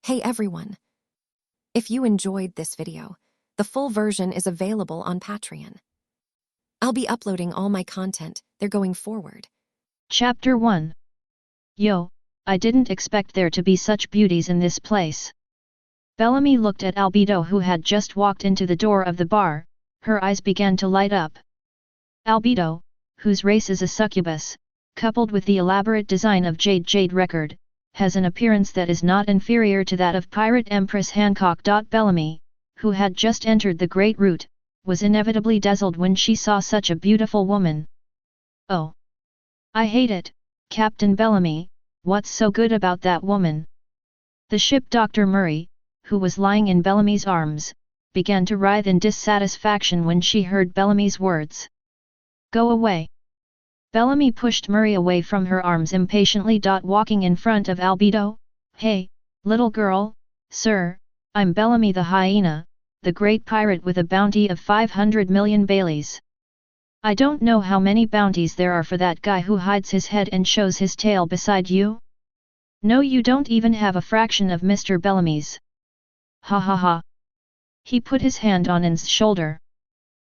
Hey everyone! If you enjoyed this video, the full version is available on Patreon. I'll be uploading all my content there going forward. Chapter 1. Yo, I didn't expect there to be such beauties in this place. Bellamy looked at Albedo, who had just walked into the door of the bar. Her eyes began to light up. Albedo, whose race is a succubus, coupled with the elaborate design of Jade record, has an appearance that is not inferior to that of Pirate Empress Hancock. Bellamy, who had just entered the Great Route, was inevitably dazzled when she saw such a beautiful woman. Oh! I hate it, Captain Bellamy, what's so good about that woman? The ship Dr. Murray, who was lying in Bellamy's arms, began to writhe in dissatisfaction when she heard Bellamy's words. Go away! Bellamy pushed Murray away from her arms impatiently. Walking in front of Albedo, hey, little girl, sir, I'm Bellamy the hyena, the great pirate with a bounty of 500 million Baileys. I don't know how many bounties there are for that guy who hides his head and shows his tail beside you. No, you don't even have a fraction of Mr. Bellamy's. Ha ha ha. He put his hand on Ainz's shoulder.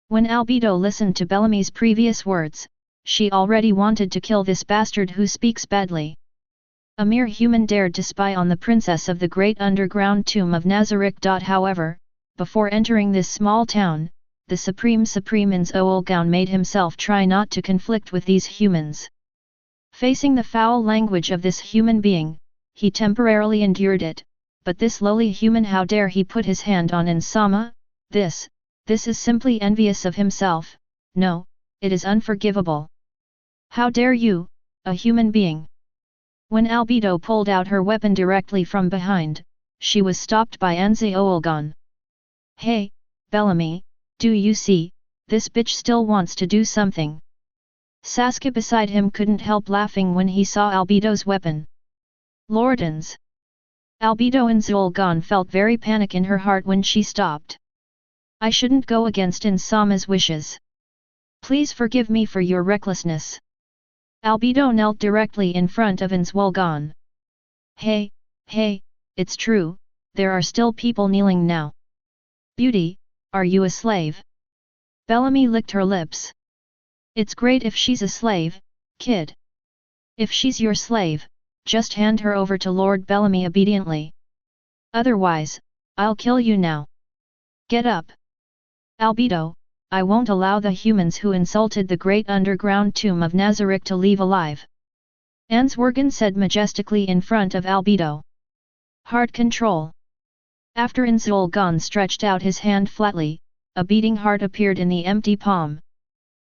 When Albedo listened to Bellamy's previous words, she already wanted to kill this bastard who speaks badly. A mere human dared to spy on the princess of the great underground tomb of Nazarick. However, before entering this small town, the supreme Ainz-Wool-Gon made himself try not to conflict with these humans. Facing the foul language of this human being, he temporarily endured it, but this lowly human, how dare he put his hand on Ainz-sama? This is simply envious of himself. No, it is unforgivable. How dare you, a human being? When Albedo pulled out her weapon directly from behind, she was stopped by Ainz-Wool-Gon. Hey, Bellamy, do you see, this bitch still wants to do something. Sasuke beside him couldn't help laughing when he saw Albedo's weapon. Lord Ainz. Albedo Ainz-Wool-Gon felt very panic in her heart when she stopped. I shouldn't go against Ainz-sama's wishes. Please forgive me for your recklessness. Albedo knelt directly in front of Ainz-Wool-Gon. Hey, it's true, there are still people kneeling now. Beauty, are you a slave? Bellamy licked her lips. It's great if she's a slave, kid. If she's your slave, just hand her over to Lord Bellamy obediently. Otherwise, I'll kill you now. Get up. Albedo, I won't allow the humans who insulted the great underground tomb of Nazarick to leave alive. Ainz-Wool-Gon said majestically in front of Albedo. Heart control. After Ainz-Wool-Gon stretched out his hand flatly, a beating heart appeared in the empty palm.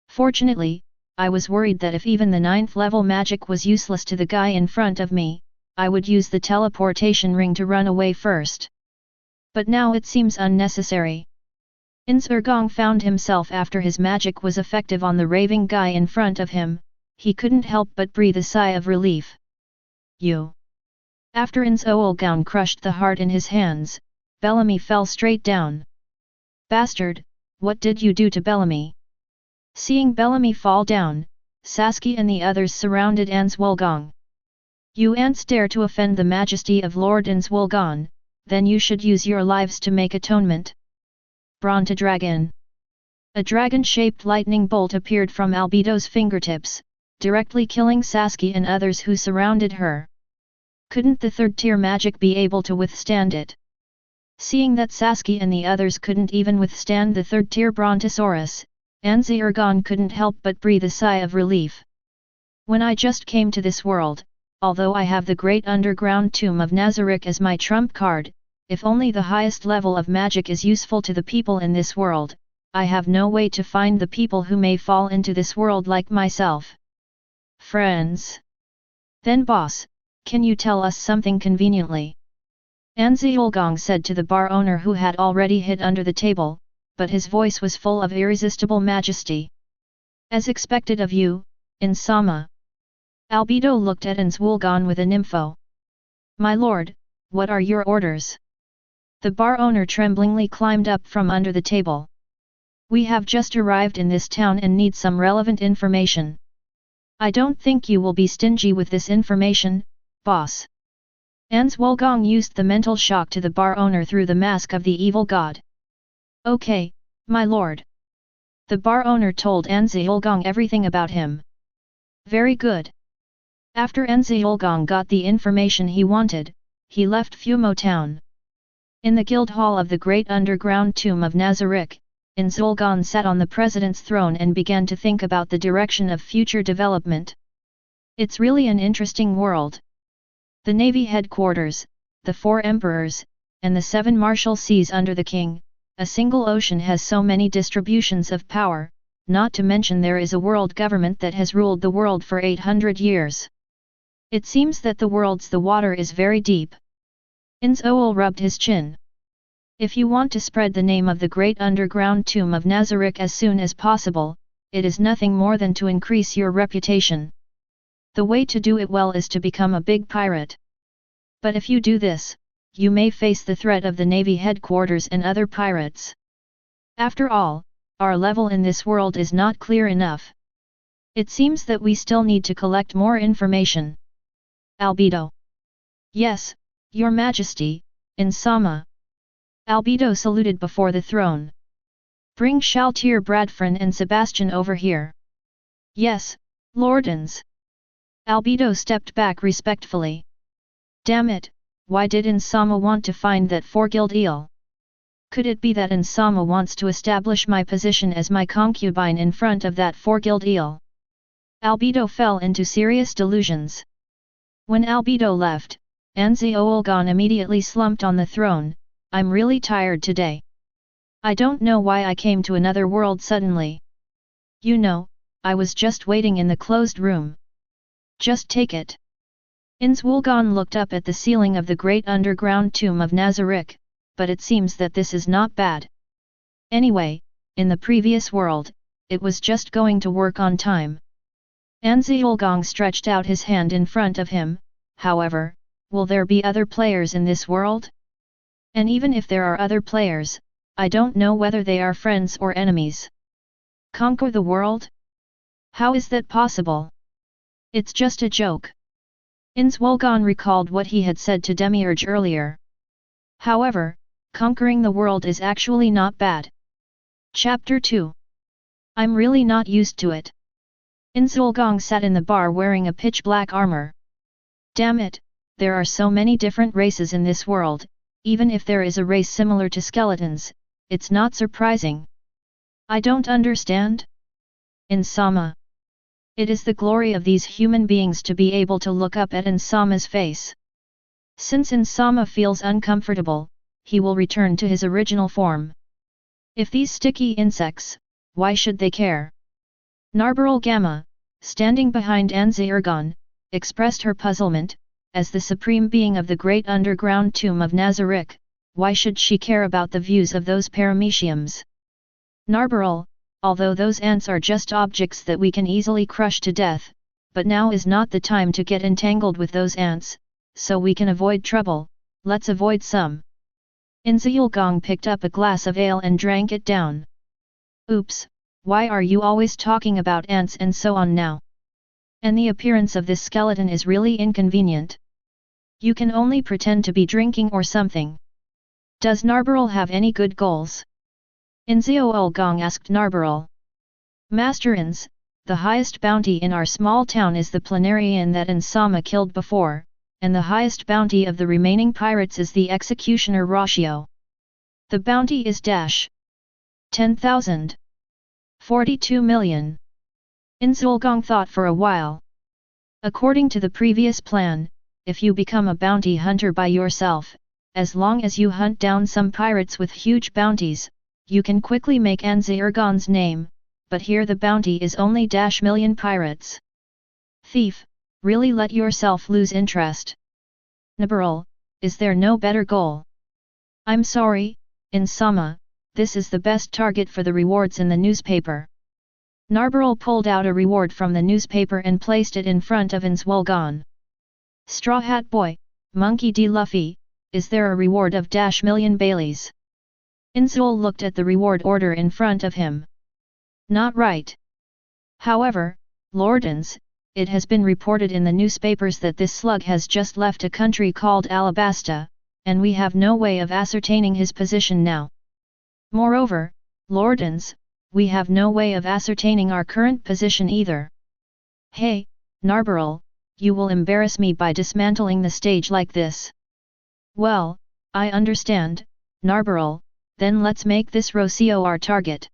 Fortunately, I was worried that if even the 9th level magic was useless to the guy in front of me, I would use the teleportation ring to run away first. But now it seems unnecessary. Ainz-Wool-Gon found himself after his magic was effective on the raving guy in front of him, he couldn't help but breathe a sigh of relief. You. After Ainz-Wool-Gon crushed the heart in his hands, Bellamy fell straight down. Bastard, what did you do to Bellamy? Seeing Bellamy fall down, Sasuke and the others surrounded Ainz-Wool-Gon. You ants dare to offend the majesty of Lord Ainz-Wool-Gon, then you should use your lives to make atonement. Bronta Dragon. A dragon-shaped lightning bolt appeared from Albedo's fingertips, directly killing Sasuke and others who surrounded her. Couldn't the third-tier magic be able to withstand it? Seeing that Sasuke and the others couldn't even withstand the third-tier Brontosaurus, Ainz-Wool-Gon couldn't help but breathe a sigh of relief. When I just came to this world, although I have the great underground tomb of Nazarick as my trump card, if only the highest level of magic is useful to the people in this world, I have no way to find the people who may fall into this world like myself. Friends. Then boss, can you tell us something conveniently? Ainz-Wool-Gon said to the bar owner who had already hid under the table, but his voice was full of irresistible majesty. As expected of you, Ainz-sama. Albedo looked at Ainz-Wool-Gon with an info. My lord, what are your orders? The bar owner tremblingly climbed up from under the table. We have just arrived in this town and need some relevant information. I don't think you will be stingy with this information, boss. Ainz-Wool-Gon used the mental shock to the bar owner through the mask of the evil god. Okay, my lord. The bar owner told Ainz-Wool-Gon everything about him. Very good. After Ainz-Wool-Gon got the information he wanted, he left Fumo town. In the guild hall of the great underground tomb of Nazarick, Ainz-Wool-Gon sat on the president's throne and began to think about the direction of future development. It's really an interesting world. The navy headquarters, the 4 emperors, and the 7 martial seas under the king, a single ocean has so many distributions of power, not to mention there is a world government that has ruled the world for 800 years. It seems that the water is very deep. Ainz-Wool rubbed his chin. If you want to spread the name of the great underground tomb of Nazarick as soon as possible, it is nothing more than to increase your reputation. The way to do it well is to become a big pirate. But if you do this, you may face the threat of the navy headquarters and other pirates. After all, our level in this world is not clear enough. It seems that we still need to collect more information. Albedo. Yes, Your Majesty, Insama. Albedo saluted before the throne. Bring Shaltir Bradfrin and Sebastian over here. Yes, Lordans. Albedo stepped back respectfully. Damn it, why did Insama want to find that 4-guild eel? Could it be that Insama wants to establish my position as my concubine in front of that 4-guild eel? Albedo fell into serious delusions. When Albedo left, Ainz-Wool-Gon immediately slumped on the throne. I'm really tired today. I don't know why I came to another world suddenly. You know, I was just waiting in the closed room. Just take it. Ainz-Wool-Gon looked up at the ceiling of the great underground tomb of Nazarick, but it seems that this is not bad. Anyway, in the previous world, it was just going to work on time. Ainz-Wool-Gon stretched out his hand in front of him. However, will there be other players in this world? And even if there are other players, I don't know whether they are friends or enemies. Conquer the world? How is that possible? It's just a joke. Ainz-Wool-Gon recalled what he had said to Demiurge earlier. However, conquering the world is actually not bad. Chapter 2. I'm really not used to it. Ainz-Wool-Gon sat in the bar wearing a pitch-black armor. Damn it, there are so many different races in this world, even if there is a race similar to skeletons, it's not surprising. I don't understand. Insama. It is the glory of these human beings to be able to look up at Insama's face. Since Insama feels uncomfortable, he will return to his original form. If these sticky insects, why should they care? Narbaral Gamma, standing behind Ainz-Wool-Gon, expressed her puzzlement. As the supreme being of the great underground tomb of Nazarick, why should she care about the views of those parameciums? Narbaral, although those ants are just objects that we can easily crush to death, but now is not the time to get entangled with those ants, so we can avoid trouble, let's avoid some. Ainz-Wool-Gon picked up a glass of ale and drank it down. Oops, why are you always talking about ants and so on now? And the appearance of this skeleton is really inconvenient. You can only pretend to be drinking or something. Does Narbaral have any good goals? Ainz-Wool-Gon asked Narbaral. Master Ainz, the highest bounty in our small town is the planarian that Insama killed before, and the highest bounty of the remaining pirates is the executioner ratio. The bounty is 10,000. 42 million. Ainz-Wool-Gon thought for a while. According to the previous plan, if you become a bounty hunter by yourself, as long as you hunt down some pirates with huge bounties, you can quickly make Ainz-Wool-Gon's name, but here the bounty is only -million pirates. Thief, really let yourself lose interest. Narbaral, is there no better goal? I'm sorry, Insama, this is the best target for the rewards in the newspaper. Narbaral pulled out a reward from the newspaper and placed it in front of Ainz-Wool-Gon. Straw Hat Boy, Monkey D. Luffy, is there a reward of -million Baileys? Ainz-Wool looked at the reward order in front of him. Not right. However, Lord Ainz, it has been reported in the newspapers that this slug has just left a country called Alabasta, and we have no way of ascertaining his position now. Moreover, Lord Ainz, we have no way of ascertaining our current position either. Hey, Narbarrel, you will embarrass me by dismantling the stage like this. Well, I understand, Narbarrel, then let's make this Rocio our target.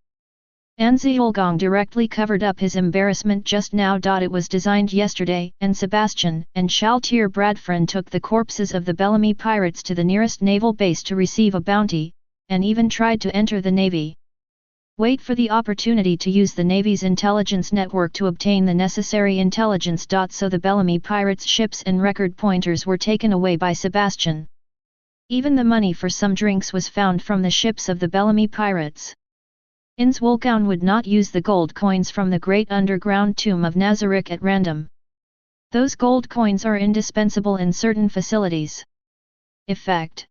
Ainz-Wool-Gon directly covered up his embarrassment just now. It was designed yesterday, and Sebastian and Shaltir Bradfriend took the corpses of the Bellamy pirates to the nearest naval base to receive a bounty, and even tried to enter the navy. Wait for the opportunity to use the navy's intelligence network to obtain the necessary intelligence. So the Bellamy pirates' ships and record pointers were taken away by Sebastian. Even the money for some drinks was found from the ships of the Bellamy pirates. Ainz-Wool-Gon would not use the gold coins from the great underground tomb of Nazarick at random. Those gold coins are indispensable in certain facilities. Effect: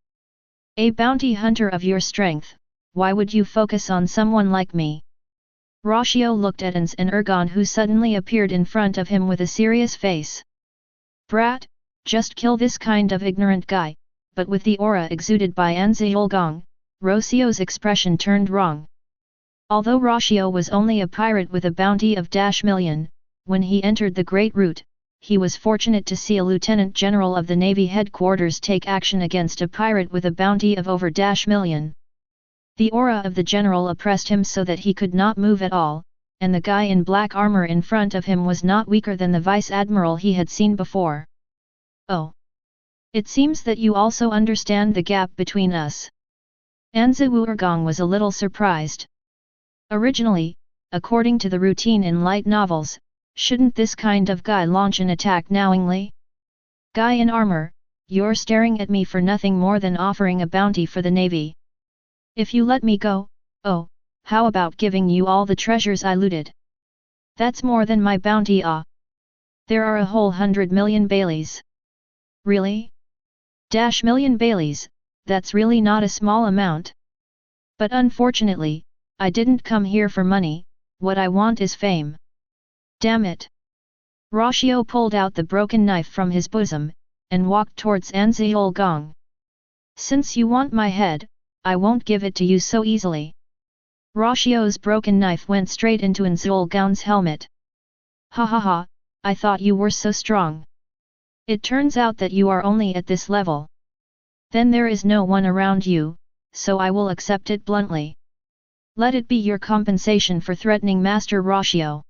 a bounty hunter of your strength, why would you focus on someone like me? Rocio looked at Ainz-Wool-Gon, who suddenly appeared in front of him with a serious face. Brat, just kill this kind of ignorant guy. But with the aura exuded by Ainz-Wool-Gon, Rocio's expression turned wrong. Although Rocio was only a pirate with a bounty of $1,000,000, when he entered the Great Route, he was fortunate to see a lieutenant general of the Navy headquarters take action against a pirate with a bounty of over $1,000,000. The aura of the general oppressed him so that he could not move at all, and the guy in black armor in front of him was not weaker than the vice-admiral he had seen before. Oh! It seems that you also understand the gap between us. Ainz-Wool-Gon was a little surprised. Originally, according to the routine in light novels, shouldn't this kind of guy launch an attack knowingly? Guy in armor, you're staring at me for nothing more than offering a bounty for the navy. If you let me go, oh, how about giving you all the treasures I looted? That's more than my bounty. There are a whole 100,000,000 Baileys. Really? $1,000,000 Baileys, that's really not a small amount. But unfortunately, I didn't come here for money, what I want is fame. Damn it! Rocio pulled out the broken knife from his bosom, and walked towards Ainz-Wool-Gon. Since you want my head, I won't give it to you so easily. Rocio's broken knife went straight into Ainz-Wool-Gon's helmet. Ha ha ha, I thought you were so strong. It turns out that you are only at this level. Then there is no one around you, so I will accept it bluntly. Let it be your compensation for threatening Master Rocio.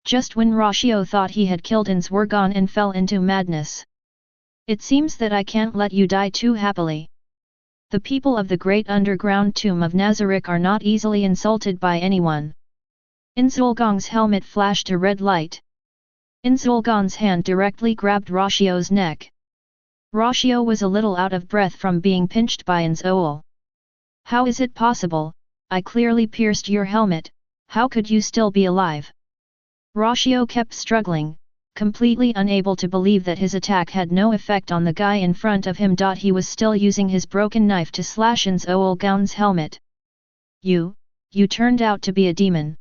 Just when Rocio thought he had killed Ainz-Wool-Gon and fell into madness. It seems that I can't let you die too happily. The people of the great underground tomb of Nazarick are not easily insulted by anyone. Ainz-Wool-Gon's helmet flashed a red light. Ainz-Wool-Gon's hand directly grabbed Rocio's neck. Rocio was a little out of breath from being pinched by Ainz-Wool. How is it possible? I clearly pierced your helmet, how could you still be alive? Rocio kept struggling, completely unable to believe that his attack had no effect on the guy in front of him. He was still using his broken knife to slash Ainz-Wool-Gon's helmet. You turned out to be a demon.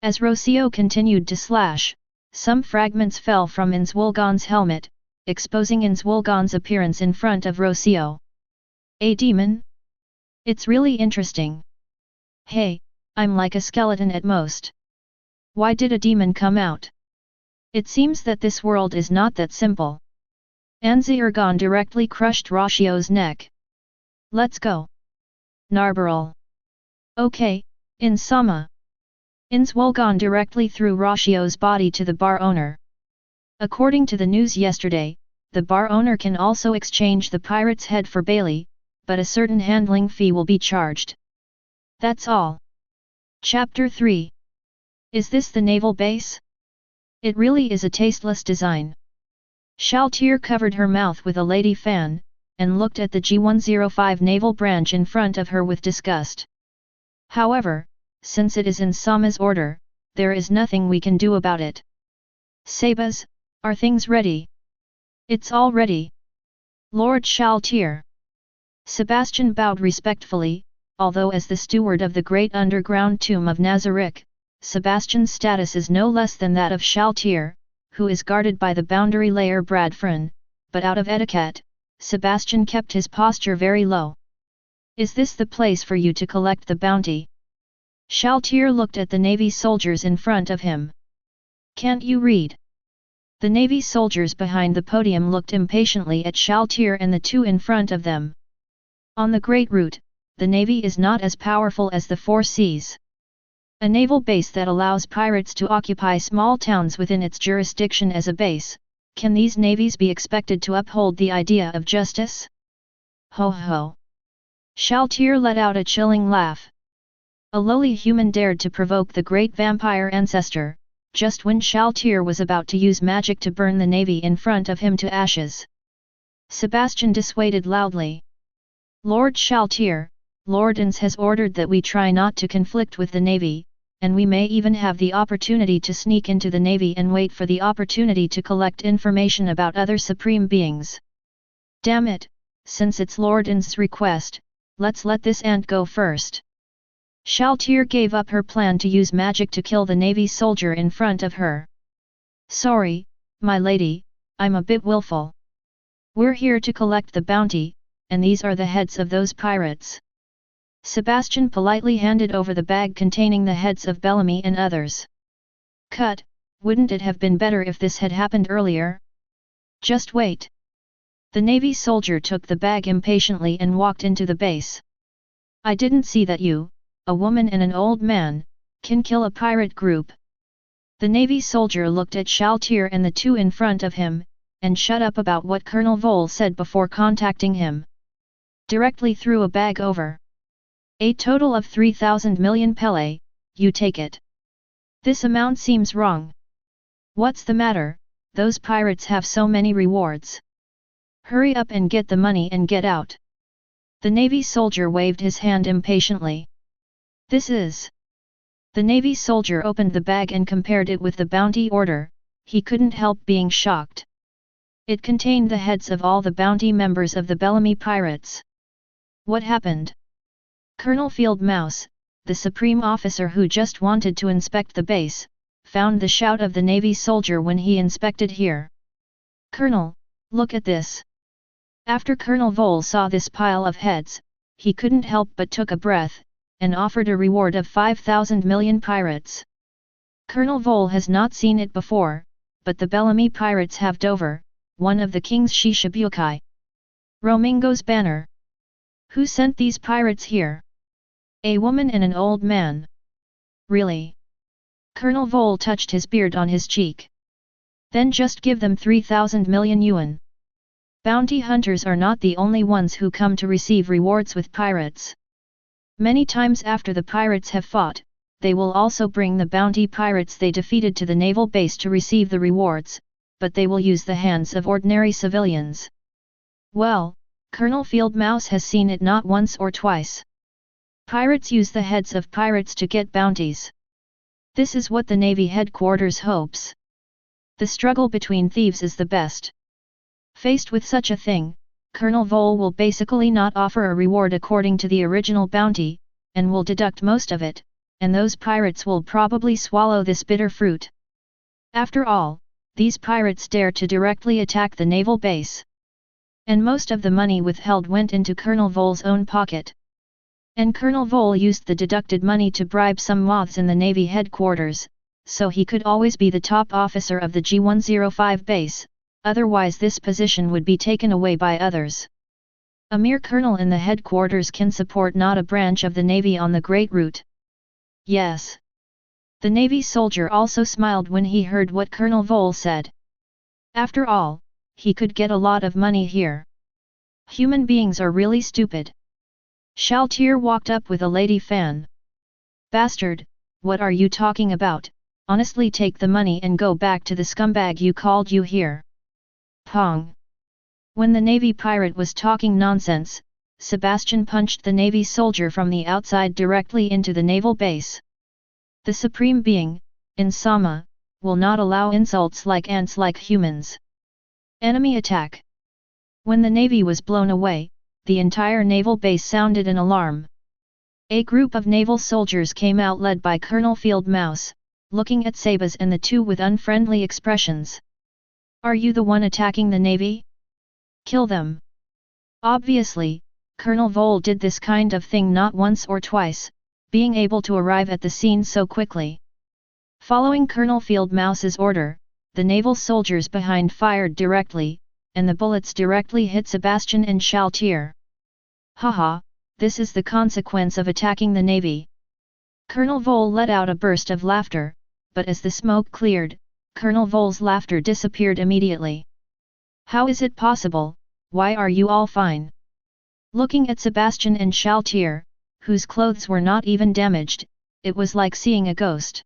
As Rocio continued to slash, some fragments fell from Ainz-Wool-Gon's helmet, exposing Ainz-Wool-Gon's appearance in front of Rocio. A demon? It's really interesting. Hey, I'm like a skeleton at most. Why did a demon come out? It seems that this world is not that simple. Ainz-Wool-Gon directly crushed Rocio's neck. Let's go. Narbarrel. Okay, Ainz-sama. Ainz-Wool-Gon directly threw Rocio's body to the bar owner. According to the news yesterday, the bar owner can also exchange the pirate's head for Bailey, but a certain handling fee will be charged. That's all. Chapter 3. Is this the naval base? It really is a tasteless design. Shaltir covered her mouth with a lady fan, and looked at the G105 naval branch in front of her with disgust. However, since it is in Sama's order, there is nothing we can do about it. Sabas, are things ready? It's all ready. Lord Shaltir. Sebastian bowed respectfully, although as the steward of the great underground tomb of Nazarick, Sebastian's status is no less than that of Shaltir, who is guarded by the boundary layer Bradfrin, but out of etiquette, Sebastian kept his posture very low. Is this the place for you to collect the bounty? Shaltir looked at the navy soldiers in front of him. Can't you read? The navy soldiers behind the podium looked impatiently at Shaltir and the two in front of them. On the Great Route, the navy is not as powerful as the Four Seas. A naval base that allows pirates to occupy small towns within its jurisdiction as a base, can these navies be expected to uphold the idea of justice? Ho ho! Shaltir let out a chilling laugh. A lowly human dared to provoke the great vampire ancestor, just when Shaltir was about to use magic to burn the navy in front of him to ashes. Sebastian dissuaded loudly. Lord Shaltir, Lord Ainz has ordered that we try not to conflict with the navy, and we may even have the opportunity to sneak into the navy and wait for the opportunity to collect information about other supreme beings. Damn it, since it's Lord Ainz's request, let's let this ant go first. Shaltir gave up her plan to use magic to kill the navy soldier in front of her. Sorry, my lady, I'm a bit willful. We're here to collect the bounty, and these are the heads of those pirates. Sebastian politely handed over the bag containing the heads of Bellamy and others. Cut, wouldn't it have been better if this had happened earlier? Just wait. The navy soldier took the bag impatiently and walked into the base. I didn't see that you, a woman and an old man, can kill a pirate group. The navy soldier looked at Shaltir and the two in front of him, and shut up about what Colonel Vole said before contacting him. Directly threw a bag over. A total of 3,000 million pele, you take it. This amount seems wrong. What's the matter, those pirates have so many rewards. Hurry up and get the money and get out. The navy soldier waved his hand impatiently. This is... The navy soldier opened the bag and compared it with the bounty order, he couldn't help being shocked. It contained the heads of all the bounty members of the Bellamy pirates. What happened? Colonel Field Mouse, the supreme officer who just wanted to inspect the base, found the shout of the navy soldier when he inspected here. Colonel, look at this. After Colonel Vole saw this pile of heads, he couldn't help but took a breath, and offered a reward of 5,000 million pirates. Colonel Vole has not seen it before, but the Bellamy pirates have Dover, one of the king's Shishibukai. Romingo's banner. Who sent these pirates here? A woman and an old man. Really? Colonel Vole touched his beard on his cheek. Then just give them 3,000 million yuan. Bounty hunters are not the only ones who come to receive rewards with pirates. Many times after the pirates have fought, they will also bring the bounty pirates they defeated to the naval base to receive the rewards, but they will use the hands of ordinary civilians. Well, Colonel Field Mouse has seen it not once or twice. Pirates use the heads of pirates to get bounties. This is what the Navy headquarters hopes. The struggle between thieves is the best. Faced with such a thing, Colonel Vole will basically not offer a reward according to the original bounty, and will deduct most of it, and those pirates will probably swallow this bitter fruit. After all, these pirates dare to directly attack the naval base. And most of the money withheld went into Colonel Vole's own pocket. And Colonel Vole used the deducted money to bribe some moths in the Navy headquarters, so he could always be the top officer of the G105 base, otherwise this position would be taken away by others. A mere colonel in the headquarters can support not a branch of the Navy on the Great Route. Yes. The Navy soldier also smiled when he heard what Colonel Vole said. After all, he could get a lot of money here. Human beings are really stupid. Shaltir walked up with a lady fan. Bastard, what are you talking about? Honestly, take the money and go back to the scumbag you called you here. Pong. When the Navy pirate was talking nonsense, Sebastian punched the Navy soldier from the outside directly into the naval base. The Supreme Being, Insama, will not allow insults like ants like humans. Enemy attack. When the Navy was blown away, the entire naval base sounded an alarm. A group of naval soldiers came out led by Colonel Field Mouse, looking at Sabas and the two with unfriendly expressions. Are you the one attacking the navy? Kill them. Obviously, Colonel Vole did this kind of thing not once or twice, being able to arrive at the scene so quickly. Following Colonel Field Mouse's order, the naval soldiers behind fired directly, and the bullets directly hit Sebastian and Shaltier. Haha, this is the consequence of attacking the navy. Colonel Vole let out a burst of laughter, but as the smoke cleared, Colonel Vole's laughter disappeared immediately. How is it possible? Why are you all fine? Looking at Sebastian and Shaltier, whose clothes were not even damaged, it was like seeing a ghost.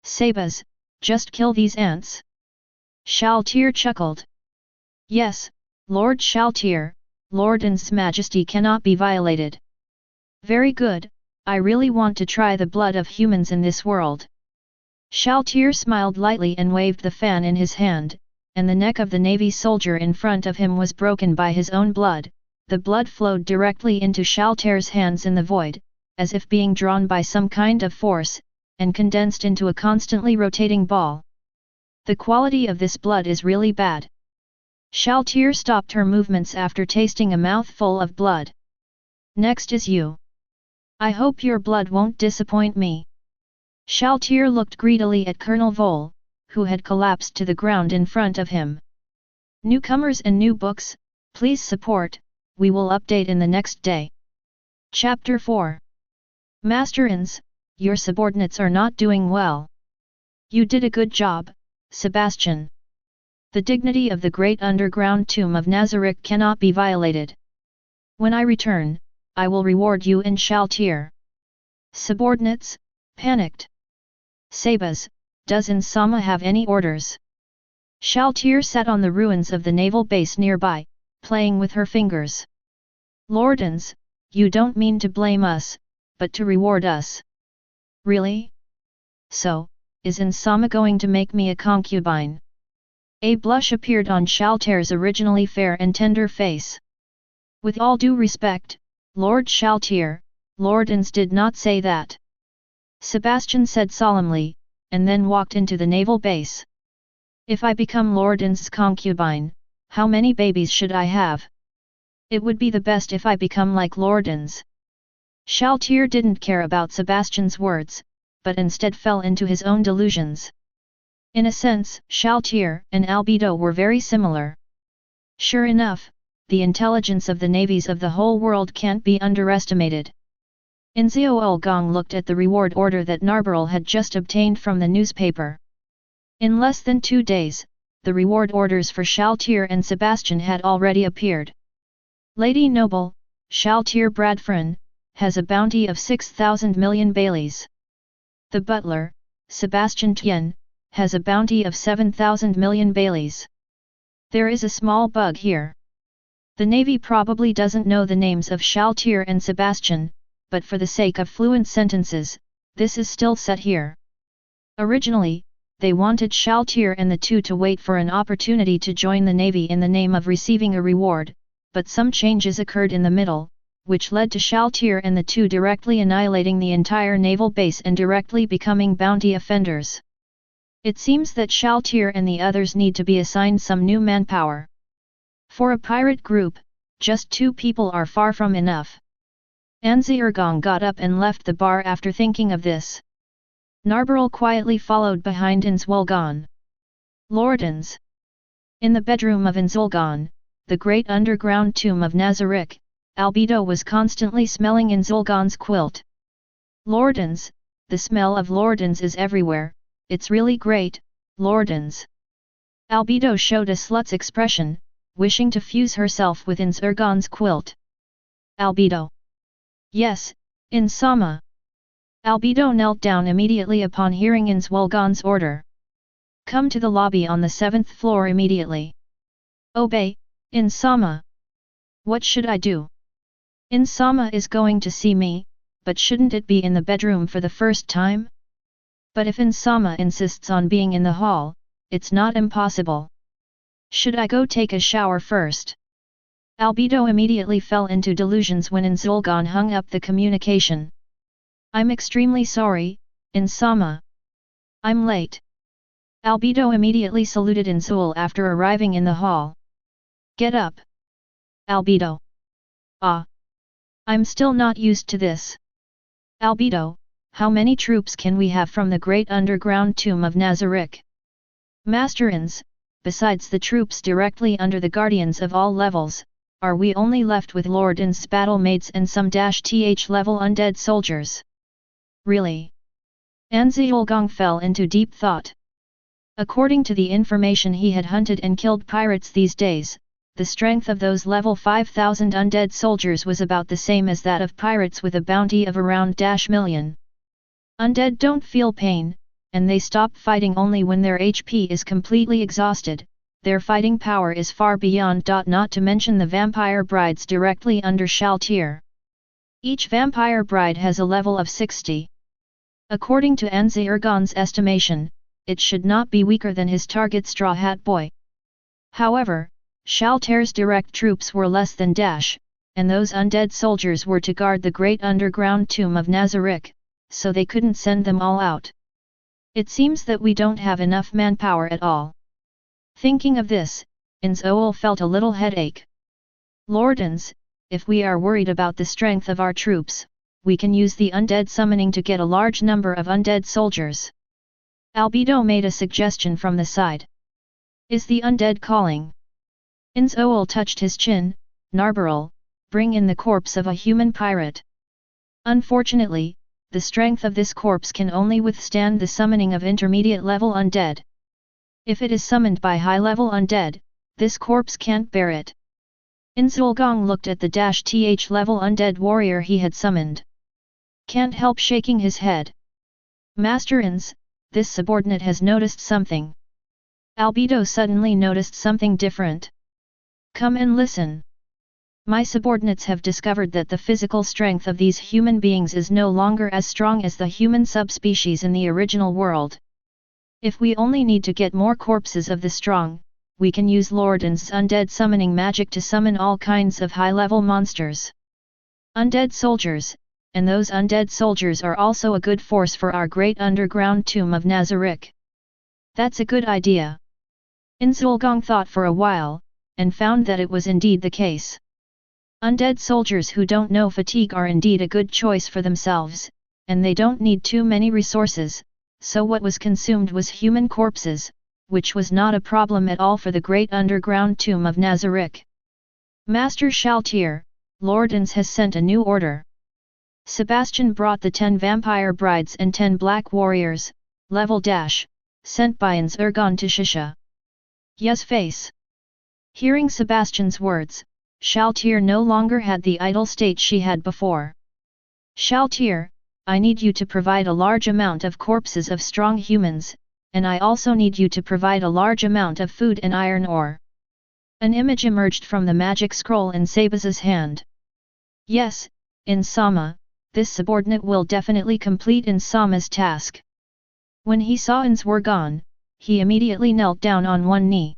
Sabas, just kill these ants. Shaltier chuckled. Yes, Lord Shaltier, Lord Ainz's majesty cannot be violated. Very good, I really want to try the blood of humans in this world. Shaltier smiled lightly and waved the fan in his hand, and the neck of the navy soldier in front of him was broken by his own blood. The blood flowed directly into Shaltier's hands in the void, as if being drawn by some kind of force, and condensed into a constantly rotating ball. The quality of this blood is really bad. Shaltier stopped her movements after tasting a mouthful of blood. Next is you. I hope your blood won't disappoint me. Shaltier looked greedily at Colonel Vole, who had collapsed to the ground in front of him. Newcomers and new books, please support, we will update in the next day. Chapter 4. Master Ainz, your subordinates are not doing well. You did a good job, Sebastian. The dignity of the great underground tomb of Nazarick cannot be violated. When I return, I will reward you and Shaltier. Subordinates, panicked. Sabas, does Ainz-sama have any orders? Shaltier sat on the ruins of the naval base nearby, playing with her fingers. Lord Ainz, you don't mean to blame us, but to reward us. Really? So, is Ainz-sama going to make me a concubine? A blush appeared on Shaltier's originally fair and tender face. With all due respect, Lord Shaltier, Lord Ainz did not say that. Sebastian said solemnly, and then walked into the naval base. If I become Lord Ainz's concubine, how many babies should I have? It would be the best if I become like Lord Ainz. Shaltier didn't care about Sebastian's words, but instead fell into his own delusions. In a sense, Shaltier and Albedo were very similar. Sure enough, the intelligence of the navies of the whole world can't be underestimated. Ainz-Wool-Gon looked at the reward order that Narberl had just obtained from the newspaper. In less than 2 days, the reward orders for Shaltier and Sebastian had already appeared. Lady Noble, Shaltier Bradfrin, has a bounty of 6,000 million Baileys. The butler, Sebastian Tien, has a bounty of 7,000 million Baileys. There is a small bug here. The Navy probably doesn't know the names of Shaltier and Sebastian, but for the sake of fluent sentences, this is still set here. Originally, they wanted Shaltier and the two to wait for an opportunity to join the Navy in the name of receiving a reward, but some changes occurred in the middle, which led to Shaltier and the two directly annihilating the entire naval base and directly becoming bounty offenders. It seems that Shaltier and the others need to be assigned some new manpower. For a pirate group, just 2 people are far from enough. Ainz-Wool-Gon got up and left the bar after thinking of this. Narberl quietly followed behind Ainz-Wool-Gon. Lord Ainz. In the bedroom of Ainz-Wool-Gon, the great underground tomb of Nazarick, Albedo was constantly smelling Ainz-Wool-Gon's quilt. Lord Ainz, the smell of Lord Ainz is everywhere, it's really great, Lord Ainz. Albedo showed a slut's expression, wishing to fuse herself with Ainz-Wool-Gon's quilt. Albedo. Yes, Ainz-sama. Albedo knelt down immediately upon hearing Ainz-Wool-Gon's order. Come to the lobby on the 7th floor immediately. Obey, Ainz-sama. What should I do? Ainz-sama is going to see me, but shouldn't it be in the bedroom for the first time? But if Ainz-sama insists on being in the hall, it's not impossible. Should I go take a shower first? Albedo immediately fell into delusions when Ainz-Wool-Gon hung up the communication. I'm extremely sorry, Ainz-sama. I'm late. Albedo immediately saluted Ainz-Wool after arriving in the hall. Get up. Albedo. Ah. I'm still not used to this. Albedo, how many troops can we have from the great underground tomb of Nazarick? Master Ainz, besides the troops directly under the guardians of all levels, are we only left with Lord Ainz's battle mates and some -th level undead soldiers? Really? Ainz-Wool-Gon fell into deep thought. According to the information he had hunted and killed pirates these days, the strength of those level 5,000 undead soldiers was about the same as that of pirates with a bounty of around -million. Undead don't feel pain, and they stop fighting only when their HP is completely exhausted. Their fighting power is far beyond. Not to mention the vampire brides directly under Shaltir. Each vampire bride has a level of 60. According to Ainz-Wool-Gon's estimation, it should not be weaker than his target Straw Hat Boy. However, Shaltir's direct troops were less than dash, and those undead soldiers were to guard the great underground tomb of Nazarick, so they couldn't send them all out. It seems that we don't have enough manpower at all. Thinking of this, Ainz-Wool felt a little headache. Lord Ainz, if we are worried about the strength of our troops, we can use the undead summoning to get a large number of undead soldiers. Albedo made a suggestion from the side. Is the undead calling? Ainz-Wool touched his chin. Narbarrel, bring in the corpse of a human pirate. Unfortunately, the strength of this corpse can only withstand the summoning of intermediate level undead. If it is summoned by high level undead, this corpse can't bear it. Ainz-Wool-Gon looked at the -th level undead warrior he had summoned. Can't help shaking his head. Master Ainz, this subordinate has noticed something. Albedo suddenly noticed something different. Come and listen. My subordinates have discovered that the physical strength of these human beings is no longer as strong as the human subspecies in the original world. If we only need to get more corpses of the strong, we can use Lord Ainz's undead summoning magic to summon all kinds of high-level monsters. Undead soldiers, and those undead soldiers are also a good force for our great underground tomb of Nazarick. That's a good idea. Ainz-Wool-Gon thought for a while, and found that it was indeed the case. Undead soldiers who don't know fatigue are indeed a good choice for themselves, and they don't need too many resources, so what was consumed was human corpses, which was not a problem at all for the great underground tomb of Nazarick. Master Shaltir, Lord Ainz has sent a new order. Sebastian brought the 10 vampire brides and 10 black warriors, level dash, sent by Ainz-Wool-Gon to Shisha. Yes face. Hearing Sebastian's words, Shaltir no longer had the idle state she had before. Shaltir, I need you to provide a large amount of corpses of strong humans, and I also need you to provide a large amount of food and iron ore. An image emerged from the magic scroll in Saba's hand. Yes, Ainz-sama, this subordinate will definitely complete Ainz-sama's task. When he saw Ainz-Wool-Gon, he immediately knelt down on one knee.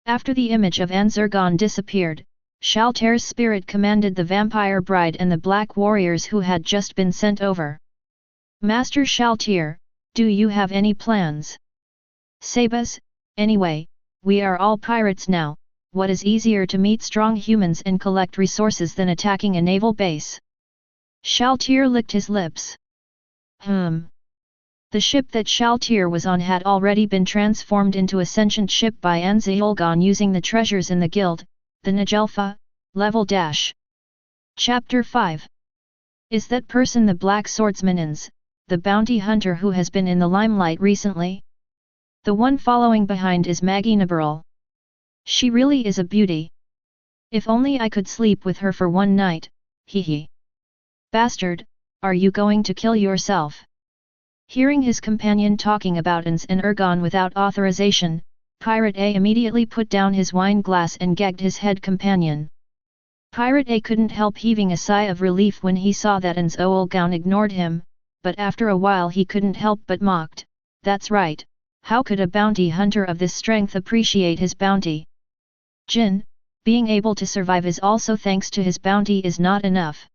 After the image of Ainz-Wool-Gon disappeared, Shaltir's spirit commanded the vampire bride and the black warriors who had just been sent over. Master Shaltir, do you have any plans? Sabas, anyway, we are all pirates now, what is easier to meet strong humans and collect resources than attacking a naval base? Shaltir licked his lips. The ship that Shaltir was on had already been transformed into a sentient ship by Ainz-Wool-Gon using the treasures in the guild, the Nagelfa, level dash. Chapter 5. Is that person the black swordsman Ainz, the bounty hunter who has been in the limelight recently? The one following behind is Maggie Nabarrel. She really is a beauty. If only I could sleep with her for one night, hee. Bastard, are you going to kill yourself? Hearing his companion talking about Ainz-Wool-Gon without authorization, Pirate A immediately put down his wine glass and gagged his head companion. Pirate A couldn't help heaving a sigh of relief when he saw that Ainz-Wool-Gon ignored him, but after a while he couldn't help but mocked. That's right, how could a bounty hunter of this strength appreciate his bounty? Jin, being able to survive is also thanks to his bounty is not enough.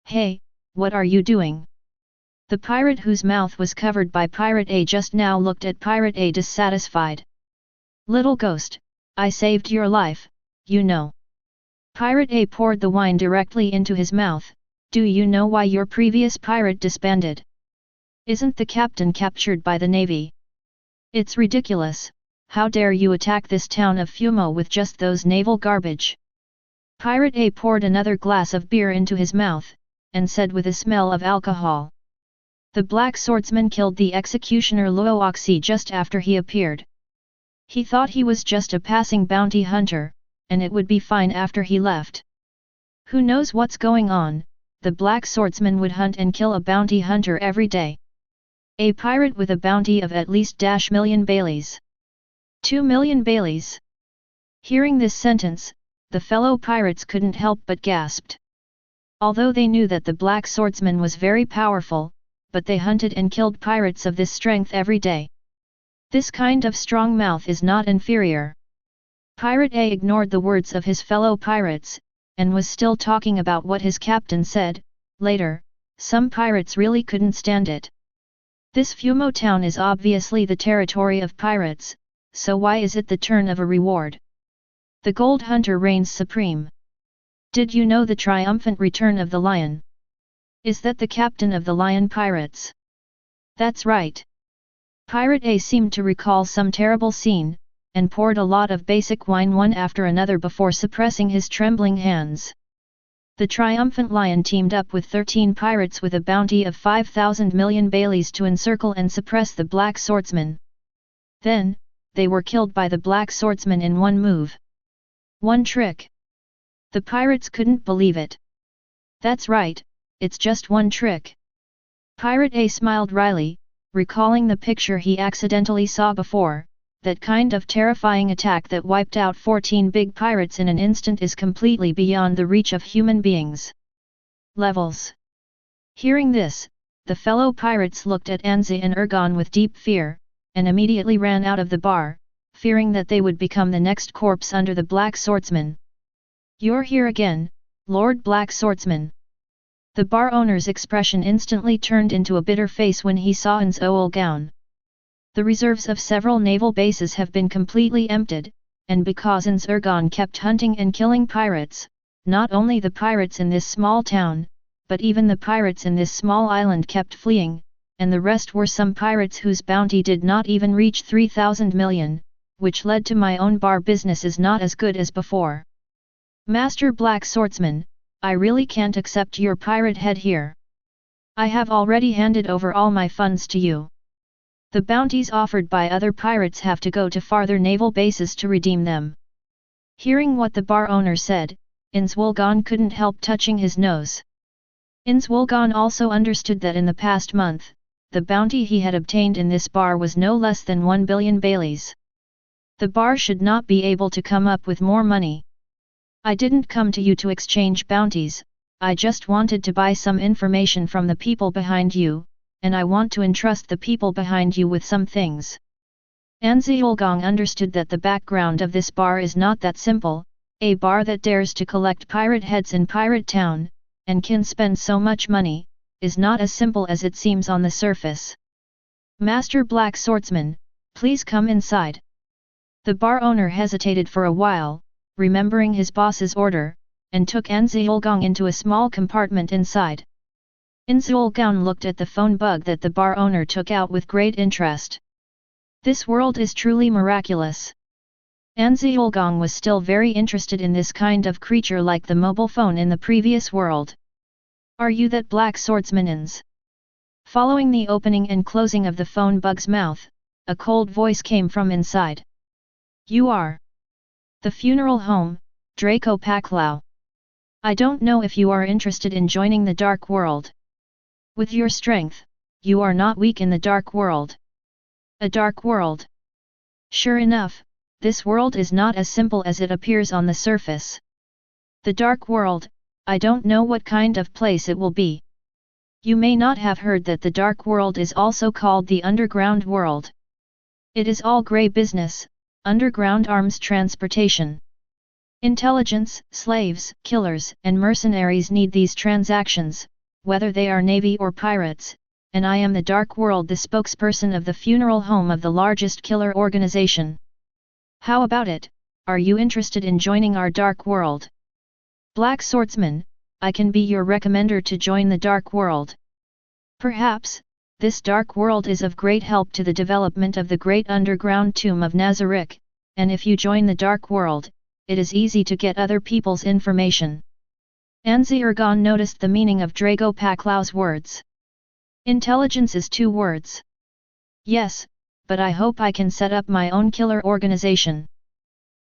Hey, what are you doing? The pirate whose mouth was covered by Pirate A just now looked at Pirate A dissatisfied. "Little ghost, I saved your life, you know." Pirate A poured the wine directly into his mouth. "Do you know why your previous pirate disbanded? Isn't the captain captured by the navy? It's ridiculous, how dare you attack this town of Fumo with just those naval garbage?" Pirate A poured another glass of beer into his mouth, and said with a smell of alcohol. "The black swordsman killed the executioner Luoxi just after he appeared. He thought he was just a passing bounty hunter, and it would be fine after he left. Who knows what's going on, the black swordsman would hunt and kill a bounty hunter every day. A pirate with a bounty of at least -million Baileys. 2 million Baileys." Hearing this sentence, the fellow pirates couldn't help but gasped. Although they knew that the black swordsman was very powerful, but they hunted and killed pirates of this strength every day. This kind of strong mouth is not inferior. Pirate A ignored the words of his fellow pirates, and was still talking about what his captain said. Later, some pirates really couldn't stand it. This Fumo town is obviously the territory of pirates, so why is it the turn of a reward? The gold hunter reigns supreme. Did you know the triumphant return of the lion? Is that the captain of the lion pirates? That's right. Pirate A seemed to recall some terrible scene, and poured a lot of basic wine one after another before suppressing his trembling hands. The triumphant lion teamed up with 13 pirates with a bounty of 5,000 million Baileys to encircle and suppress the black swordsman. Then, they were killed by the black swordsman in one move. One trick. The pirates couldn't believe it. That's right, it's just one trick. Pirate A smiled wryly, recalling the picture he accidentally saw before. That kind of terrifying attack that wiped out 14 big pirates in an instant is completely beyond the reach of human beings. Levels. Hearing this, the fellow pirates looked at Ainz-Wool-Gon with deep fear, and immediately ran out of the bar, fearing that they would become the next corpse under the black swordsman. "You're here again, Lord Black Swordsman." The bar owner's expression instantly turned into a bitter face when he saw Ainz-Wool-Gon. The reserves of several naval bases have been completely emptied, and because Ainz-Wool-Gon kept hunting and killing pirates, not only the pirates in this small town, but even the pirates in this small island kept fleeing, and the rest were some pirates whose bounty did not even reach 3,000 million, which led to my own bar business is not as good as before. "Master Black Swordsman, I really can't accept your pirate head here. I have already handed over all my funds to you. The bounties offered by other pirates have to go to farther naval bases to redeem them." Hearing what the bar owner said, Ainz-Wool-Gon couldn't help touching his nose. Ainz-Wool-Gon also understood that in the past month, the bounty he had obtained in this bar was no less than 1 billion Baileys. The bar should not be able to come up with more money. "I didn't come to you to exchange bounties, I just wanted to buy some information from the people behind you, and I want to entrust the people behind you with some things." Ainz-Wool-Gon understood that the background of this bar is not that simple. A bar that dares to collect pirate heads in Pirate Town, and can spend so much money, is not as simple as it seems on the surface. "Master Black Swordsman, please come inside." The bar owner hesitated for a while, remembering his boss's order, and took Ainz-Wool-Gon into a small compartment inside. Ainz-Wool-Gon looked at the phone bug that the bar owner took out with great interest. This world is truly miraculous. Ainz-Wool-Gon was still very interested in this kind of creature like the mobile phone in the previous world. "Are you that black swordsman Ainz?" Following the opening and closing of the phone bug's mouth, a cold voice came from inside. "You are the funeral home, Draco Paclau. I don't know if you are interested in joining the dark world. With your strength, you are not weak in the dark world." "A dark world?" Sure enough, this world is not as simple as it appears on the surface. The dark world, I don't know what kind of place it will be. You may not have heard that the dark world is also called the underground world. It is all grey business, underground arms transportation. Intelligence, slaves, killers, and mercenaries need these transactions, whether they are navy or pirates, and I am the Dark World, the spokesperson of the funeral home of the largest killer organization. How about it, are you interested in joining our Dark World? Black Swordsman, I can be your recommender to join the Dark World. Perhaps, this Dark World is of great help to the development of the great underground tomb of Nazarick, and if you join the Dark World, it is easy to get other people's information. Ainz-Wool-Gon noticed the meaning of Drago Paklow's words. Intelligence is 2 words. Yes, but I hope I can set up my own killer organization.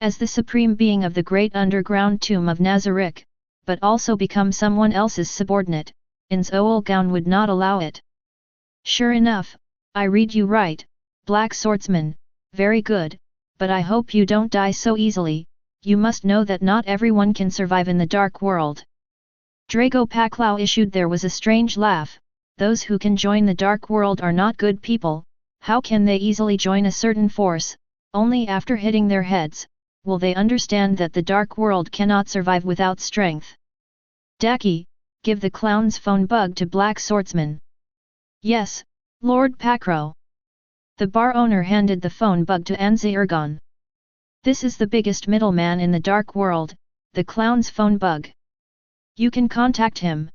As the supreme being of the great underground tomb of Nazarick, but also become someone else's subordinate, Ainz-Wool-Gon would not allow it. Sure enough, I read you right, Black Swordsman, very good, but I hope you don't die so easily. You must know that not everyone can survive in the Dark World. Drago Paklow issued. There was a strange laugh. Those who can join the Dark World are not good people. How can they easily join a certain force? Only after hitting their heads will they understand that the Dark World cannot survive without strength. Daki, give the clown's phone bug to Black Swordsman. Yes, Lord Pakro. The bar owner handed the phone bug to Ainz-Wool-Gon. This is the biggest middleman in the Dark World, the clown's phone bug. You can contact him.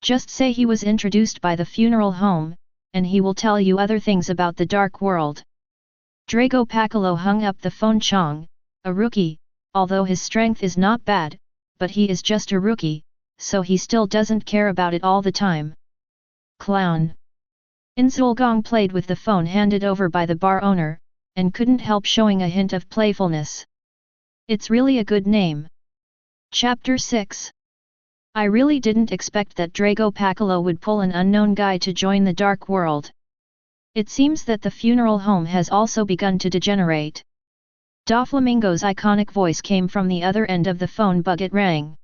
Just say he was introduced by the funeral home, and he will tell you other things about the Dark World. Drago Pakalo hung up the phone. Chong, a rookie, although his strength is not bad, but he is just a rookie, so he still doesn't care about it all the time. Clown. Ainz-Wool-Gon played with the phone handed over by the bar owner, and couldn't help showing a hint of playfulness. It's really a good name. Chapter 6. I really didn't expect that Drago Pakalo would pull an unknown guy to join the Dark World. It seems that the funeral home has also begun to degenerate. Doflamingo's iconic voice came from the other end of the phone bug. It rang.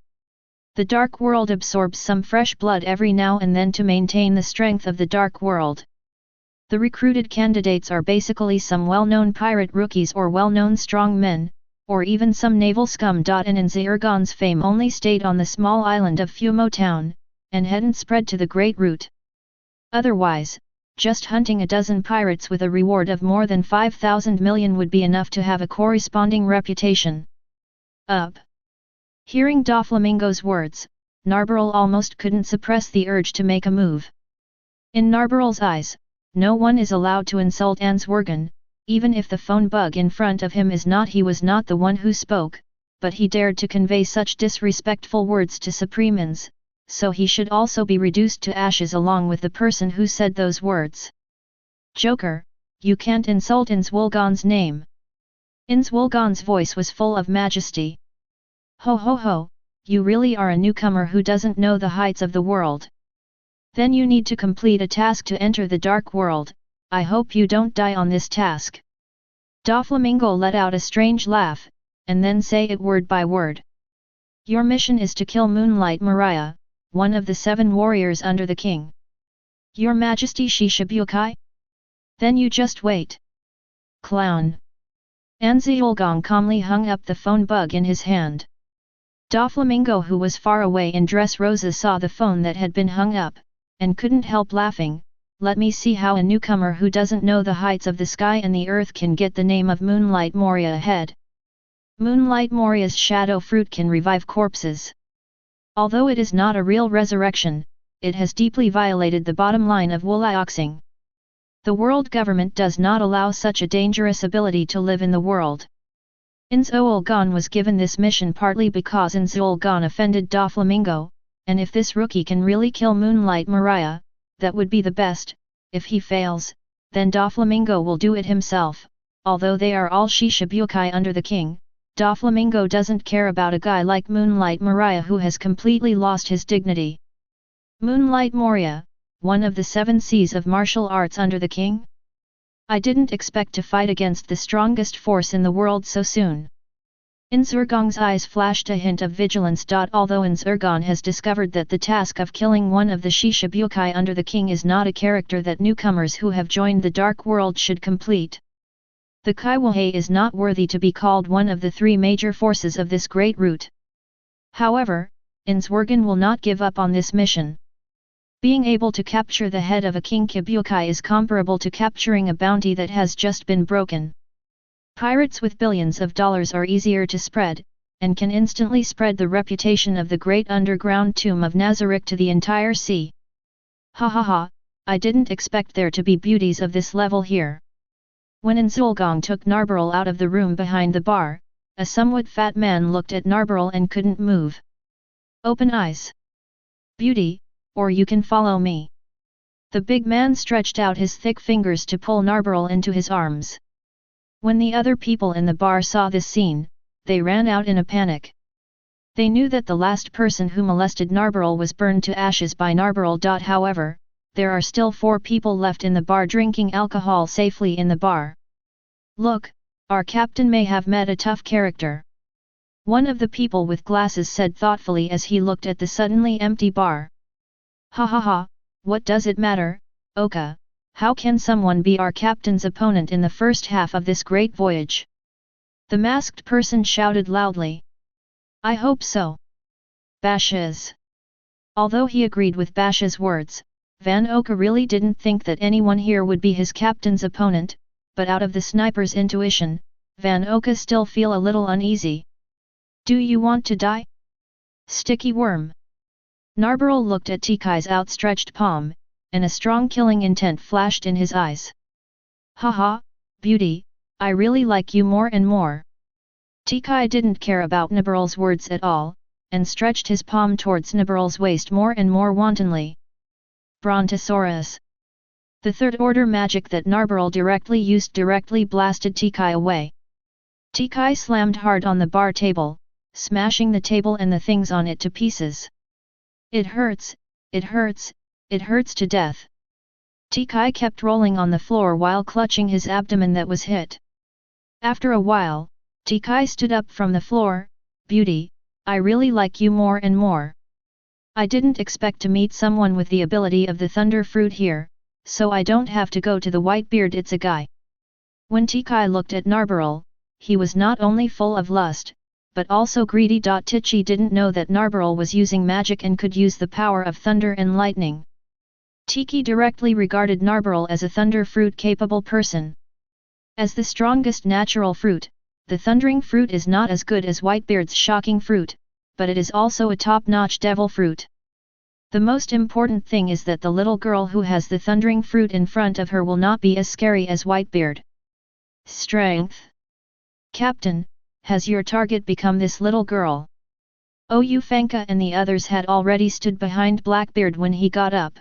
The Dark World absorbs some fresh blood every now and then to maintain the strength of the Dark World. The recruited candidates are basically some well-known pirate rookies or well-known strong men, or even some naval scum. And Ainz-Wool-Gon's fame only stayed on the small island of Fumo Town, and hadn't spread to the Great Root. Otherwise, just hunting a dozen pirates with a reward of more than 5,000 million would be enough to have a corresponding reputation. Up. Hearing Doflamingo's words, Narbarrel almost couldn't suppress the urge to make a move. In Narbarrel's eyes, no one is allowed to insult Ainz-Wool-Gon, even if the phone bug in front of him is not. He was not the one who spoke, but he dared to convey such disrespectful words to Supreme Ainz, so he should also be reduced to ashes along with the person who said those words. Joker, you can't insult Ainz-Wool-Gon's name. Ainz-Wool-Gon's voice was full of majesty. Ho ho ho, you really are a newcomer who doesn't know the heights of the world. Then you need to complete a task to enter the Dark World. I hope you don't die on this task. Doflamingo let out a strange laugh, and then say it word by word. Your mission is to kill Moonlight Maria, one of the 7 warriors under the king. Your Majesty Shishibukai? Then you just wait. Clown. Ainz-Wool-Gon calmly hung up the phone bug in his hand. Doflamingo, who was far away in Dressrosa, saw the phone that had been hung up, and couldn't help laughing. Let me see how a newcomer who doesn't know the heights of the sky and the earth can get the name of Moonlight Moria ahead. Moonlight Moria's shadow fruit can revive corpses. Although it is not a real resurrection, it has deeply violated the bottom line of Woolioxing. The world government does not allow such a dangerous ability to live in the world. Ainz-Wool-Gon was given this mission partly because Ainz-Wool-Gon offended Doflamingo, and if this rookie can really kill Moonlight Maria, that would be the best. If he fails, then Doflamingo will do it himself. Although they are all Shishibukai under the king, Doflamingo doesn't care about a guy like Moonlight Maria who has completely lost his dignity. Moonlight Moria, one of the 7 C's of martial arts under the king? I didn't expect to fight against the strongest force in the world so soon. Ainz-Wool-Gon's eyes flashed a hint of vigilance. Although Ainz-Wool-Gon has discovered that the task of killing one of the Shishibukai under the king is not a character that newcomers who have joined the Dark World should complete. The Kaiwahei is not worthy to be called one of the 3 major forces of this great route. However, Ainz-Wool-Gon will not give up on this mission. Being able to capture the head of a king Kabukai is comparable to capturing a bounty that has just been broken. Pirates with billions of dollars are easier to spread, and can instantly spread the reputation of the great underground tomb of Nazarick to the entire sea. Ha ha ha, I didn't expect there to be beauties of this level here. When Ainz-Wool-Gon took Narbarrel out of the room behind the bar, a somewhat fat man looked at Narbarrel and couldn't move. Open eyes. Beauty, or you can follow me. The big man stretched out his thick fingers to pull Narbarrel into his arms. When the other people in the bar saw this scene, they ran out in a panic. They knew that the last person who molested Narbarrel was burned to ashes by Narbarrel. However, there are still 4 people left in the bar drinking alcohol safely in the bar. Look, our captain may have met a tough character. One of the people with glasses said thoughtfully as he looked at the suddenly empty bar. Ha ha ha, what does it matter, Oka? How can someone be our captain's opponent in the first half of this great voyage? The masked person shouted loudly. I hope so. Bashes. Although he agreed with Bash's words, Van Oka really didn't think that anyone here would be his captain's opponent, but out of the sniper's intuition, Van Oka still feel a little uneasy. Do you want to die? Sticky worm. Narbarrel looked at Tikai's outstretched palm, and a strong killing intent flashed in his eyes. Haha, beauty, I really like you more and more. Tikai didn't care about Narbarrel's words at all, and stretched his palm towards Narbarrel's waist more and more wantonly. Brontosaurus. The third order magic that Narbarrel directly used directly blasted Tikai away. Tikai slammed hard on the bar table, smashing the table and the things on it to pieces. It hurts, it hurts, it hurts to death. Tikai kept rolling on the floor while clutching his abdomen that was hit. After a while, Tikai stood up from the floor. Beauty, I really like you more and more. I didn't expect to meet someone with the ability of the thunder fruit here, so I don't have to go to the Whitebeard. It's a guy. When Tikai looked at Narbarrel, he was not only full of lust, but also greedy. Tichi didn't know that Narbarrel was using magic and could use the power of thunder and lightning. Tiki directly regarded Narbarrel as a thunder fruit capable person. As the strongest natural fruit, the thundering fruit is not as good as Whitebeard's shocking fruit, but it is also a top-notch devil fruit. The most important thing is that the little girl who has the thundering fruit in front of her will not be as scary as Whitebeard. Strength. Captain, has your target become this little girl? Fanka and the others had already stood behind Blackbeard when he got up.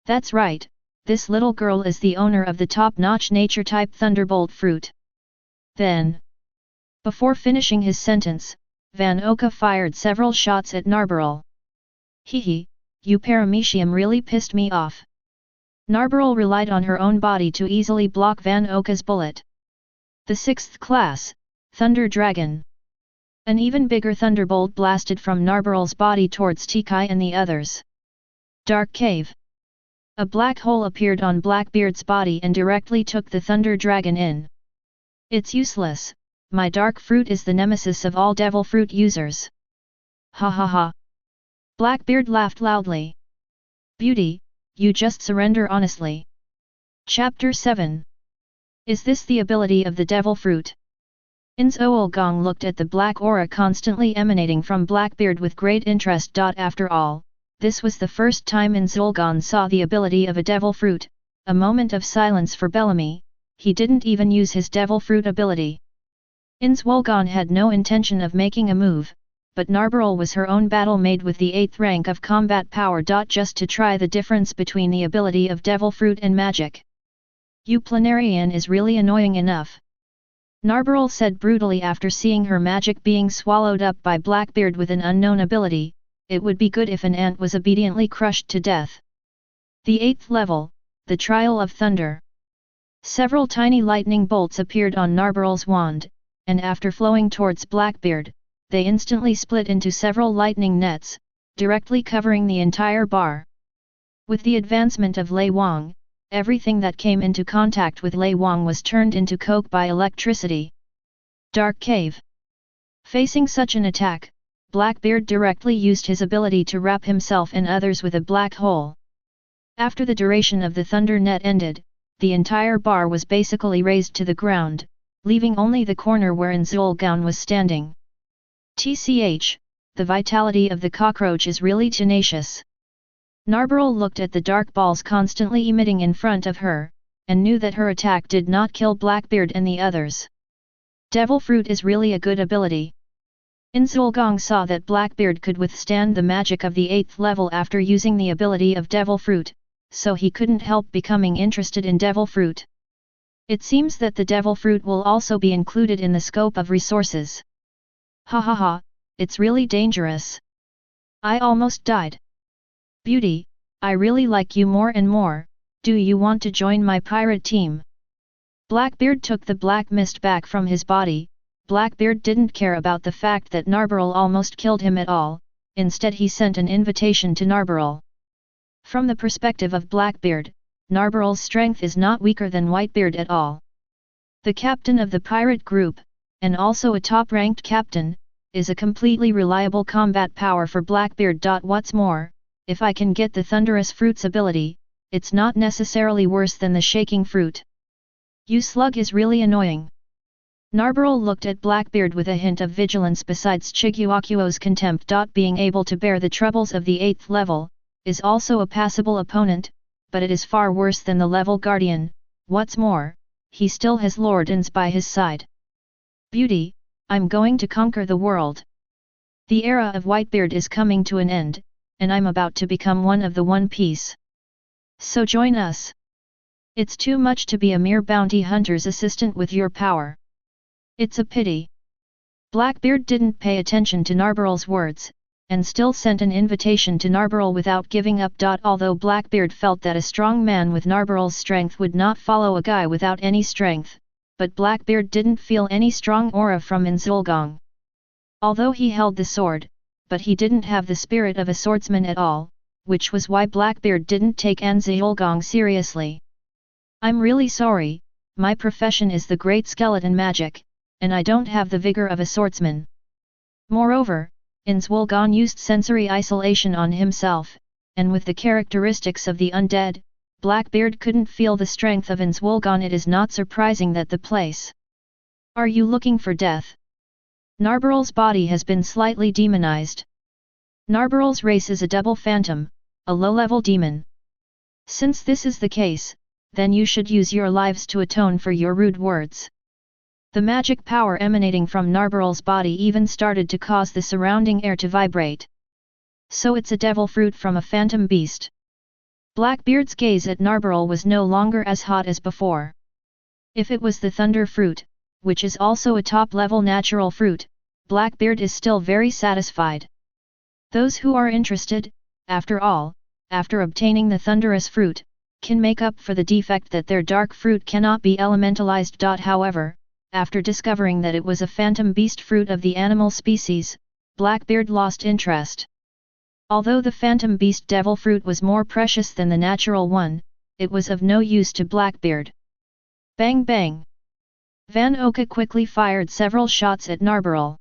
That's right, this little girl is the owner of the top-notch nature-type thunderbolt fruit. Then, before finishing his sentence, Van Oka fired several shots at Narbarrel. Hehe, you paramecium really pissed me off. Narbarrel relied on her own body to easily block Van Oka's bullet. The 6th class, Thunder Dragon. An even bigger thunderbolt blasted from Narbarrel's body towards Tikai and the others. Dark Cave. A black hole appeared on Blackbeard's body and directly took the Thunder Dragon in. It's useless, my dark fruit is the nemesis of all devil fruit users. Ha ha ha. Blackbeard laughed loudly. Beauty, you just surrender honestly. Chapter 7. Is this the ability of the devil fruit? Ainz-Wool-Gon looked at the black aura constantly emanating from Blackbeard with great interest. After all, this was the first time Ainz-Wool-Gon saw the ability of a devil fruit. A moment of silence for Bellamy. He didn't even use his devil fruit ability. Ainz-Wool-Gon had no intention of making a move, but Narbarrel was her own battle made with the 8th rank of combat power. Just to try the difference between the ability of devil fruit and magic. You Planarian is really annoying enough. Narbarrel said brutally after seeing her magic being swallowed up by Blackbeard with an unknown ability. It would be good if an ant was obediently crushed to death. The 8th level, the Trial of Thunder. Several tiny lightning bolts appeared on Narbarrel's wand, and after flowing towards Blackbeard, they instantly split into several lightning nets, directly covering the entire bar. With the advancement of Lei Wang, everything that came into contact with Lei Wang was turned into coke by electricity. Dark Cave. Facing such an attack, Blackbeard directly used his ability to wrap himself and others with a black hole. After the duration of the thunder net ended, the entire bar was basically razed to the ground, leaving only the corner where Ainz-Wool-Gon was standing. TCH, the vitality of the cockroach is really tenacious. Narbarrel looked at the dark balls constantly emitting in front of her, and knew that her attack did not kill Blackbeard and the others. Devil Fruit is really a good ability. Ainz-Wool-Gon saw that Blackbeard could withstand the magic of the 8th level after using the ability of Devil Fruit, so he couldn't help becoming interested in Devil Fruit. It seems that the Devil Fruit will also be included in the scope of resources. Ha ha ha, it's really dangerous. I almost died. Beauty, I really like you more and more, do you want to join my pirate team? Blackbeard took the black mist back from his body. Blackbeard didn't care about the fact that Narbarrel almost killed him at all, instead he sent an invitation to Narbarrel. From the perspective of Blackbeard, Narbarrel's strength is not weaker than Whitebeard at all. The captain of the pirate group, and also a top-ranked captain, is a completely reliable combat power for Blackbeard. What's more, if I can get the Thunderous Fruit's ability, it's not necessarily worse than the Shaking Fruit. You slug is really annoying. Narbarrel looked at Blackbeard with a hint of vigilance. Besides Chiguakuo's contempt. Being able to bear the troubles of the 8th level, is also a passable opponent, but it is far worse than the level guardian. What's more, he still has Lord Ainz by his side. Beauty, I'm going to conquer the world. The era of Whitebeard is coming to an end, and I'm about to become one of the One Piece. So join us. It's too much to be a mere bounty hunter's assistant with your power. It's a pity. Blackbeard didn't pay attention to Narbarrel's words, and still sent an invitation to Narbarrel without giving up. Although Blackbeard felt that a strong man with Narbarrel's strength would not follow a guy without any strength, but Blackbeard didn't feel any strong aura from Ainz-Wool-Gon. Although he held the sword, but he didn't have the spirit of a swordsman at all, which was why Blackbeard didn't take Ainz-Wool-Gon seriously. I'm really sorry, my profession is the Great Skeleton Magic, and I don't have the vigor of a swordsman. Moreover, Ainz-Wool-Gon used sensory isolation on himself, and with the characteristics of the undead, Blackbeard couldn't feel the strength of Ainz-Wool-Gon. It is not surprising that the place. Are you looking for death? Narbarrel's body has been slightly demonized. Narbarrel's race is a double phantom, a low-level demon. Since this is the case, then you should use your lives to atone for your rude words. The magic power emanating from Narbarrel's body even started to cause the surrounding air to vibrate. So it's a devil fruit from a phantom beast. Blackbeard's gaze at Narbarrel was no longer as hot as before. If it was the thunder fruit, which is also a top-level natural fruit, Blackbeard is still very satisfied. Those who are interested, after all, after obtaining the thunderous fruit, can make up for the defect that their dark fruit cannot be elementalized. However, after discovering that it was a phantom beast fruit of the animal species, Blackbeard lost interest. Although the phantom beast devil fruit was more precious than the natural one, it was of no use to Blackbeard. Bang bang! Van Oka quickly fired several shots at Narbarrel.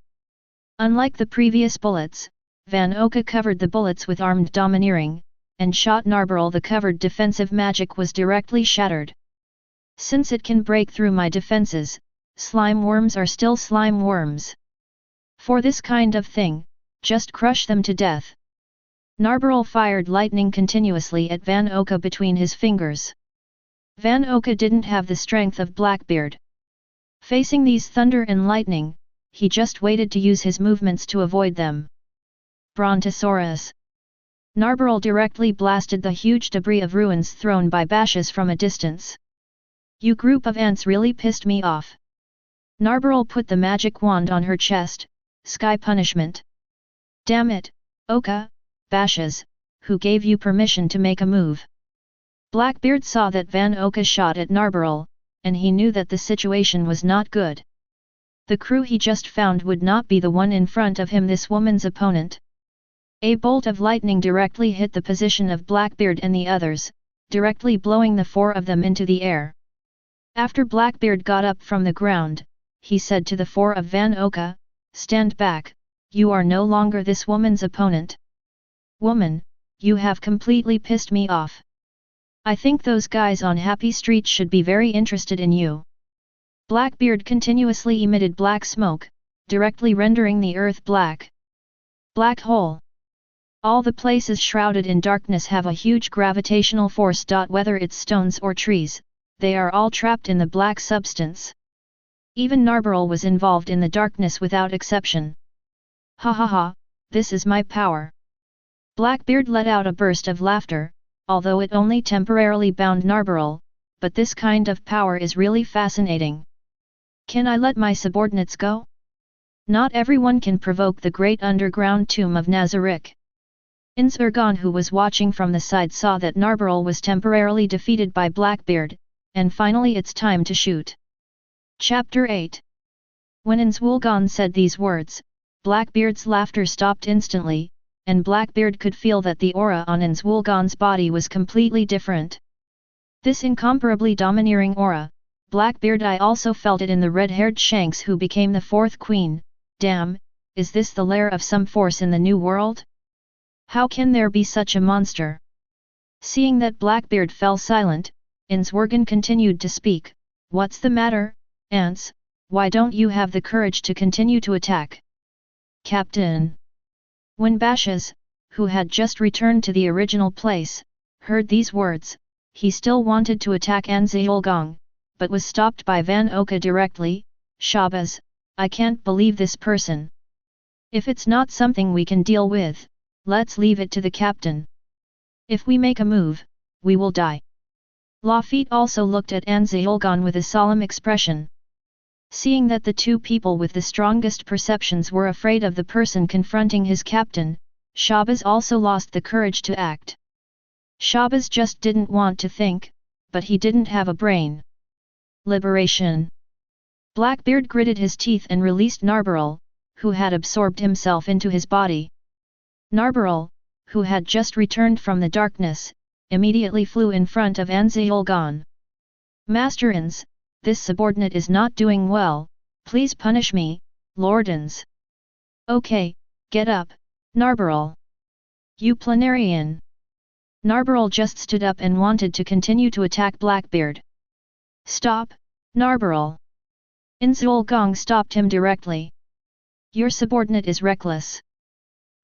Unlike the previous bullets, Van Oka covered the bullets with armed domineering, and shot Narbarrel. The covered defensive magic was directly shattered. Since it can break through my defenses, slime worms are still slime worms. For this kind of thing, just crush them to death. Narbarrel fired lightning continuously at Van Oka between his fingers. Van Oka didn't have the strength of Blackbeard. Facing these thunder and lightning, he just waited to use his movements to avoid them. Brontosaurus. Narbarrel directly blasted the huge debris of ruins thrown by bashes from a distance. You group of ants really pissed me off. Narbarrel put the magic wand on her chest. Sky punishment. Damn it, Oka, bashes, who gave you permission to make a move? Blackbeard saw that Van Oka shot at Narbarrel, and he knew that the situation was not good. The crew he just found would not be the one in front of him, this woman's opponent. A bolt of lightning directly hit the position of Blackbeard and the others, directly blowing the four of them into the air. After Blackbeard got up from the ground, he said to the four of Van Oka, "Stand back, you are no longer this woman's opponent. Woman, you have completely pissed me off. I think those guys on Happy Street should be very interested in you. Blackbeard continuously emitted black smoke, directly rendering the earth black. Black hole. All the places shrouded in darkness have a huge gravitational force. Whether it's stones or trees, they are all trapped in the black substance. Even Narberl was involved in the darkness without exception. Ha ha ha, this is my power. Blackbeard let out a burst of laughter, although it only temporarily bound Narberl, but this kind of power is really fascinating. Can I let my subordinates go? Not everyone can provoke the great underground tomb of Nazarick. Ainz-Wool-Gon, who was watching from the side, saw that Narberl was temporarily defeated by Blackbeard, and finally it's time to shoot. Chapter 8. When Ainz-Wool-Gon said these words, Blackbeard's laughter stopped instantly, and Blackbeard could feel that the aura on Ainz-Wool-Gon's body was completely different. This incomparably domineering aura, Blackbeard, I also felt it in the red-haired Shanks who became the fourth queen. Damn, is this the lair of some force in the new world? How can there be such a monster? Seeing that Blackbeard fell silent, Ainz-Wool-Gon continued to speak. What's the matter, Ants? Why don't you have the courage to continue to attack? Captain. When Bashas, who had just returned to the original place, heard these words, he still wanted to attack Ainz-Wool-Gon, but was stopped by Van Oka directly. Shabazz, I can't believe this person. If it's not something we can deal with, let's leave it to the captain. If we make a move, we will die. Lafitte also looked at Ainz-Wool-Gon with a solemn expression. Seeing that the two people with the strongest perceptions were afraid of the person confronting his captain, Shabazz also lost the courage to act. Shabazz just didn't want to think, but he didn't have a brain. Liberation. Blackbeard gritted his teeth and released Narberl, who had absorbed himself into his body. Narberl, who had just returned from the darkness, immediately flew in front of Ainz-Wool-Gon. Master Ainz, this subordinate is not doing well, please punish me, Lord Ainz. Okay, get up, Narberl. You Planarian. Narberl just stood up and wanted to continue to attack Blackbeard. Stop, Narberl. Ainz-Wool-Gon stopped him directly. Your subordinate is reckless.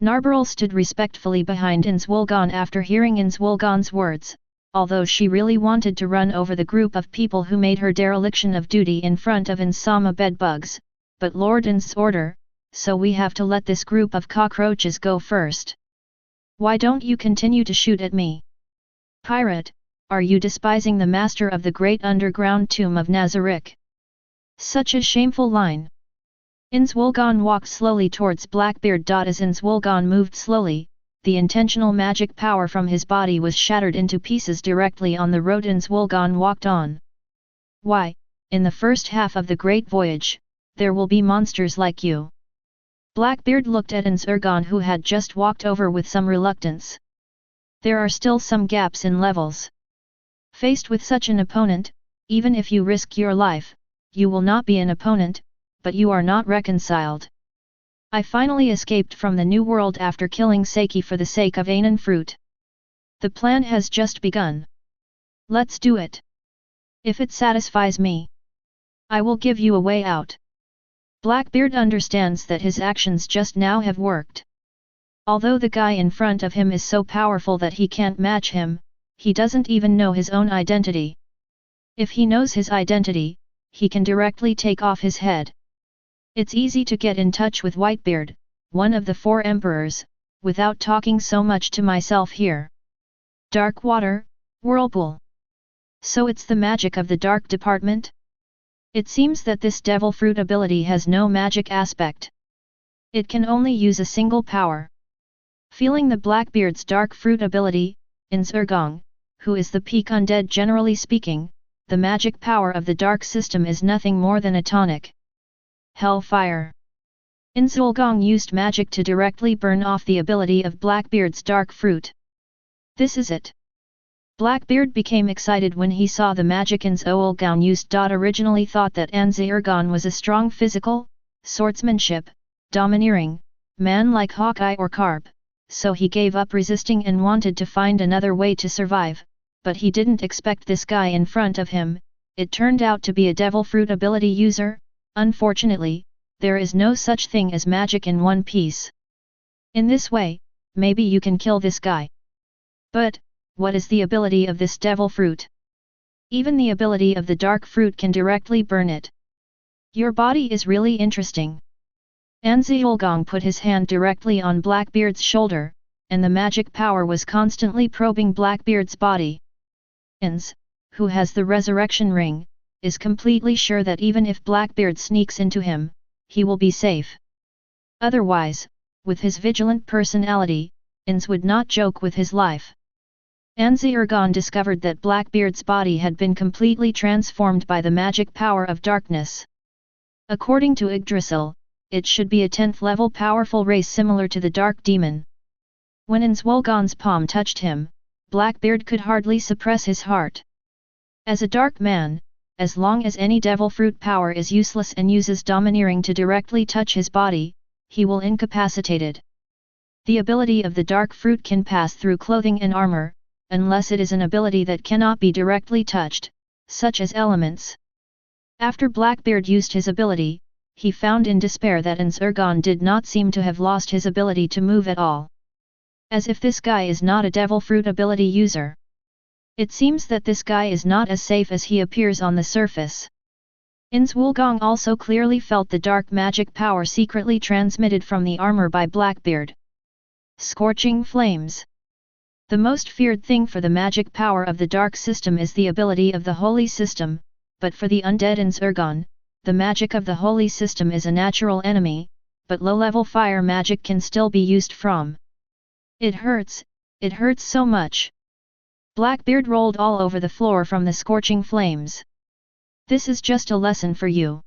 Narberl stood respectfully behind Ainz-Wool-Gon after hearing Ainz-Wool-Gon's words, although she really wanted to run over the group of people who made her dereliction of duty in front of Insama bedbugs, but Lord Ainz's order, so we have to let this group of cockroaches go first. Why don't you continue to shoot at me? Pirate, are you despising the master of the great underground tomb of Nazarick? Such a shameful line. Ainz-Wool-Gon walked slowly towards Blackbeard. As Ainz-Wool-Gon moved slowly, the intentional magic power from his body was shattered into pieces directly on the road Ainz-Wool-Gon walked on. Why, in the first half of the Great Voyage, there will be monsters like you. Blackbeard looked at Ainz-Wool-Gon, who had just walked over with some reluctance. There are still some gaps in levels. Faced with such an opponent, even if you risk your life, you will not be an opponent, but you are not reconciled. I finally escaped from the New World after killing Saki for the sake of Anan fruit. The plan has just begun. Let's do it. If it satisfies me, I will give you a way out. Blackbeard understands that his actions just now have worked. Although the guy in front of him is so powerful that he can't match him, he doesn't even know his own identity. If he knows his identity, he can directly take off his head. It's easy to get in touch with Whitebeard, one of the 4 emperors, without talking so much to myself here. Dark water, whirlpool. So it's the magic of the dark department? It seems that this devil fruit ability has no magic aspect. It can only use a single power. Feeling the Blackbeard's dark fruit ability, Ainz-Wool-Gon, who is the peak undead generally speaking, the magic power of the dark system is nothing more than a tonic. Hellfire. Ainz-Wool-Gon used magic to directly burn off the ability of Blackbeard's dark fruit. This is it. Blackbeard became excited when he saw the magic Ainz-Wool-Gon used. Originally thought that Ainz-Wool-Gon was a strong physical, swordsmanship, domineering, man like Hawkeye or Carp, so he gave up resisting and wanted to find another way to survive, but he didn't expect this guy in front of him. It turned out to be a devil fruit ability user. Unfortunately, there is no such thing as magic in One Piece. In this way, maybe you can kill this guy. But, what is the ability of this devil fruit? Even the ability of the dark fruit can directly burn it. Your body is really interesting. Ainz-Wool-Gon put his hand directly on Blackbeard's shoulder, and the magic power was constantly probing Blackbeard's body. Ainz, who has the resurrection ring, is completely sure that even if Blackbeard sneaks into him, he will be safe. Otherwise, with his vigilant personality, Ainz would not joke with his life. Ainz-Wool-Gon discovered that Blackbeard's body had been completely transformed by the magic power of darkness. According to Yggdrasil, it should be a 10th level powerful race similar to the Dark Demon. When Ainz-Wool-Gon's palm touched him, Blackbeard could hardly suppress his heart. As a dark man, as long as any devil fruit power is useless and uses domineering to directly touch his body, he will incapacitated. The ability of the dark fruit can pass through clothing and armor, unless it is an ability that cannot be directly touched, such as elements. After Blackbeard used his ability, he found in despair that Ainz-Wool-Gon did not seem to have lost his ability to move at all. As if this guy is not a devil fruit ability user. It seems that this guy is not as safe as he appears on the surface. Ainz-Wool-Gon also clearly felt the dark magic power secretly transmitted from the armor by Blackbeard. Scorching flames. The most feared thing for the magic power of the dark system is the ability of the holy system, but for the undead Ainz-Wool-Gon, the magic of the holy system is a natural enemy, but low-level fire magic can still be used from. It hurts so much. Blackbeard rolled all over the floor from the scorching flames. This is just a lesson for you.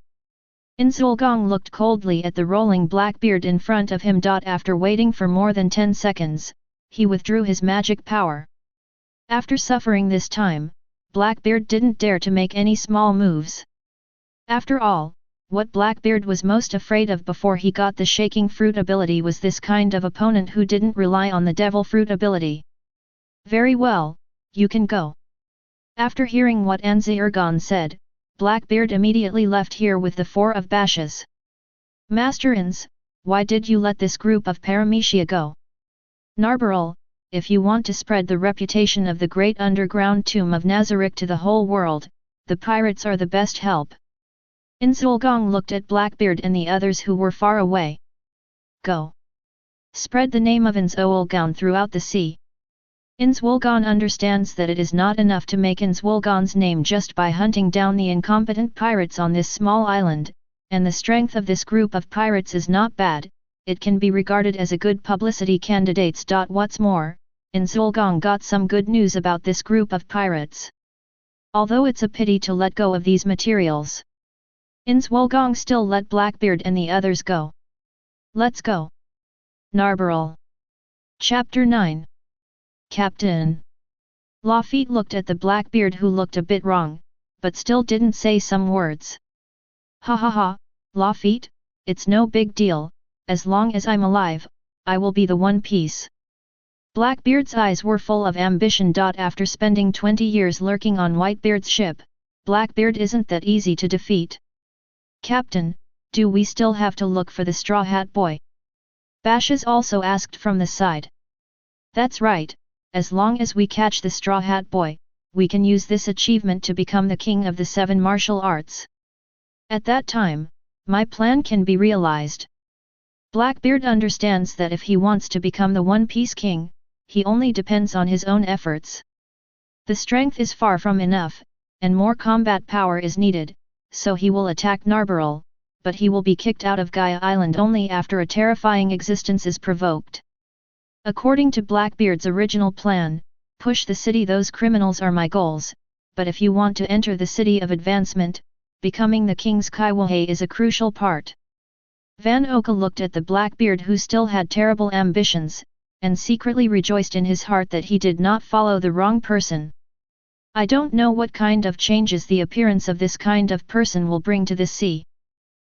Ainz-Wool-Gon looked coldly at the rolling Blackbeard in front of him. After waiting for more than 10 seconds, he withdrew his magic power. After suffering this time, Blackbeard didn't dare to make any small moves. After all, what Blackbeard was most afraid of before he got the shaking fruit ability was this kind of opponent who didn't rely on the devil fruit ability. Very well, you can go. After hearing what Ainz-Wool-Gon said, Blackbeard immediately left here with the 4 of Bashes. Master Ainz, why did you let this group of Paramecia go? Narbarrel, if you want to spread the reputation of the great underground tomb of Nazarick to the whole world, the pirates are the best help. Ainz-Wool-Gon looked at Blackbeard and the others who were far away. Go. Spread the name of Ainz-Wool-Gon throughout the sea. Ainz-Wool-Gon understands that it is not enough to make Ainz-Wool-Gon's name just by hunting down the incompetent pirates on this small island, and the strength of this group of pirates is not bad, it can be regarded as a good publicity candidate. What's more, Ainz-Wool-Gon got some good news about this group of pirates. Although it's a pity to let go of these materials, Ainz-Wool-Gon still let Blackbeard and the others go. Let's go. Narbarrel. Chapter 9. Captain. Luffy looked at the Blackbeard, who looked a bit wrong, but still didn't say some words. Ha ha ha, Luffy, it's no big deal, as long as I'm alive, I will be the One Piece. Blackbeard's eyes were full of ambition. After spending 20 years lurking on Whitebeard's ship, Blackbeard isn't that easy to defeat. Captain, do we still have to look for the Straw Hat Boy? Bashes also asked from the side. That's right, as long as we catch the Straw Hat Boy, we can use this achievement to become the king of the 7 martial arts. At that time, my plan can be realized. Blackbeard understands that if he wants to become the One Piece King, he only depends on his own efforts. The strength is far from enough, and more combat power is needed, so he will attack Narbarrel, but he will be kicked out of Gaia Island only after a terrifying existence is provoked. According to Blackbeard's original plan, push the city. Those criminals are my goals, but if you want to enter the city of advancement, becoming the King's Kaiwahe is a crucial part. Van Oka looked at the Blackbeard, who still had terrible ambitions, and secretly rejoiced in his heart that he did not follow the wrong person. I don't know what kind of changes the appearance of this kind of person will bring to the sea.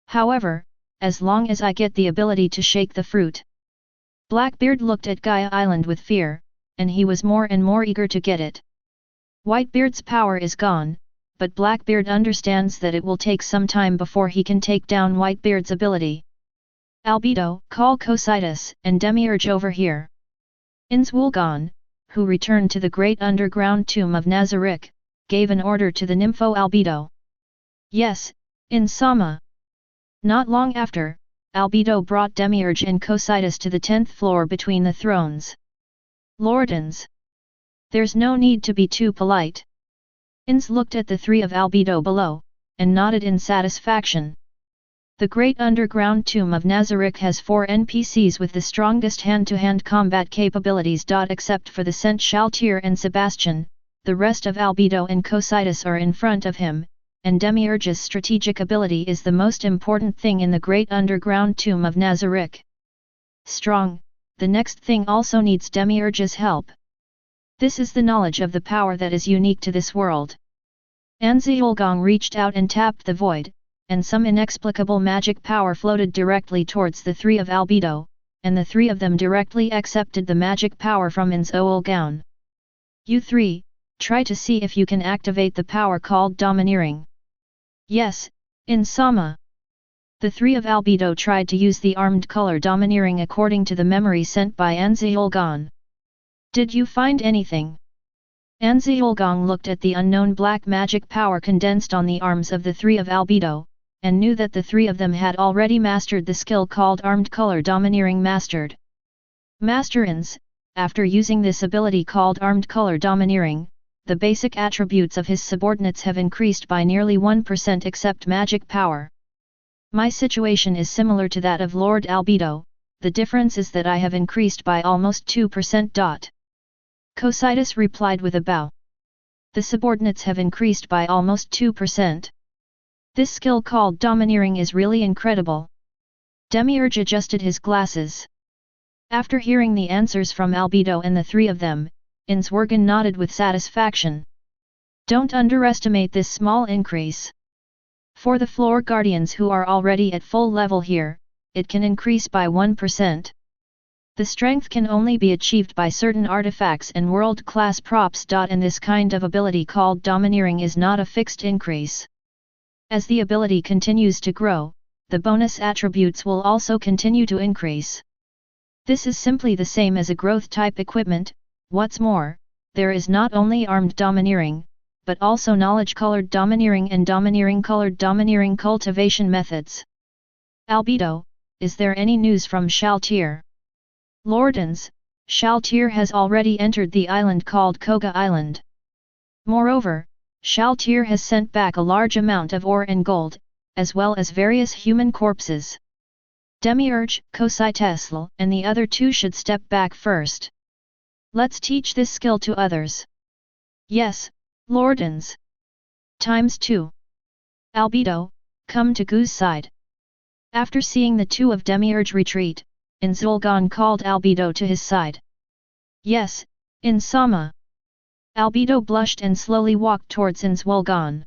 However, as long as I get the ability to shake the fruit. Blackbeard looked at Gaia Island with fear, and he was more and more eager to get it. Whitebeard's power is gone, but Blackbeard understands that it will take some time before he can take down Whitebeard's ability. Albedo, call Cocytus and Demiurge over here. Ainz-Wool-Gon, who returned to the great underground tomb of Nazarick, gave an order to the nympho Albedo. Yes, Ainz-sama. Not long after, Albedo brought Demiurge and Cocytus to the 10th floor between the thrones. Lordans. There's no need to be too polite. Ainz looked at the three of Albedo below, and nodded in satisfaction. The great underground tomb of Nazarick has 4 NPCs with the strongest hand-to-hand combat capabilities. Except for the Saint Shaltier and Sebastian, the rest of Albedo and Cocytus are in front of him, and Demiurge's strategic ability is the most important thing in the great underground tomb of Nazarick. Strong, the next thing also needs Demiurge's help. This is the knowledge of the power that is unique to this world. Ainz-Wool-Gon reached out and tapped the void, and some inexplicable magic power floated directly towards the three of Albedo, and the three of them directly accepted the magic power from Ainz-Wool-Gon. You three, try to see if you can activate the power called Domineering. Yes, Ainz-sama. The three of Albedo tried to use the armed color Domineering according to the memory sent by Ainz-Wool-Gon. Did you find anything? Ainz-Wool-Gon looked at the unknown black magic power condensed on the arms of the three of Albedo, and knew that the three of them had already mastered the skill called Armed Color Domineering Mastered. Master Ainz, after using this ability called Armed Color Domineering, the basic attributes of his subordinates have increased by nearly 1% except magic power. My situation is similar to that of Lord Albedo, the difference is that I have increased by almost 2%. Cocytus replied with a bow. The subordinates have increased by almost 2%. This skill called Domineering is really incredible. Demiurge adjusted his glasses. After hearing the answers from Albedo and the three of them, Ainz-Wool-Gon nodded with satisfaction. Don't underestimate this small increase. For the floor guardians who are already at full level here, it can increase by 1%. The strength can only be achieved by certain artifacts and world-class props. And this kind of ability called Domineering is not a fixed increase. As the ability continues to grow, the bonus attributes will also continue to increase. This is simply the same as a growth-type equipment. What's more, there is not only Armed Domineering, but also Knowledge-Colored Domineering and Domineering-Colored Domineering cultivation methods. Albedo, is there any news from Shaltier? Lord Ainz, Shaltier has already entered the island called Koga Island. Moreover, Shaltier has sent back a large amount of ore and gold, as well as various human corpses. Demiurge, Cocytus, and the other two should step back first. Let's teach this skill to others. Yes, Lord Ainz. ×2. Albedo, come to Gow's side. After seeing the two of Demiurge retreat, Ainz-Wool-Gon called Albedo to his side. Yes, Ainz-sama. Albedo blushed and slowly walked towards Ainz-Wool-Gon.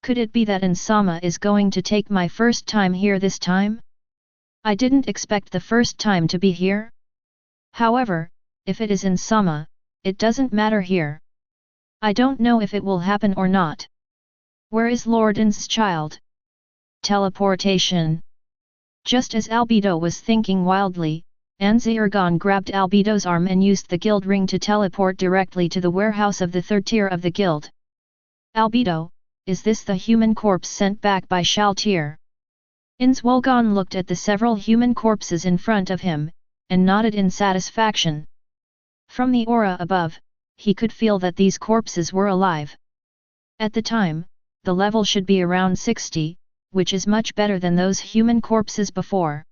Could it be that Ainz-sama is going to take my first time here this time? I didn't expect the first time to be here. However, if it is Ainz-sama, it doesn't matter here. I don't know if it will happen or not. Where is Lord Ainz's child? Teleportation. Just as Albedo was thinking wildly, Ainz-Wool-Gon grabbed Albedo's arm and used the guild ring to teleport directly to the warehouse of the third tier of the guild. Albedo, is this the human corpse sent back by Shaltier? Ainz-Wool-Gon looked at the several human corpses in front of him, and nodded in satisfaction. From the aura above, he could feel that these corpses were alive. At the time, the level should be around 60, which is much better than those human corpses before.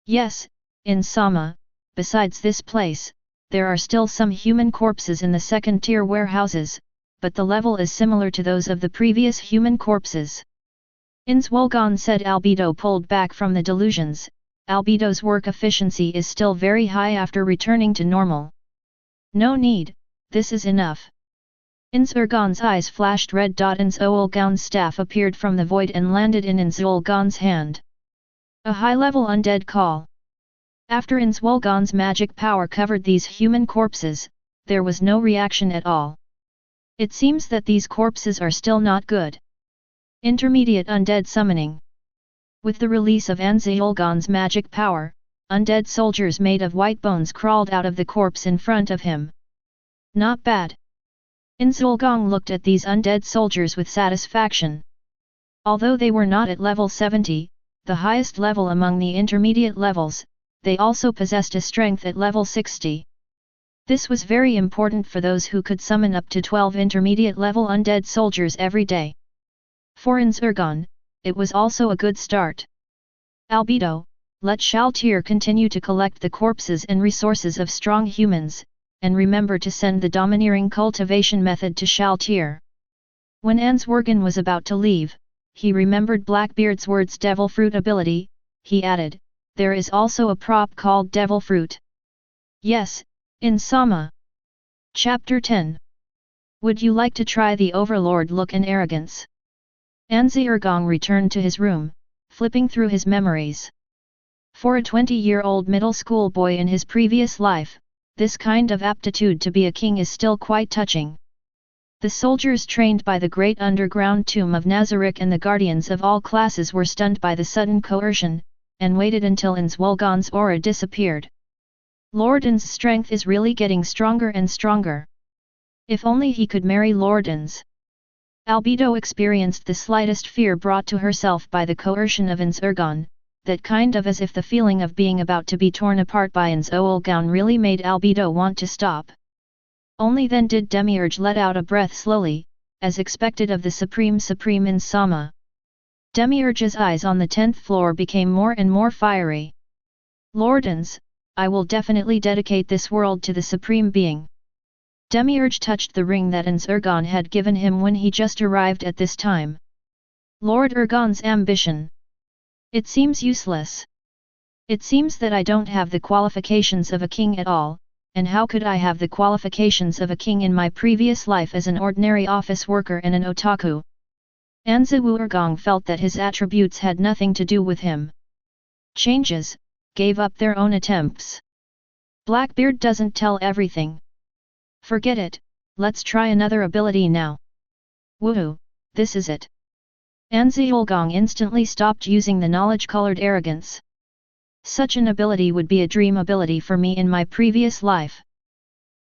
Yes, Ainz-sama, besides this place, there are still some human corpses in the second-tier warehouses, but the level is similar to those of the previous human corpses. Ainz-Wool-Gon said. Albedo pulled back from the delusions. Albedo's work efficiency is still very high after returning to normal. No need, this is enough. Ainz-Wool-Gon's eyes flashed red. Ainz-Wool-Gon's staff appeared from the void and landed in Ainz-Wool-Gon's hand. A high-level undead call. After Ainz-Wool-Gon's magic power covered these human corpses, there was no reaction at all. It seems that these corpses are still not good. Intermediate undead summoning. With the release of Ainz-Wool-Gon's magic power, undead soldiers made of white bones crawled out of the corpse in front of him. Not bad. Ainz-Wool-Gon looked at these undead soldiers with satisfaction. Although they were not at level 70, the highest level among the intermediate levels, they also possessed a strength at level 60. This was very important for those who could summon up to 12 intermediate level undead soldiers every day. For Ainz-Wool-Gon, it was also a good start. Albedo, let Shaltir continue to collect the corpses and resources of strong humans, and remember to send the domineering cultivation method to Shaltir. When Ainz-Wool-Gon was about to leave, he remembered Blackbeard's words devil fruit ability. He added, there is also a prop called devil fruit. Yes, in Sama. Chapter 10. Would you like to try the overlord look and arrogance? Ainz-Wool-Gon returned to his room, flipping through his memories. For a 20-year-old middle school boy in his previous life, this kind of aptitude to be a king is still quite touching. The soldiers trained by the great underground tomb of Nazarick and the guardians of all classes were stunned by the sudden coercion, and waited until Ainz-Wool-Gon's aura disappeared. Lord Ainz's strength is really getting stronger and stronger. If only he could marry Lord Ainz. Albedo experienced the slightest fear brought to herself by the coercion of Ainz-Wool-Gon, that kind of as if the feeling of being about to be torn apart by Ainz-Wool-Gon really made Albedo want to stop. Only then did Demiurge let out a breath slowly, as expected of the Supreme in Sama. Demiurge's eyes on the 10th floor became more and more fiery. Lord Ainz, I will definitely dedicate this world to the Supreme Being. Demiurge touched the ring that Ainz-Wool-Gon had given him when he just arrived at this time. Lord Wool-Gon's ambition. It seems useless. It seems that I don't have the qualifications of a king at all, and how could I have the qualifications of a king in my previous life as an ordinary office worker and an otaku? Ainz-Wool-Gon felt that his attributes had nothing to do with him. Changes, gave up their own attempts. Blackbeard doesn't tell everything. Forget it, let's try another ability now. Woohoo, this is it. Ainz-Wool-Gon instantly stopped using the knowledge-colored arrogance. Such an ability would be a dream ability for me in my previous life.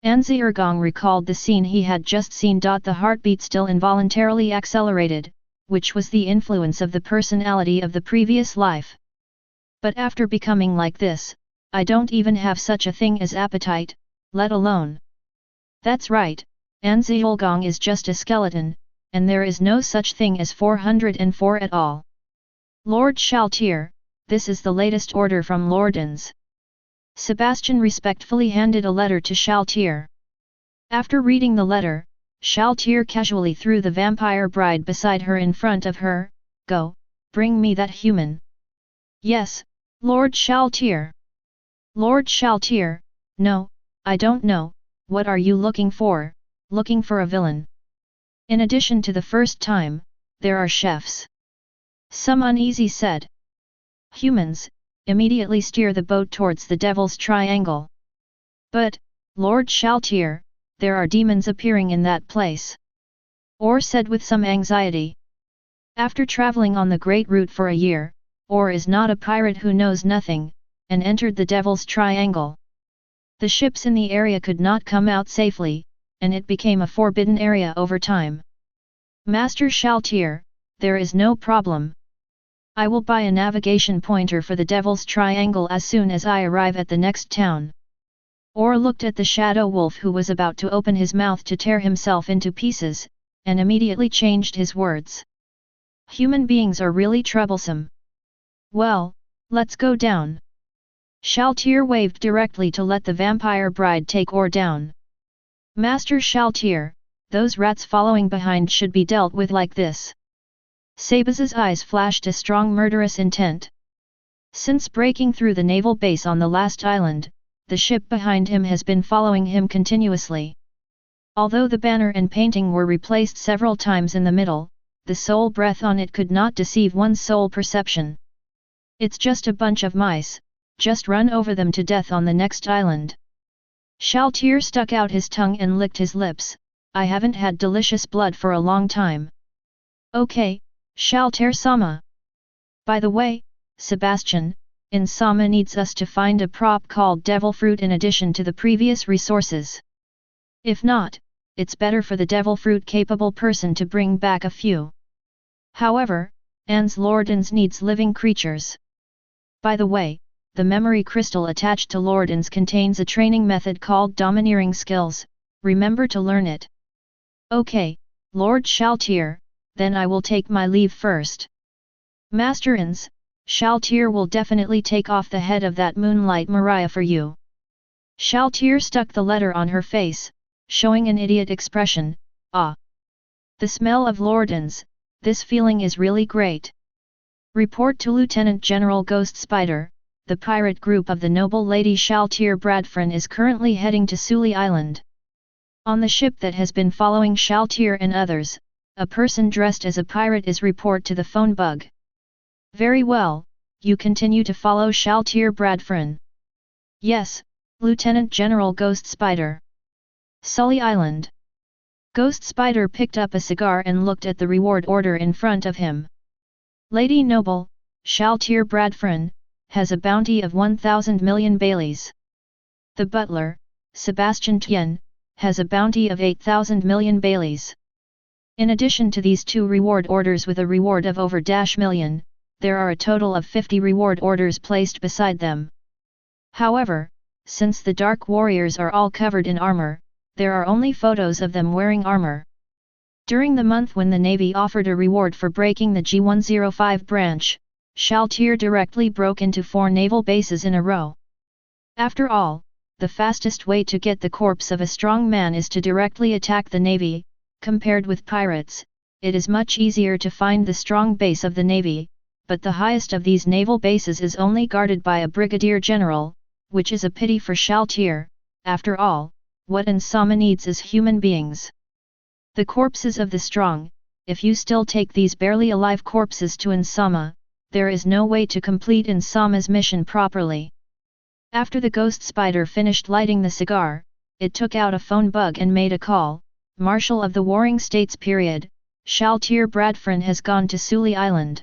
Ainz-Wool-Gon recalled the scene he had just seen. The heartbeat still involuntarily accelerated, which was the influence of the personality of the previous life. But after becoming like this, I don't even have such a thing as appetite, let alone. That's right, Ainz-Wool-Gon is just a skeleton, and there is no such thing as 404 at all. Lord Shaltir, this is the latest order from Lord Ainz. Sebastian respectfully handed a letter to Shaltir. After reading the letter, Shaltir casually threw the vampire bride beside her in front of her. Go, bring me that human. Yes, Lord Shaltir. Lord Shaltir, no, I don't know, what are you looking for? Looking for a villain. In addition to the first time, there are chefs. Some uneasy said. Humans, immediately steer the boat towards the Devil's Triangle. But, Lord Shaltir, there are demons appearing in that place. Or said with some anxiety. After traveling on the Great Route for a year, Or is not a pirate who knows nothing, and entered the Devil's Triangle. The ships in the area could not come out safely, and it became a forbidden area over time. Master Shaltir, there is no problem. I will buy a navigation pointer for the Devil's Triangle as soon as I arrive at the next town. Or looked at the shadow wolf who was about to open his mouth to tear himself into pieces, and immediately changed his words. Human beings are really troublesome. Well, let's go down. Shaltir waved directly to let the vampire bride take Or down. Master Shaltir, those rats following behind should be dealt with like this. Sabaz's eyes flashed a strong murderous intent. Since breaking through the naval base on the last island, the ship behind him has been following him continuously. Although the banner and painting were replaced several times in the middle, the soul breath on it could not deceive one's soul perception. It's just a bunch of mice, just run over them to death on the next island. Shaltir stuck out his tongue and licked his lips, I haven't had delicious blood for a long time. Okay, Shalter-sama. By the way, Sebastian, Ainz-sama needs us to find a prop called Devil Fruit in addition to the previous resources. If not, it's better for the Devil Fruit capable person to bring back a few. However, Ainz-Lordans needs living creatures. By the way, the memory crystal attached to Lordans contains a training method called Domineering Skills, remember to learn it. Okay, Lord Shaltier, then I will take my leave first. Master Ainz, Shaltier will definitely take off the head of that Moonlight Mariah for you. Shaltier stuck the letter on her face, showing an idiot expression, ah. The smell of Lordans, this feeling is really great. Report to Lieutenant General Ghost Spider, the pirate group of the noble lady Shaltier Bradfrin is currently heading to Suli Island. On the ship that has been following Shaltier and others, a person dressed as a pirate is report to the phone bug. Very well, you continue to follow Shaltier Bradfrin. Yes, Lieutenant General Ghost Spider. Sully Island. Ghost Spider picked up a cigar and looked at the reward order in front of him. Lady Noble, Shaltier Bradfrin, has a bounty of 1,000 million Baileys. The butler, Sebastian Tien, has a bounty of 8,000 million Baileys. In addition to these two reward orders with a reward of over -million, there are a total of 50 reward orders placed beside them. However, since the Dark Warriors are all covered in armor, there are only photos of them wearing armor. During the month when the Navy offered a reward for breaking the G105 branch, Shaltier directly broke into 4 naval bases in a row. After all, the fastest way to get the corpse of a strong man is to directly attack the Navy. Compared with pirates, it is much easier to find the strong base of the Navy, but the highest of these naval bases is only guarded by a brigadier general, which is a pity for Shaltier. After all, what Ainz-sama needs is human beings. The corpses of the strong, if you still take these barely alive corpses to Ainz-sama, there is no way to complete Ainz-sama's mission properly. After the Ghost Spider finished lighting the cigar, it took out a phone bug and made a call. Marshal of the Warring States period, Shaltier Bradfrin has gone to Suli Island.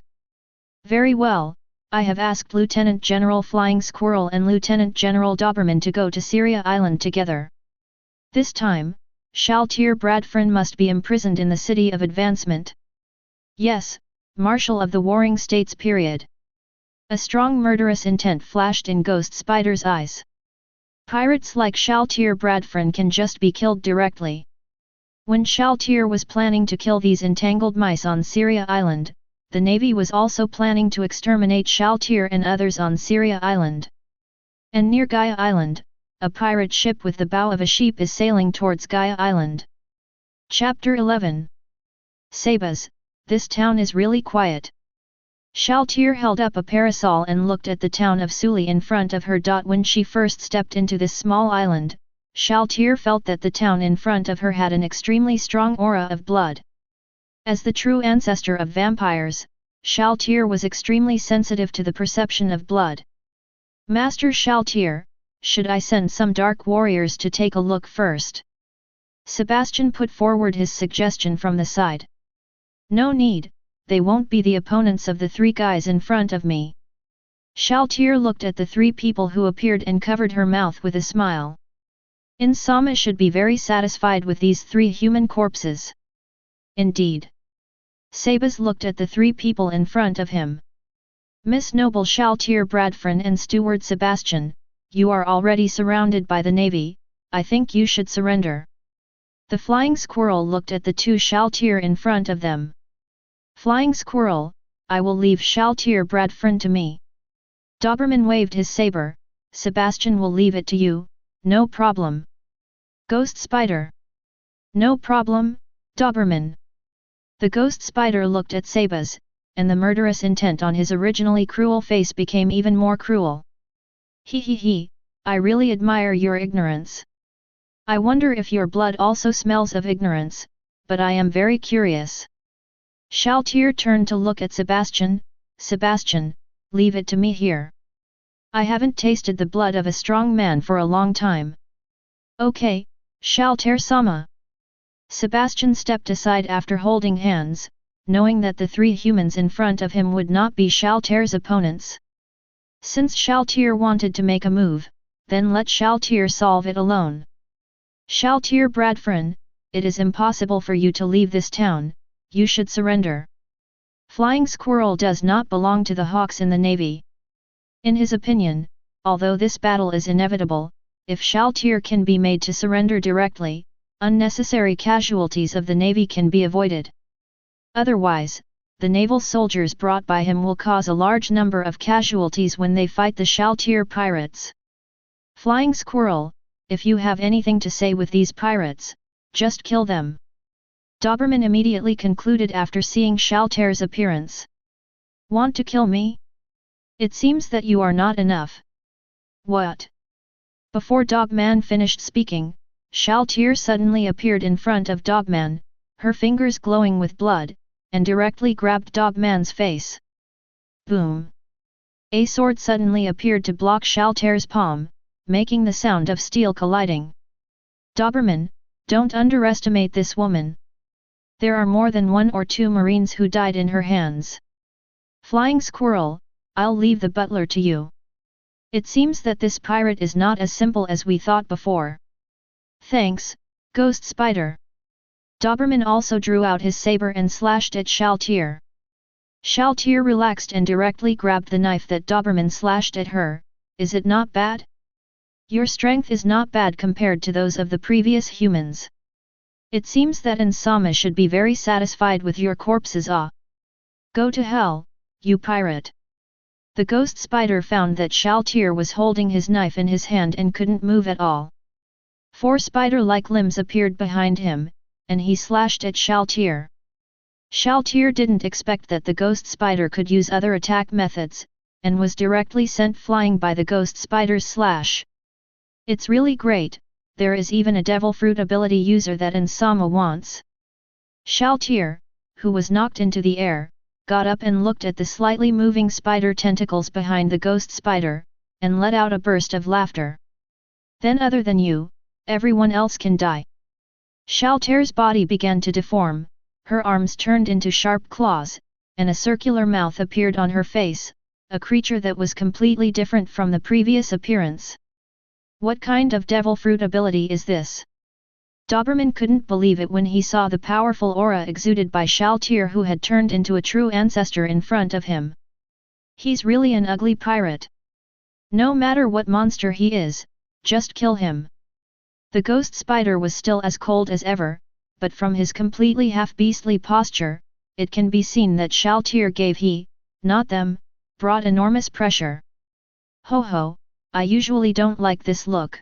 Very well, I have asked Lieutenant General Flying Squirrel and Lieutenant General Doberman to go to Syria Island together. This time, Shaltier Bradfrin must be imprisoned in the City of Advancement. Yes, Marshal of the Warring States period. A strong murderous intent flashed in Ghost Spider's eyes. Pirates like Shaltier Bradfrin can just be killed directly. When Shaltier was planning to kill these entangled mice on Syria Island, the Navy was also planning to exterminate Shaltier and others on Syria Island. And near Gaia Island, a pirate ship with the bow of a sheep is sailing towards Gaia Island. Chapter 11. Sabas, this town is really quiet. Shaltier held up a parasol and looked at the town of Suli in front of her. When she first stepped into this small island, Shaltier felt that the town in front of her had an extremely strong aura of blood. As the true ancestor of vampires, Shaltier was extremely sensitive to the perception of blood. Master Shaltier, should I send some dark warriors to take a look first? Sebastian put forward his suggestion from the side. No need, they won't be the opponents of the 3 guys in front of me. Shaltier looked at the 3 people who appeared and covered her mouth with a smile. Ainz-sama should be very satisfied with these 3 human corpses. Indeed. Sabas looked at the 3 people in front of him. Miss Noble Shaltier Bradfrin and Steward Sebastian, you are already surrounded by the Navy, I think you should surrender. The Flying Squirrel looked at the 2 Shaltier in front of them. Flying Squirrel, I will leave Shaltier Bradfrin to me. Doberman waved his saber, Sebastian will leave it to you, no problem. Ghost Spider. No problem, Doberman. The Ghost Spider looked at Sabas, and the murderous intent on his originally cruel face became even more cruel. He, I really admire your ignorance. I wonder if your blood also smells of ignorance, but I am very curious. Shaltier turned to look at Sebastian. Sebastian, leave it to me here. I haven't tasted the blood of a strong man for a long time. Okay, Shaltier-sama. Sebastian stepped aside after holding hands, knowing that the three humans in front of him would not be Shaltier's opponents. Since Shaltier wanted to make a move, then let Shaltier solve it alone. Shaltier Bradfrin, it is impossible for you to leave this town, you should surrender. Flying Squirrel does not belong to the Hawks in the Navy. In his opinion, although this battle is inevitable, if Shaltier can be made to surrender directly, unnecessary casualties of the Navy can be avoided. Otherwise, the naval soldiers brought by him will cause a large number of casualties when they fight the Shaltier pirates. Flying Squirrel, if you have anything to say with these pirates, just kill them. Doberman immediately concluded after seeing Shaltier's appearance. Want to kill me? It seems that you are not enough. What? Before Dogman finished speaking, Shaltier suddenly appeared in front of Dogman, her fingers glowing with blood, and directly grabbed Dogman's face. Boom! A sword suddenly appeared to block Shaltier's palm, making the sound of steel colliding. Doberman, don't underestimate this woman. There are more than 1 or 2 Marines who died in her hands. Flying Squirrel, I'll leave the butler to you. It seems that this pirate is not as simple as we thought before. Thanks, Ghost Spider. Doberman also drew out his saber and slashed at Shaltier. Shaltier relaxed and directly grabbed the knife that Doberman slashed at her. Is it not bad? Your strength is not bad compared to those of the previous humans. It seems that Insama should be very satisfied with your corpses. Go to hell, you pirate. The Ghost Spider found that Shaltier was holding his knife in his hand and couldn't move at all. 4 spider-like limbs appeared behind him, and he slashed at Shaltier. Shaltier didn't expect that the Ghost Spider could use other attack methods, and was directly sent flying by the Ghost Spider's slash. It's really great, there is even a Devil Fruit ability user that Insama wants. Shaltier, who was knocked into the air, got up and looked at the slightly moving spider tentacles behind the Ghost Spider, and let out a burst of laughter. Then other than you, everyone else can die. Shaltier's body began to deform, her arms turned into sharp claws, and a circular mouth appeared on her face, a creature that was completely different from the previous appearance. What kind of devil fruit ability is this? Doberman couldn't believe it when he saw the powerful aura exuded by Shaltier, who had turned into a true ancestor in front of him. He's really an ugly pirate. No matter what monster he is, just kill him. The Ghost Spider was still as cold as ever, but from his completely half-beastly posture, it can be seen that Shaltier gave he, not them, brought enormous pressure. Ho ho, I usually don't like this look.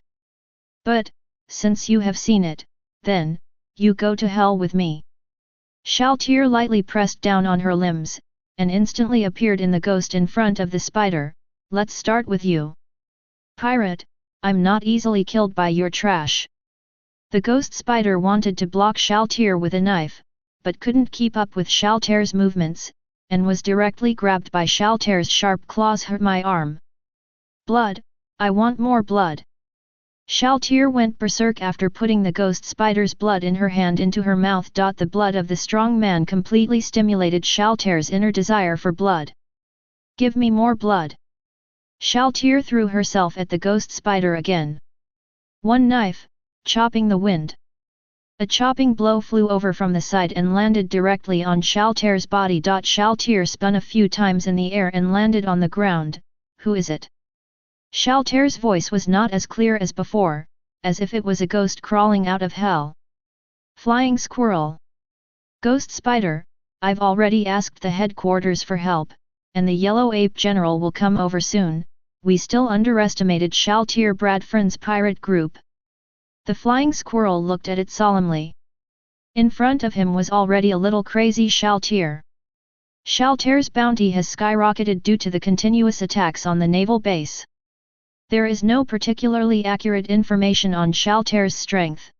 But, since you have seen it, then, you go to hell with me. Shaltier lightly pressed down on her limbs, and instantly appeared in the ghost in front of the spider. Let's start with you. Pirate, I'm not easily killed by your trash. The Ghost Spider wanted to block Shaltier with a knife, but couldn't keep up with Shaltier's movements, and was directly grabbed by Shaltier's sharp claws. Hurt my arm. Blood, I want more blood. Shaltier went berserk after putting the Ghost Spider's blood in her hand into her mouth. The blood of the strong man completely stimulated Shaltier's inner desire for blood. Give me more blood. Shaltier threw herself at the Ghost Spider again. One knife, chopping the wind. A chopping blow flew over from the side and landed directly on Shaltier's body. Shaltier spun a few times in the air and landed on the ground. Who is it? Shaltier's voice was not as clear as before, as if it was a ghost crawling out of hell. Flying Squirrel. Ghost Spider, I've already asked the headquarters for help, and the Yellow Ape General will come over soon. We still underestimated Shaltier Bradfrin's pirate group. The Flying Squirrel looked at it solemnly. In front of him was already a little crazy Shaltier. Shaltier's bounty has skyrocketed due to the continuous attacks on the naval base. There is no particularly accurate information on Shaltier's strength.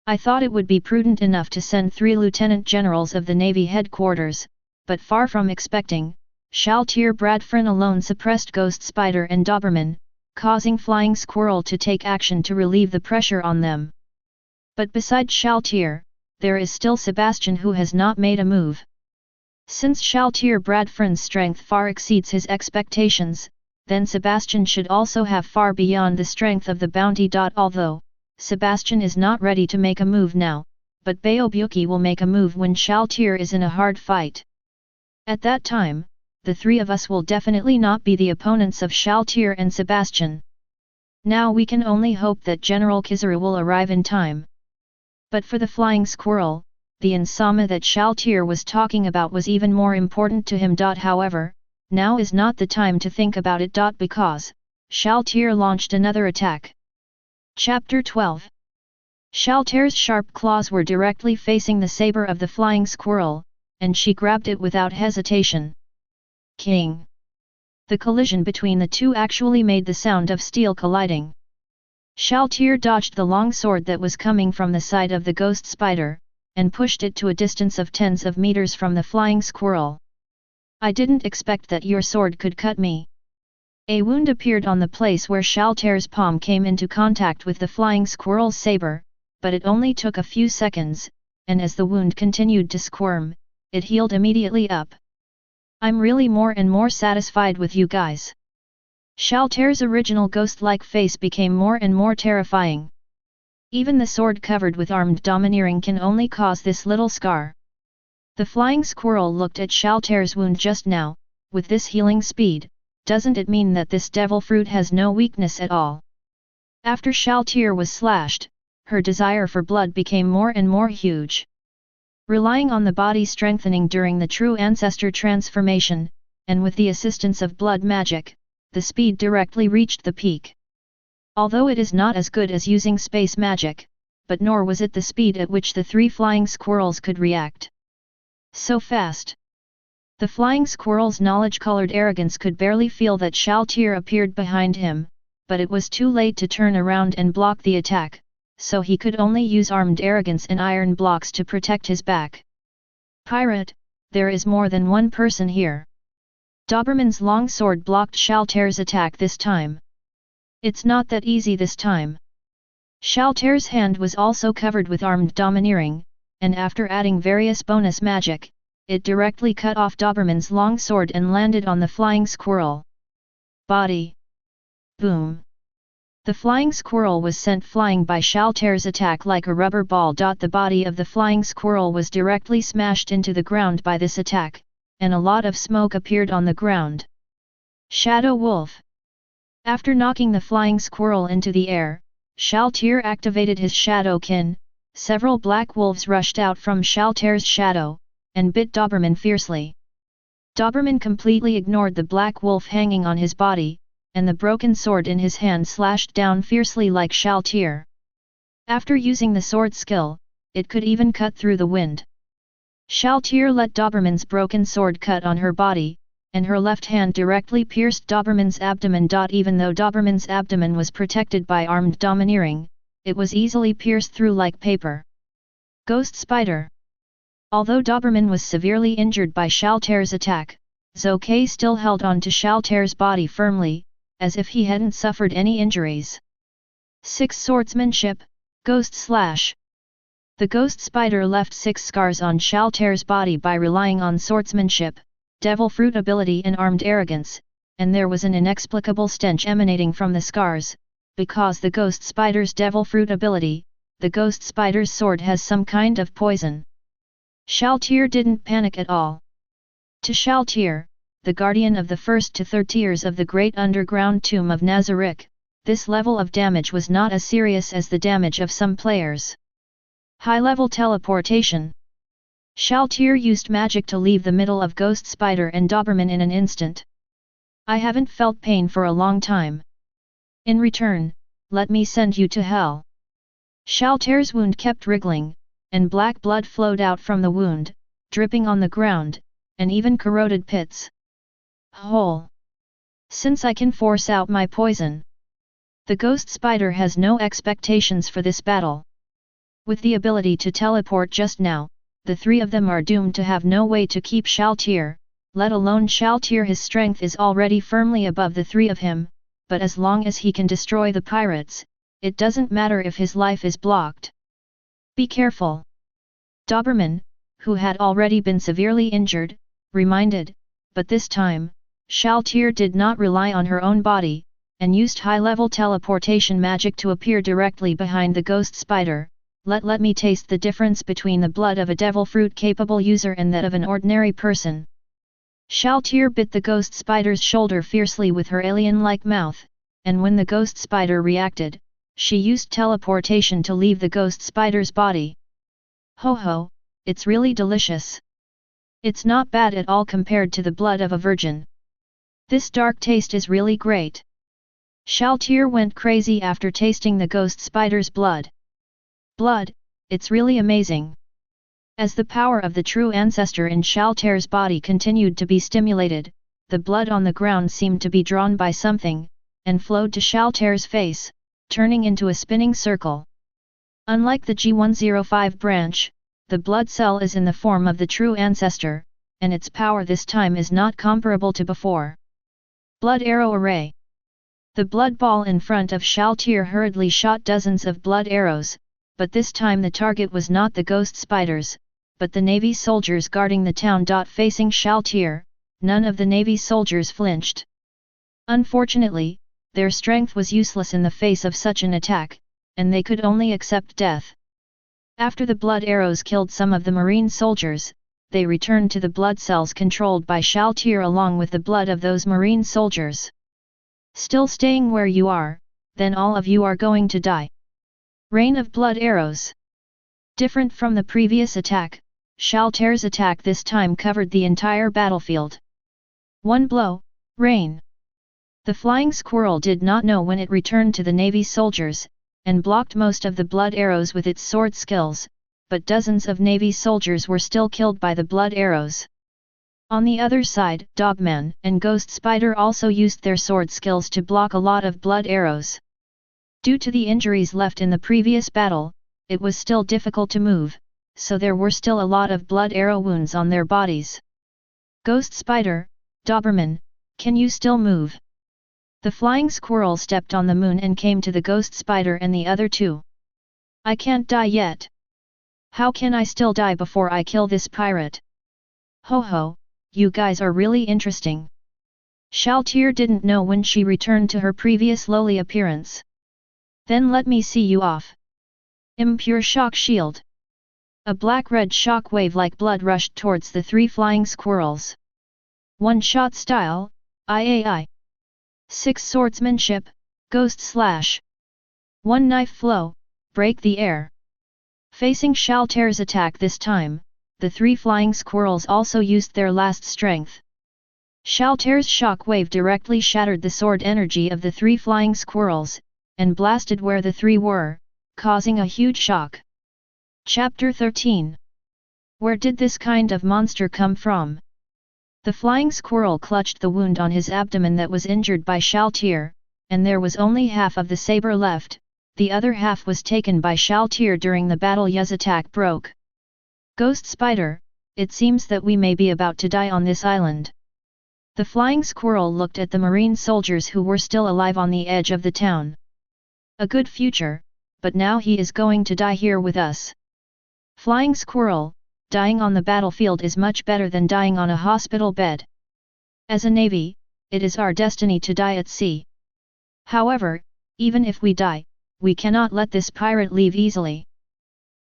I thought it would be prudent enough to send 3 lieutenant generals of the Navy headquarters, but far from expecting, Shaltier Bradfrin alone suppressed Ghost Spider and Doberman, causing Flying Squirrel to take action to relieve the pressure on them. But besides Shaltier, there is still Sebastian who has not made a move. Since Shaltir Bradfriend's strength far exceeds his expectations, then Sebastian should also have far beyond the strength of the bounty. Although Sebastian is not ready to make a move now, but Baobuki will make a move when Shaltir is in a hard fight. At that time, the three of us will definitely not be the opponents of Shaltir and Sebastian. Now we can only hope that General Kizaru will arrive in time. But for the flying squirrel, the Insama that Shaltir was talking about was even more important to him. However, now is not the time to think about it. Because Shaltir launched another attack. Chapter 12. Shaltir's sharp claws were directly facing the saber of the flying squirrel, and she grabbed it without hesitation. King! The collision between the two actually made the sound of steel colliding. Shaltir dodged the long sword that was coming from the side of the ghost spider, and pushed it to a distance of tens of meters from the flying squirrel. I didn't expect that your sword could cut me. A wound appeared on the place where Shaltir's palm came into contact with the flying squirrel's saber, but it only took a few seconds, and as the wound continued to squirm, it healed immediately up. I'm really more and more satisfied with you guys. Shaltir's original ghost-like face became more and more terrifying. Even the sword covered with armed domineering can only cause this little scar. The flying squirrel looked at Shaltir's wound just now. With this healing speed, doesn't it mean that this devil fruit has no weakness at all? After Shaltir was slashed, her desire for blood became more and more huge. Relying on the body strengthening during the true ancestor transformation, and with the assistance of blood magic, the speed directly reached the peak. Although it is not as good as using space magic, but nor was it the speed at which the three flying squirrels could react. So fast! The flying squirrel's knowledge-colored arrogance could barely feel that Shaltir appeared behind him, but it was too late to turn around and block the attack, so he could only use armed arrogance and iron blocks to protect his back. Pirate, there is more than one person here. Doberman's long sword blocked Shaltir's attack this time. It's not that easy this time. Shaltir's hand was also covered with armed domineering, and after adding various bonus magic, it directly cut off Doberman's long sword and landed on the flying squirrel. Body. Boom. The flying squirrel was sent flying by Shaltir's attack like a rubber ball. The body of the flying squirrel was directly smashed into the ground by this attack, and a lot of smoke appeared on the ground. Shadow Wolf. After knocking the flying squirrel into the air, Shaltir activated his Shadow Kin. Several black wolves rushed out from Shaltir's shadow, and bit Doberman fiercely. Doberman completely ignored the black wolf hanging on his body, and the broken sword in his hand slashed down fiercely like Shaltir. After using the sword skill, it could even cut through the wind. Shaltir let Doberman's broken sword cut on her body, and her left hand directly pierced Doberman's abdomen. Even though Doberman's abdomen was protected by armed domineering, it was easily pierced through like paper. Ghost Spider. Although Doberman was severely injured by Shaltir's attack, Zouke still held on to Shaltir's body firmly, as if he hadn't suffered any injuries. 6 Swordsmanship, Ghost Slash. The Ghost Spider left 6 scars on Shaltir's body by relying on swordsmanship, devil fruit ability and armed arrogance, and there was an inexplicable stench emanating from the scars, because the Ghost Spider's devil fruit ability, the Ghost Spider's sword has some kind of poison. Shaltir didn't panic at all. To Shaltir, the guardian of the first to third tiers of the great underground tomb of Nazarick, this level of damage was not as serious as the damage of some players. High-level teleportation. Shaltir used magic to leave the middle of Ghost Spider and Doberman in an instant. I haven't felt pain for a long time. In return, let me send you to hell. Shaltir's wound kept wriggling, and black blood flowed out from the wound, dripping on the ground, and even corroded pits. Hole. Since I can force out my poison. The Ghost Spider has no expectations for this battle. With the ability to teleport just now, the 3 of them are doomed to have no way to keep Shaltir, let alone Shaltir. His strength is already firmly above the 3 of him, but as long as he can destroy the pirates, it doesn't matter if his life is blocked. Be careful. Doberman, who had already been severely injured, reminded, but this time, Shaltir did not rely on her own body, and used high-level teleportation magic to appear directly behind the ghost spider. Let me taste the difference between the blood of a devil fruit-capable user and that of an ordinary person. Shaltir bit the ghost spider's shoulder fiercely with her alien-like mouth, and when the ghost spider reacted, she used teleportation to leave the ghost spider's body. Ho ho, it's really delicious. It's not bad at all compared to the blood of a virgin. This dark taste is really great. Shaltir went crazy after tasting the ghost spider's blood. Blood, it's really amazing. As the power of the true ancestor in Shaltir's body continued to be stimulated, the blood on the ground seemed to be drawn by something, and flowed to Shaltir's face, turning into a spinning circle. Unlike the G105 branch, the blood cell is in the form of the true ancestor, and its power this time is not comparable to before. Blood arrow array. The blood ball in front of Shaltir hurriedly shot dozens of blood arrows, but this time the target was not the ghost spiders, but the Navy soldiers guarding the town. Facing Shaltir, none of the Navy soldiers flinched. Unfortunately, their strength was useless in the face of such an attack, and they could only accept death. After the blood arrows killed some of the Marine soldiers, they returned to the blood cells controlled by Shaltir along with the blood of those Marine soldiers. Still staying where you are, then all of you are going to die. Rain of blood arrows. Different from the previous attack, Shaltir's attack this time covered the entire battlefield. One blow, rain. The flying squirrel did not know when it returned to the Navy soldiers, and blocked most of the blood arrows with its sword skills, but dozens of Navy soldiers were still killed by the blood arrows. On the other side, Dogman and Ghost Spider also used their sword skills to block a lot of blood arrows. Due to the injuries left in the previous battle, it was still difficult to move, so there were still a lot of blood arrow wounds on their bodies. Ghost Spider, Doberman, can you still move? The flying squirrel stepped on the moon and came to the ghost spider and the other two. I can't die yet. How can I still die before I kill this pirate? Ho ho, you guys are really interesting. Shaltir didn't know when she returned to her previous lowly appearance. Then let me see you off. Impure Shock Shield. A black-red shock wave like blood rushed towards the three flying squirrels. One-shot style, III. 6 swordsmanship, ghost slash. 1 knife flow, break the air. Facing Shaltir's attack this time, the three flying squirrels also used their last strength. Shaltir's shock wave directly shattered the sword energy of the three flying squirrels, and blasted where the three were, causing a huge shock. Chapter 13. Where did this kind of monster come from? The flying squirrel clutched the wound on his abdomen that was injured by Shaltir, and there was only half of the saber left, the other half was taken by Shaltir during the battle. Yuz attack broke. Ghost Spider, it seems that we may be about to die on this island. The flying squirrel looked at the Marine soldiers who were still alive on the edge of the town. A good future, but now he is going to die here with us. Flying squirrel, dying on the battlefield is much better than dying on a hospital bed. As a navy, it is our destiny to die at sea. However, even if we die, we cannot let this pirate leave easily.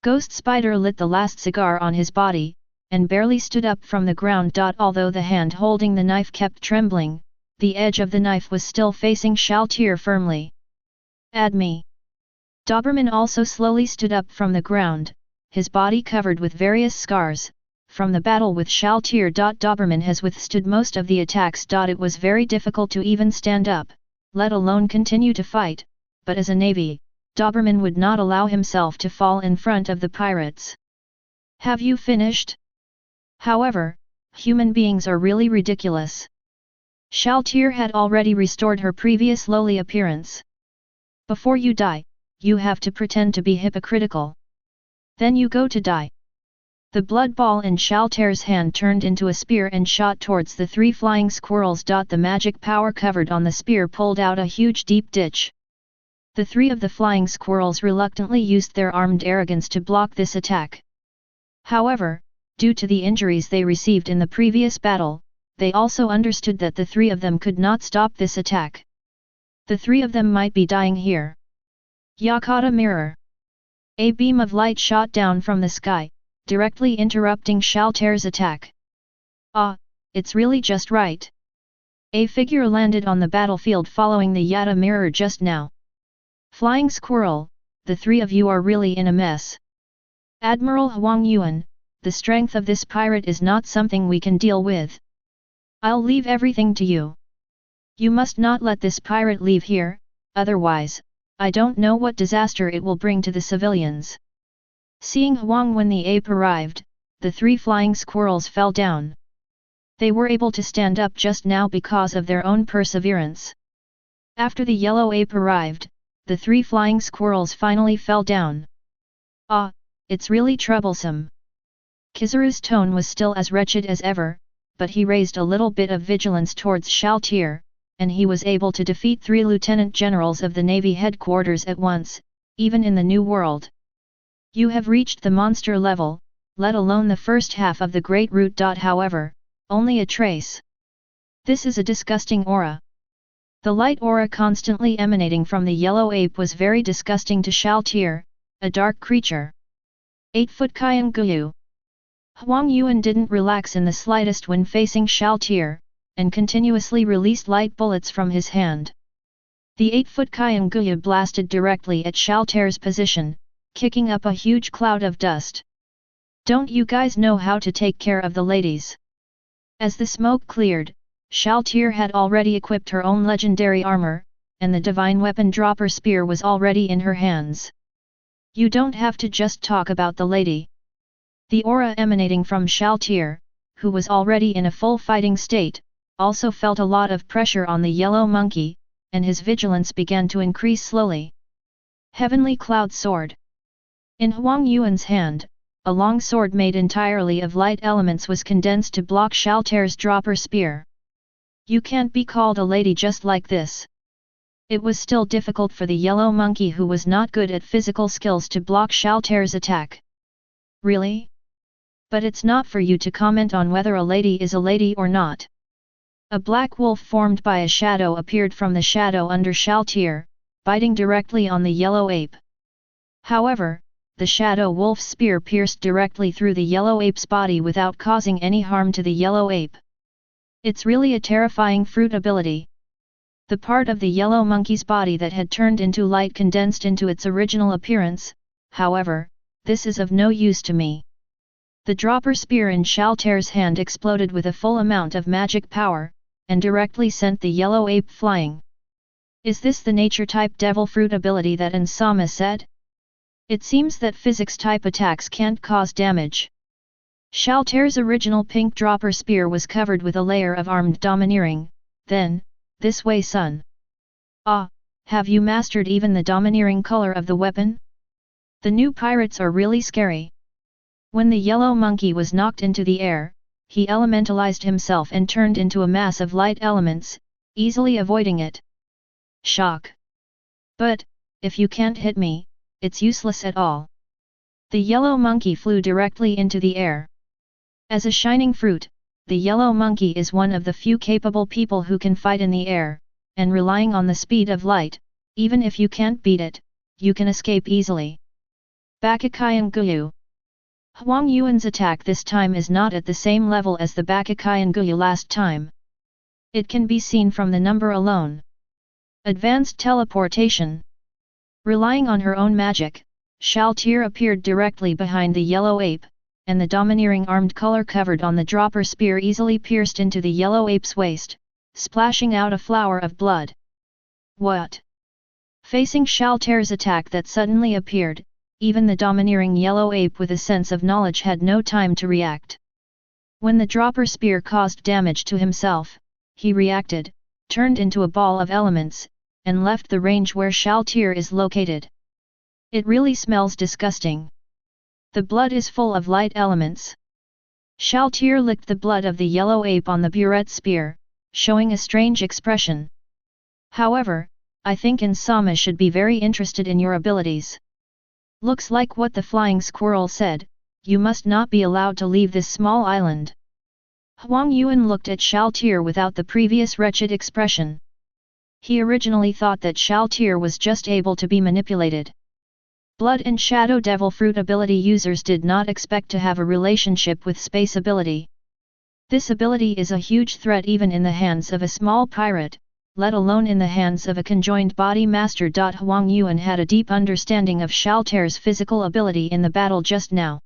Ghost Spider lit the last cigar on his body, and barely stood up from the ground. Although the hand holding the knife kept trembling, the edge of the knife was still facing Shaltir firmly. Add me. Doberman also slowly stood up from the ground, his body covered with various scars, from the battle with Shaltir. Doberman has withstood most of the attacks. It was very difficult to even stand up, let alone continue to fight, but as a navy, Doberman would not allow himself to fall in front of the pirates. Have you finished? However, human beings are really ridiculous. Shaltir had already restored her previous lowly appearance. Before you die, you have to pretend to be hypocritical. Then you go to die. The blood ball in Shaltir's hand turned into a spear and shot towards the three flying squirrels. The magic power covered on the spear pulled out a huge deep ditch. The three of the flying squirrels reluctantly used their armed arrogance to block this attack. However, due to the injuries they received in the previous battle, they also understood that the three of them could not stop this attack. The three of them might be dying here. Yakata mirror. A beam of light shot down from the sky, directly interrupting Shaltair's attack. Ah, it's really just right. A figure landed on the battlefield following the Yata mirror just now. Flying Squirrel, the three of you are really in a mess. Admiral Huang Yuan, the strength of this pirate is not something we can deal with. I'll leave everything to you. You must not let this pirate leave here, otherwise, I don't know what disaster it will bring to the civilians. Seeing Huang when the ape arrived, the three flying squirrels fell down. They were able to stand up just now because of their own perseverance. After the yellow ape arrived, the three flying squirrels finally fell down. Ah, it's really troublesome. Kizaru's tone was still as wretched as ever, but he raised a little bit of vigilance towards Shaltair, and he was able to defeat 3 lieutenant generals of the Navy headquarters at once, even in the New World. You have reached the monster level, let alone the first half of the Great Root. However, only a trace. This is a disgusting aura. The light aura constantly emanating from the yellow ape was very disgusting to Shaltair, a dark creature. 8-foot Kyan Guyu. Huang Yuan didn't relax in the slightest when facing Shaltair, and continuously released light bullets from his hand. The 8-foot Kyan Guyu blasted directly at Shaltair's position, kicking up a huge cloud of dust. Don't you guys know how to take care of the ladies? As the smoke cleared, Shaltair had already equipped her own legendary armor, and the divine weapon dropper spear was already in her hands. You don't have to just talk about the lady. The aura emanating from Shaltair, who was already in a full fighting state, also felt a lot of pressure on the yellow monkey, and his vigilance began to increase slowly. Heavenly Cloud Sword. In Huang Yuan's hand, a long sword made entirely of light elements was condensed to block Shaltair's dropper spear. You can't be called a lady just like this. It was still difficult for the yellow monkey who was not good at physical skills to block Shaltair's attack. Really? But it's not for you to comment on whether a lady is a lady or not. A black wolf formed by a shadow appeared from the shadow under Shaltair, biting directly on the yellow ape. However, the shadow wolf's spear pierced directly through the yellow ape's body without causing any harm to the yellow ape. It's really a terrifying fruit ability. The part of the yellow monkey's body that had turned into light condensed into its original appearance, however, this is of no use to me. The dropper spear in Shaltair's hand exploded with a full amount of magic power, and directly sent the yellow ape flying. Is this the nature-type devil fruit ability that Ainz-Sama said? It seems that physics-type attacks can't cause damage. Shaltair's original pink dropper spear was covered with a layer of armed domineering, then, this way son. Ah, have you mastered even the domineering color of the weapon? The new pirates are really scary. When the yellow monkey was knocked into the air, he elementalized himself and turned into a mass of light elements, easily avoiding it. Shock. But, if you can't hit me, it's useless at all. The yellow monkey flew directly into the air. As a shining fruit, the yellow monkey is one of the few capable people who can fight in the air, and relying on the speed of light, even if you can't beat it, you can escape easily. Bakakayan Guyu. Huang Yuan's attack this time is not at the same level as the Bakakayan Guyu last time. It can be seen from the number alone. Advanced teleportation. Relying on her own magic, Shaltair appeared directly behind the yellow ape, and the domineering armed color covered on the dropper spear easily pierced into the yellow ape's waist, splashing out a flower of blood. What? Facing Shaltair's attack that suddenly appeared, even the domineering yellow ape with a sense of knowledge had no time to react. When the dropper spear caused damage to himself, he reacted, turned into a ball of elements, and left the range where Shaltair is located. It really smells disgusting. The blood is full of light elements. Shaltair licked the blood of the yellow ape on the burette spear, showing a strange expression. However, I think Ainz-Sama should be very interested in your abilities. Looks like what the flying squirrel said, you must not be allowed to leave this small island. Huang Yuan looked at Shaltir without the previous wretched expression. He originally thought that Shaltir was just able to be manipulated. Blood and Shadow Devil Fruit ability users did not expect to have a relationship with space ability. This ability is a huge threat even in the hands of a small pirate, let alone in the hands of a conjoined body master. Huang Yuan had a deep understanding of Shaltir's physical ability in the battle just now.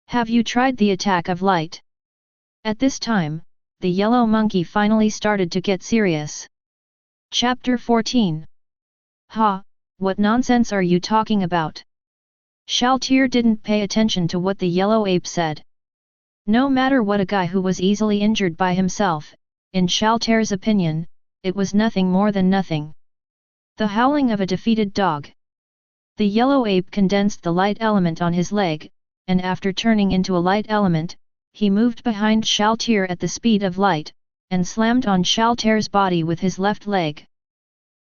Have you tried the attack of light? At this time, the yellow monkey finally started to get serious. Chapter 14. Ha, what nonsense are you talking about? Shaltir didn't pay attention to what the yellow ape said. No matter what a guy who was easily injured by himself, in Shaltir's opinion, it was nothing more than nothing. The howling of a defeated dog. The yellow ape condensed the light element on his leg, and after turning into a light element, he moved behind Shaltir at the speed of light, and slammed on Shaltir's body with his left leg.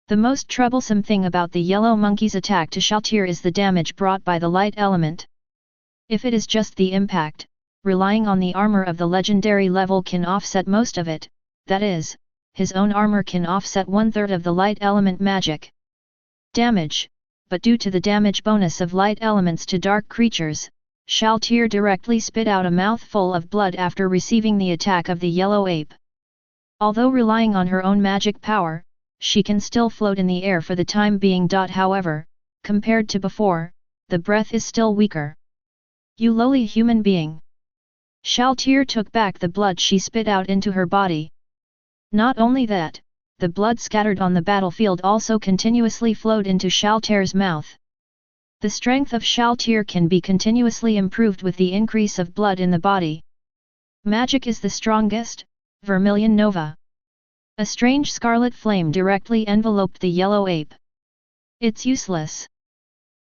The most troublesome thing about the yellow monkey's attack to Shaltir is the damage brought by the light element. If it is just the impact, relying on the armor of the legendary level can offset most of it, that is, his own armor can offset 1/3 of the light element magic damage, but due to the damage bonus of light elements to dark creatures, Shaltir directly spit out a mouthful of blood after receiving the attack of the yellow ape. Although relying on her own magic power, she can still float in the air for the time being. However, compared to before, the breath is still weaker. You lowly human being! Shaltir took back the blood she spit out into her body. Not only that, the blood scattered on the battlefield also continuously flowed into Shaltir's mouth. The strength of Shaltir can be continuously improved with the increase of blood in the body. Magic is the strongest, Vermilion Nova. A strange scarlet flame directly enveloped the yellow ape. It's useless.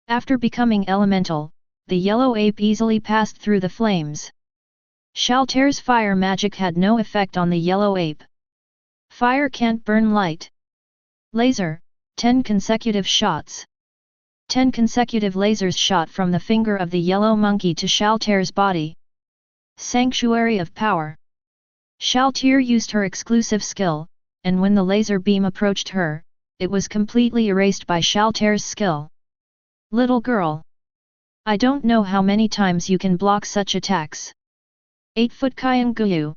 After becoming elemental, the yellow ape easily passed through the flames. Shaltir's fire magic had no effect on the yellow ape. Fire can't burn light. Laser, 10 consecutive shots. 10 consecutive lasers shot from the finger of the yellow monkey to Shaltir's body. Sanctuary of Power. Shaltir used her exclusive skill, and when the laser beam approached her, it was completely erased by Shaltir's skill. Little girl! I don't know how many times you can block such attacks. 8-foot Kyan Guyu.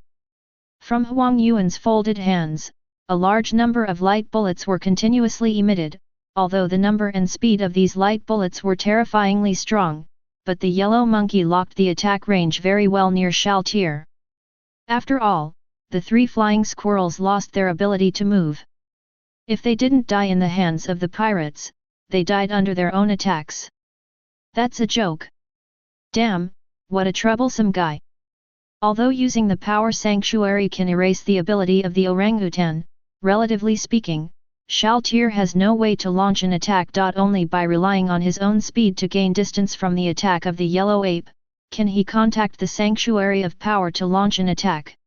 From Huang Yuan's folded hands, a large number of light bullets were continuously emitted, although the number and speed of these light bullets were terrifyingly strong, but the yellow monkey locked the attack range very well near Shaltir. After all, the 3 flying squirrels lost their ability to move. If they didn't die in the hands of the pirates, they died under their own attacks. That's a joke. Damn, what a troublesome guy. Although using the power sanctuary can erase the ability of the orangutan, relatively speaking, Shaltir has no way to launch an attack. Only by relying on his own speed to gain distance from the attack of the yellow ape, can he contact the sanctuary of power to launch an attack.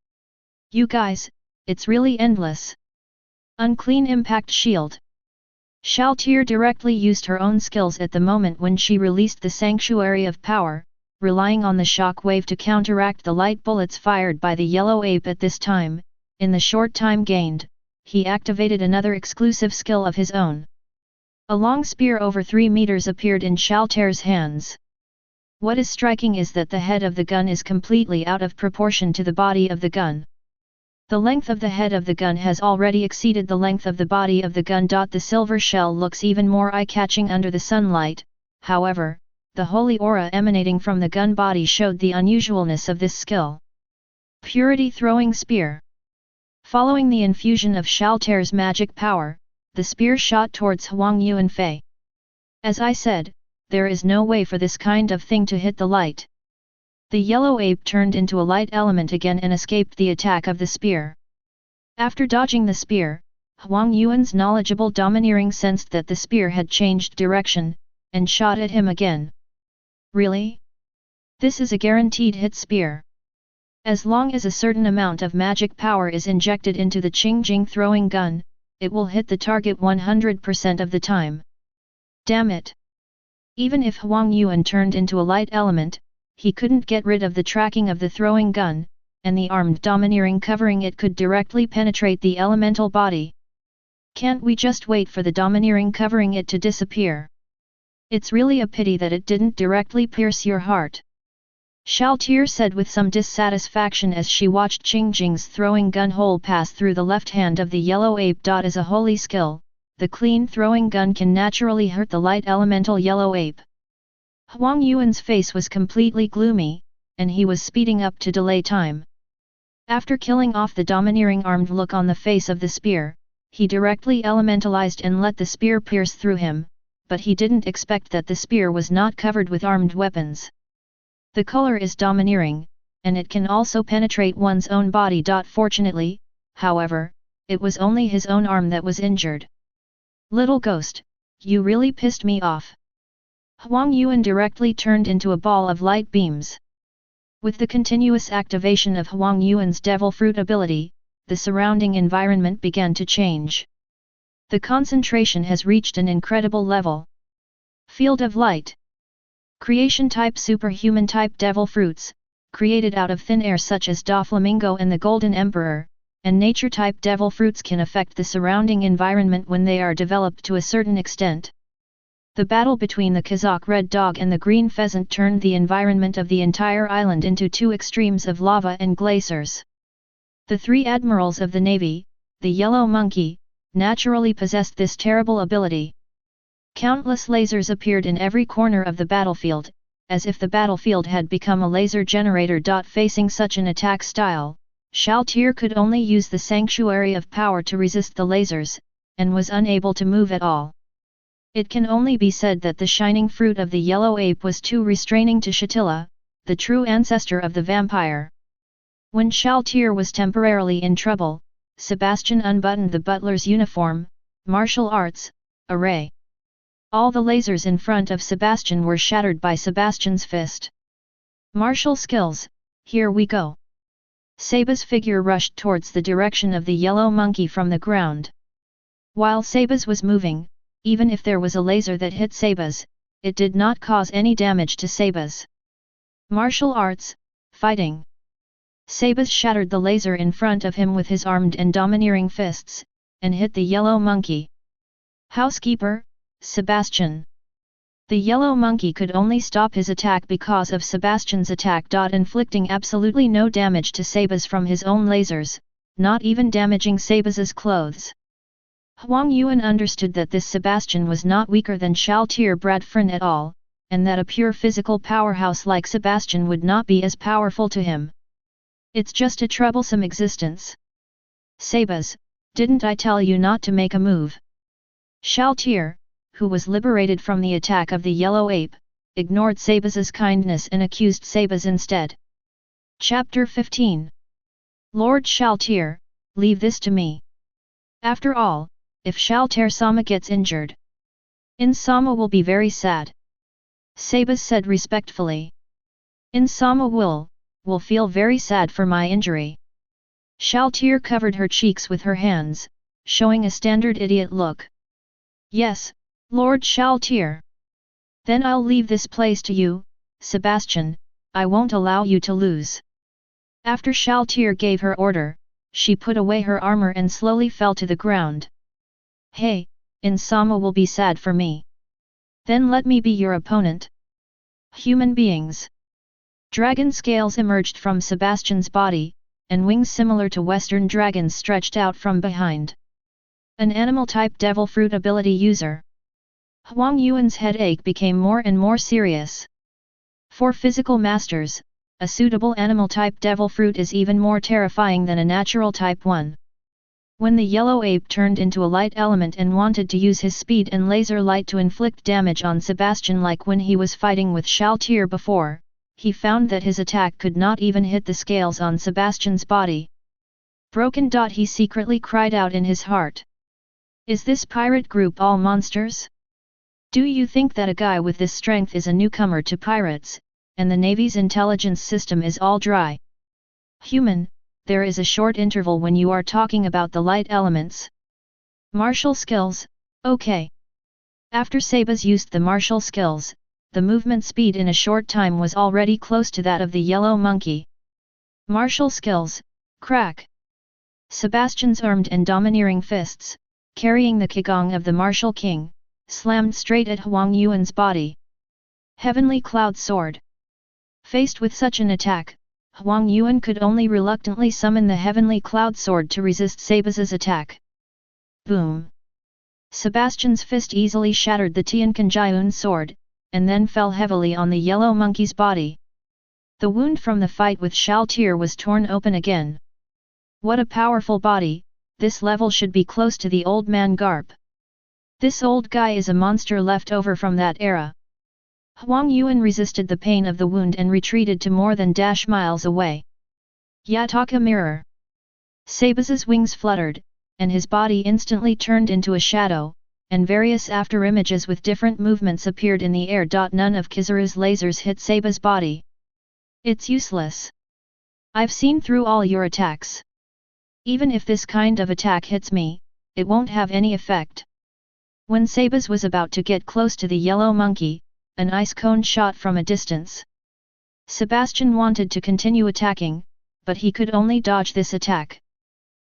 You guys, it's really endless. Unclean impact shield. Shaltir directly used her own skills at the moment when she released the sanctuary of power, relying on the shock wave to counteract the light bullets fired by the yellow ape. At this time, in the short time gained, he activated another exclusive skill of his own. A long spear over 3 meters appeared in Shaltir's hands. What is striking is that the head of the gun is completely out of proportion to the body of the gun. The length of the head of the gun has already exceeded the length of the body of the gun. The silver shell looks even more eye-catching under the sunlight, however, the holy aura emanating from the gun body showed the unusualness of this skill. Purity Throwing Spear. Following the infusion of Shaltir's magic power, the spear shot towards Huang Yuan Fei. As I said, there is no way for this kind of thing to hit the light. The yellow ape turned into a light element again and escaped the attack of the spear. After dodging the spear, Huang Yuan's knowledgeable domineering sensed that the spear had changed direction, and shot at him again. Really? This is a guaranteed hit spear. As long as a certain amount of magic power is injected into the Qingjing throwing gun, it will hit the target 100% of the time. Damn it! Even if Huang Yuan turned into a light element, he couldn't get rid of the tracking of the throwing gun, and the armed domineering covering it could directly penetrate the elemental body. Can't we just wait for the domineering covering it to disappear? It's really a pity that it didn't directly pierce your heart. Shaltir said with some dissatisfaction as she watched Qingjing's throwing gun hole pass through the left hand of the yellow ape. As a holy skill, the clean throwing gun can naturally hurt the light elemental yellow ape. Huang Yuan's face was completely gloomy, and he was speeding up to delay time. After killing off the domineering armed look on the face of the spear, he directly elementalized and let the spear pierce through him, but he didn't expect that the spear was not covered with armed weapons. The color is domineering, and it can also penetrate one's own body. Fortunately, however, it was only his own arm that was injured. Little ghost, you really pissed me off. Huang Yuan directly turned into a ball of light beams. With the continuous activation of Huang Yuan's devil fruit ability, the surrounding environment began to change. The concentration has reached an incredible level. Field of light. Creation type superhuman type devil fruits, created out of thin air such as Doflamingo and the Golden Emperor, and nature type devil fruits can affect the surrounding environment when they are developed to a certain extent. The battle between the Kazakh red dog and the green pheasant turned the environment of the entire island into two extremes of lava and glaciers. The three admirals of the navy, the yellow monkey, naturally possessed this terrible ability. Countless lasers appeared in every corner of the battlefield, as if the battlefield had become a laser generator. Facing such an attack style, Shaltir could only use the sanctuary of power to resist the lasers, and was unable to move at all. It can only be said that the shining fruit of the yellow ape was too restraining to Shatila, the true ancestor of the vampire. When Shaltir was temporarily in trouble, Sebastian unbuttoned the butler's uniform, martial arts, array. All the lasers in front of Sebastian were shattered by Sebastian's fist. Martial skills, here we go. Saba's figure rushed towards the direction of the yellow monkey from the ground. While Saba's was moving, even if there was a laser that hit Saba's, it did not cause any damage to Saba's. Martial arts, fighting. Saba's shattered the laser in front of him with his armed and domineering fists, and hit the yellow monkey. Housekeeper, Sebastian. The yellow monkey could only stop his attack because of Sebastian's attack. Inflicting absolutely no damage to Saba's from his own lasers, not even damaging Saba's clothes. Huang Yuan understood that this Sebastian was not weaker than Shaltir Bradfrin at all, and that a pure physical powerhouse like Sebastian would not be as powerful to him. It's just a troublesome existence. Saba's, didn't I tell you not to make a move? Shaltir, who was liberated from the attack of the yellow ape, ignored Saba's kindness and accused Saba's instead. Chapter 15. Lord Shaltir, leave this to me. After all, if Shaltir-sama gets injured, Ainz-sama will be very sad. Saba's said respectfully. Ainz-sama will feel very sad for my injury. Shaltir covered her cheeks with her hands, showing a standard idiot look. Yes, Lord Shaltir. Then I'll leave this place to you, Sebastian, I won't allow you to lose. After Shaltir gave her order, she put away her armor and slowly fell to the ground. Hey, Ainz-sama will be sad for me. Then let me be your opponent. Human beings. Dragon scales emerged from Sebastian's body, and wings similar to Western dragons stretched out from behind. An animal-type devil fruit ability user. Huang Yuan's headache became more and more serious. For physical masters, a suitable animal-type devil fruit is even more terrifying than a natural type one. When the yellow ape turned into a light element and wanted to use his speed and laser light to inflict damage on Sebastian like when he was fighting with Shaltir before, he found that his attack could not even hit the scales on Sebastian's body. Broken. He secretly cried out in his heart. Is this pirate group all monsters? Do you think that a guy with this strength is a newcomer to pirates, and the Navy's intelligence system is all dry? Human, there is a short interval when you are talking about the light elements. Martial skills, okay. After Saba's used the martial skills, the movement speed in a short time was already close to that of the yellow monkey. Martial skills, crack! Sebastian's armed and domineering fists, carrying the qigong of the martial king, slammed straight at Huang Yuan's body. Heavenly Cloud Sword. Faced with such an attack, Huang Yuan could only reluctantly summon the Heavenly Cloud Sword to resist Sabaz's attack. Boom! Sebastian's fist easily shattered the Tianqinjiun sword, and then fell heavily on the yellow monkey's body. The wound from the fight with Shaltir was torn open again. What a powerful body, this level should be close to the old man Garp. This old guy is a monster left over from that era. Huang Yuan resisted the pain of the wound and retreated to more than -miles away. Yataka Mirror. Sabaz's wings fluttered, and his body instantly turned into a shadow, and various afterimages with different movements appeared in the air. None of Kizaru's lasers hit Sabaz's body. It's useless. I've seen through all your attacks. Even if this kind of attack hits me, it won't have any effect. When Sabaz was about to get close to the yellow monkey, an ice cone shot from a distance. Sebastian wanted to continue attacking, but he could only dodge this attack.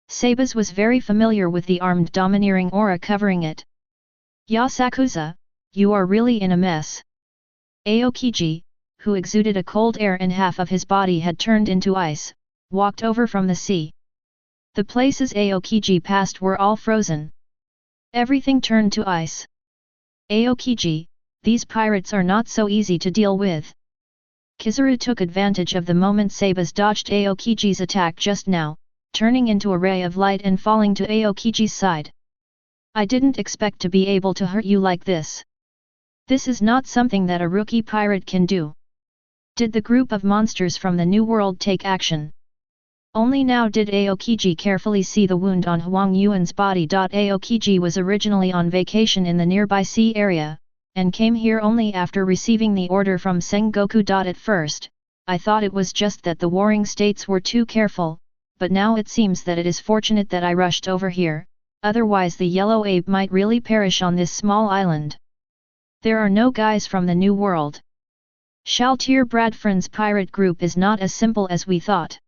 Sabaz was very familiar with the armed domineering aura covering it. Yasakuza, you are really in a mess. Aokiji, who exuded a cold air and half of his body had turned into ice, walked over from the sea. The places Aokiji passed were all frozen. Everything turned to ice. Aokiji, these pirates are not so easy to deal with. Kizaru took advantage of the moment Sabaz dodged Aokiji's attack just now, turning into a ray of light and falling to Aokiji's side. I didn't expect to be able to hurt you like this. This is not something that a rookie pirate can do. Did the group of monsters from the New World take action? Only now did Aokiji carefully see the wound on Huang Yuan's body. Aokiji was originally on vacation in the nearby sea area, and came here only after receiving the order from Sengoku. At first, I thought it was just that the warring states were too careful, but now it seems that it is fortunate that I rushed over here, otherwise the yellow ape might really perish on this small island. There are no guys from the New World. Shaltir Bradfriend's pirate group is not as simple as we thought.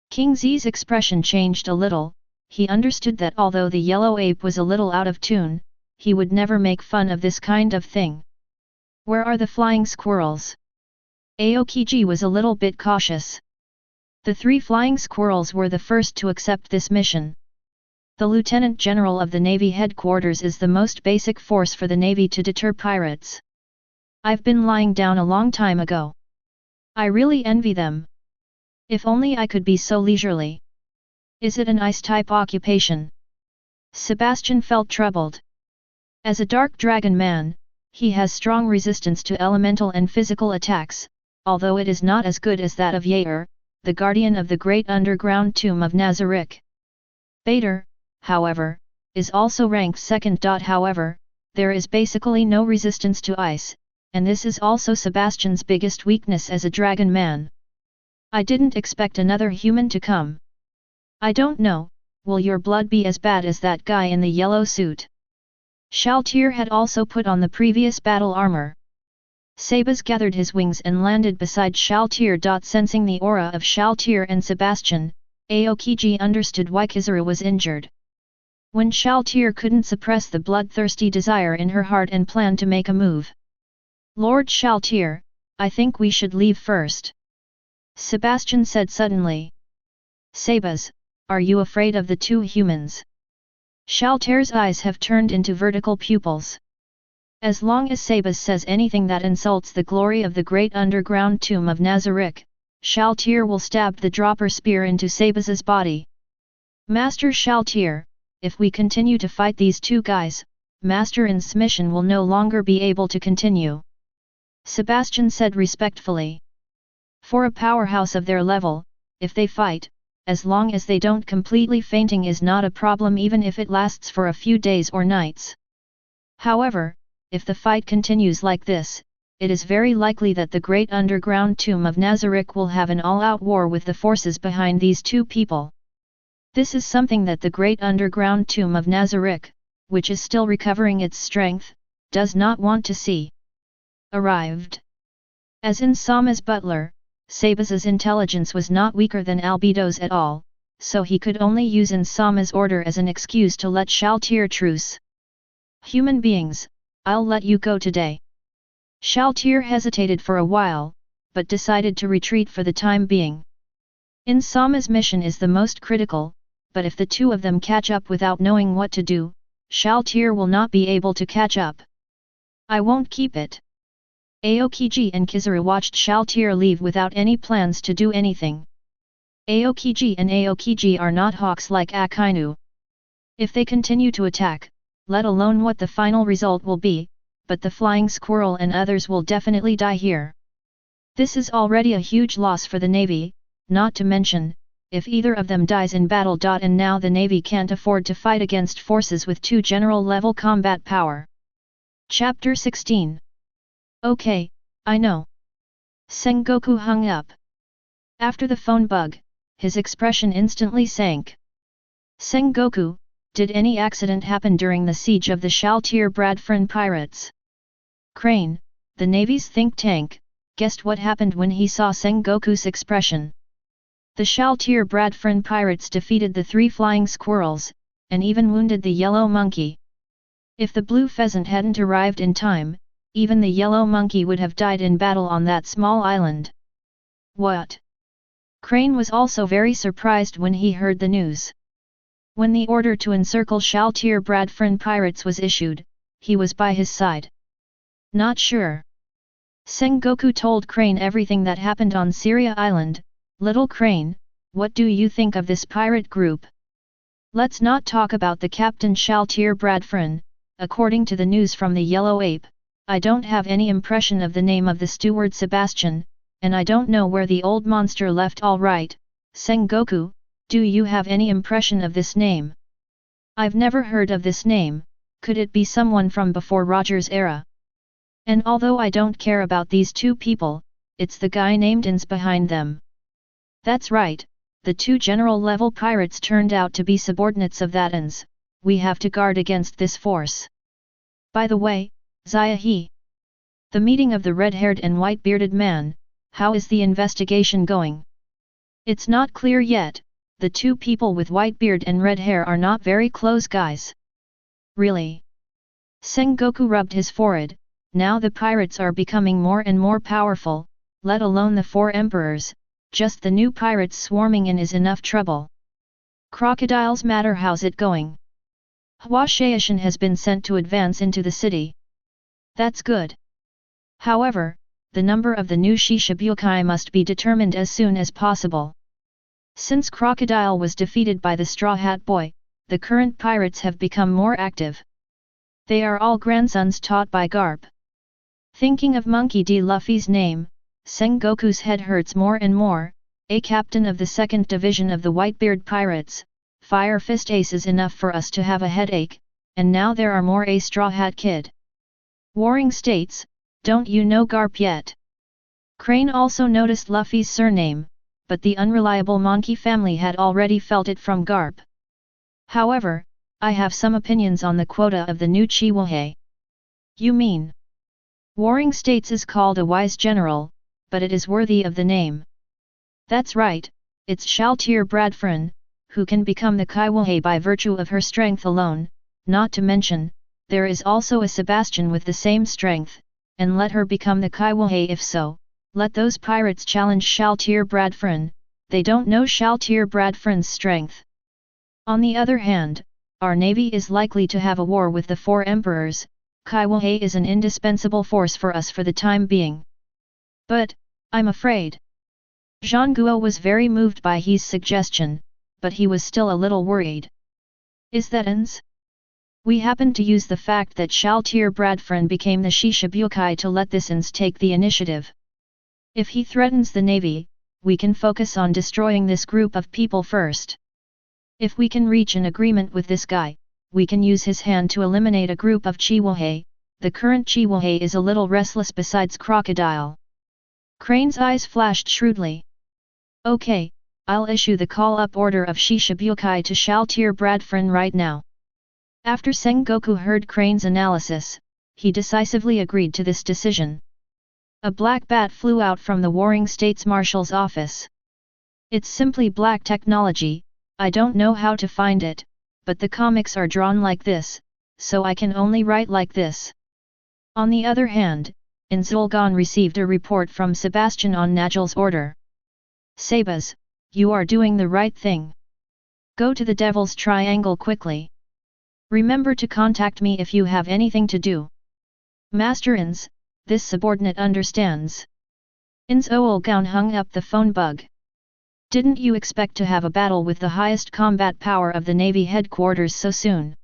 King Z's expression changed a little. He understood that although the yellow ape was a little out of tune, he would never make fun of this kind of thing. Where are the flying squirrels? Aokiji was a little bit cautious. The 3 flying squirrels were the first to accept this mission. The Lieutenant General of the Navy headquarters is the most basic force for the Navy to deter pirates. I've been lying down a long time ago. I really envy them. If only I could be so leisurely. Is it an ice-type occupation? Sebastian felt troubled. As a dark dragon man, he has strong resistance to elemental and physical attacks, although it is not as good as that of Yair, the guardian of the great underground tomb of Nazarick. Bader, however, is also ranked second. However, there is basically no resistance to ice, and this is also Sebastian's biggest weakness as a dragon man. I didn't expect another human to come. I don't know, will your blood be as bad as that guy in the yellow suit? Shaltir had also put on the previous battle armor. Sabaz gathered his wings and landed beside Shaltir. Sensing the aura of Shaltir and Sebastian, Aokiji understood why Kizaru was injured. When Shaltir couldn't suppress the bloodthirsty desire in her heart and planned to make a move. Lord Shaltir, I think we should leave first. Sebastian said suddenly. Sabaz, are you afraid of the 2 humans? Shaltir's eyes have turned into vertical pupils. As long as Sabaz says anything that insults the glory of the great underground tomb of Nazarick, Shaltir will stab the dropper spear into Sabaz's body. Master Shaltir, if we continue to fight these 2 guys, Master Ainz's mission will no longer be able to continue. Sebastian said respectfully. For a powerhouse of their level, if they fight, as long as they don't completely fainting is not a problem even if it lasts for a few days or nights. However, if the fight continues like this, it is very likely that the great underground tomb of Nazarick will have an all-out war with the forces behind these 2 people. This is something that the great underground tomb of Nazarick, which is still recovering its strength, does not want to see. arrived. As Ainz-Sama's butler, Saba's intelligence was not weaker than Albedo's at all, so he could only use Ainz-Sama's order as an excuse to let Shaltir truce. Human beings, I'll let you go today. Shaltir hesitated for a while, but decided to retreat for the time being. Ainz-Sama's mission is the most critical, but if the two of them catch up without knowing what to do, Shaltir will not be able to catch up. I won't keep it. Aokiji and Kizaru watched Shaltir leave without any plans to do anything. Aokiji are not hawks like Akainu. If they continue to attack, let alone what the final result will be, but the flying squirrel and others will definitely die here. This is already a huge loss for the Navy, not to mention, if either of them dies in battle. And now the Navy can't afford to fight against forces with 2 general-level combat power. Chapter 16. Okay, I know. Sengoku hung up. After the phone bug, his expression instantly sank. Sengoku, did any accident happen during the siege of the Shaltir Bradfrin pirates? Crane, the Navy's think tank, guessed what happened when he saw Sengoku's expression. The Shaltir Bradfrin pirates defeated the 3 flying squirrels, and even wounded the yellow monkey. If the blue pheasant hadn't arrived in time, even the yellow monkey would have died in battle on that small island. What? Crane was also very surprised when he heard the news. When the order to encircle Shaltir Bradfrin pirates was issued, he was by his side. Not sure. Sengoku told Crane everything that happened on Syria Island. Little Crane, what do you think of this pirate group? Let's not talk about the Captain Shaltir Bradfrin. According to the news from the Yellow Ape, I don't have any impression of the name of the steward Sebastian, and I don't know where the old monster left. All right, Sengoku, do you have any impression of this name? I've never heard of this name. Could it be someone from before Roger's era? And although I don't care about these 2 people, it's the guy named Ainz behind them. That's right, the 2 general-level pirates turned out to be subordinates of that Ainz. We have to guard against this force. By the way, Zayahi. The meeting of the red-haired and white-bearded man, how is the investigation going? It's not clear yet, the 2 people with white beard and red hair are not very close guys. Really? Sengoku rubbed his forehead. Now the pirates are becoming more and more powerful, let alone the 4 emperors, just the new pirates swarming in is enough trouble. Crocodiles matter. How's it going? Hua Shaishan has been sent to advance into the city. That's good. However, the number of the new Shishibukai must be determined as soon as possible. Since Crocodile was defeated by the Straw Hat Boy, the current pirates have become more active. They are all grandsons taught by Garp. Thinking of Monkey D. Luffy's name, Sengoku's head hurts more and more. A captain of the 2nd Division of the Whitebeard Pirates, Fire Fist Ace is enough for us to have a headache, and now there are more. A Straw Hat Kid. Warring states, don't you know Garp yet? Crane also noticed Luffy's surname, but the unreliable Monkey family had already felt it from Garp. However, I have some opinions on the quota of the new Chihuahua. You mean? Warring States is called a wise general, but it is worthy of the name. That's right, it's Shaltir Bradfrin, who can become the Kaiwahe by virtue of her strength alone, not to mention, there is also a Sebastian with the same strength, and let her become the Kaiwahe if so, let those pirates challenge Shaltir Bradfrin, they don't know Shaltir Bradfrin's strength. On the other hand, our navy is likely to have a war with the 4 emperors. Kaiwahe is an indispensable force for us for the time being. But, I'm afraid. Zhang Guo was very moved by his suggestion, but he was still a little worried. Is that Ainz? We happen to use the fact that Shaltir Bradfrin became the Shishibukai to let this Ainz take the initiative. If he threatens the navy, we can focus on destroying this group of people first. If we can reach an agreement with this guy, we can use his hand to eliminate a group of Chihuahua. The current Chihuahua is a little restless besides Crocodile. Crane's eyes flashed shrewdly. Okay, I'll issue the call-up order of Shishibukai to Shaltir Bradfrin right now. After Sengoku heard Crane's analysis, he decisively agreed to this decision. A black bat flew out from the Warring States Marshal's office. It's simply black technology, I don't know how to find it, but the comics are drawn like this, so I can only write like this. On the other hand, Ainz-Wool-Gon received a report from Sebastian on Nagel's order. Sabas, you are doing the right thing. Go to the Devil's Triangle quickly. Remember to contact me if you have anything to do. Master Ainz, this subordinate understands. Ainz-Wool-Gon hung up the phone bug. Didn't you expect to have a battle with the highest combat power of the Navy headquarters so soon?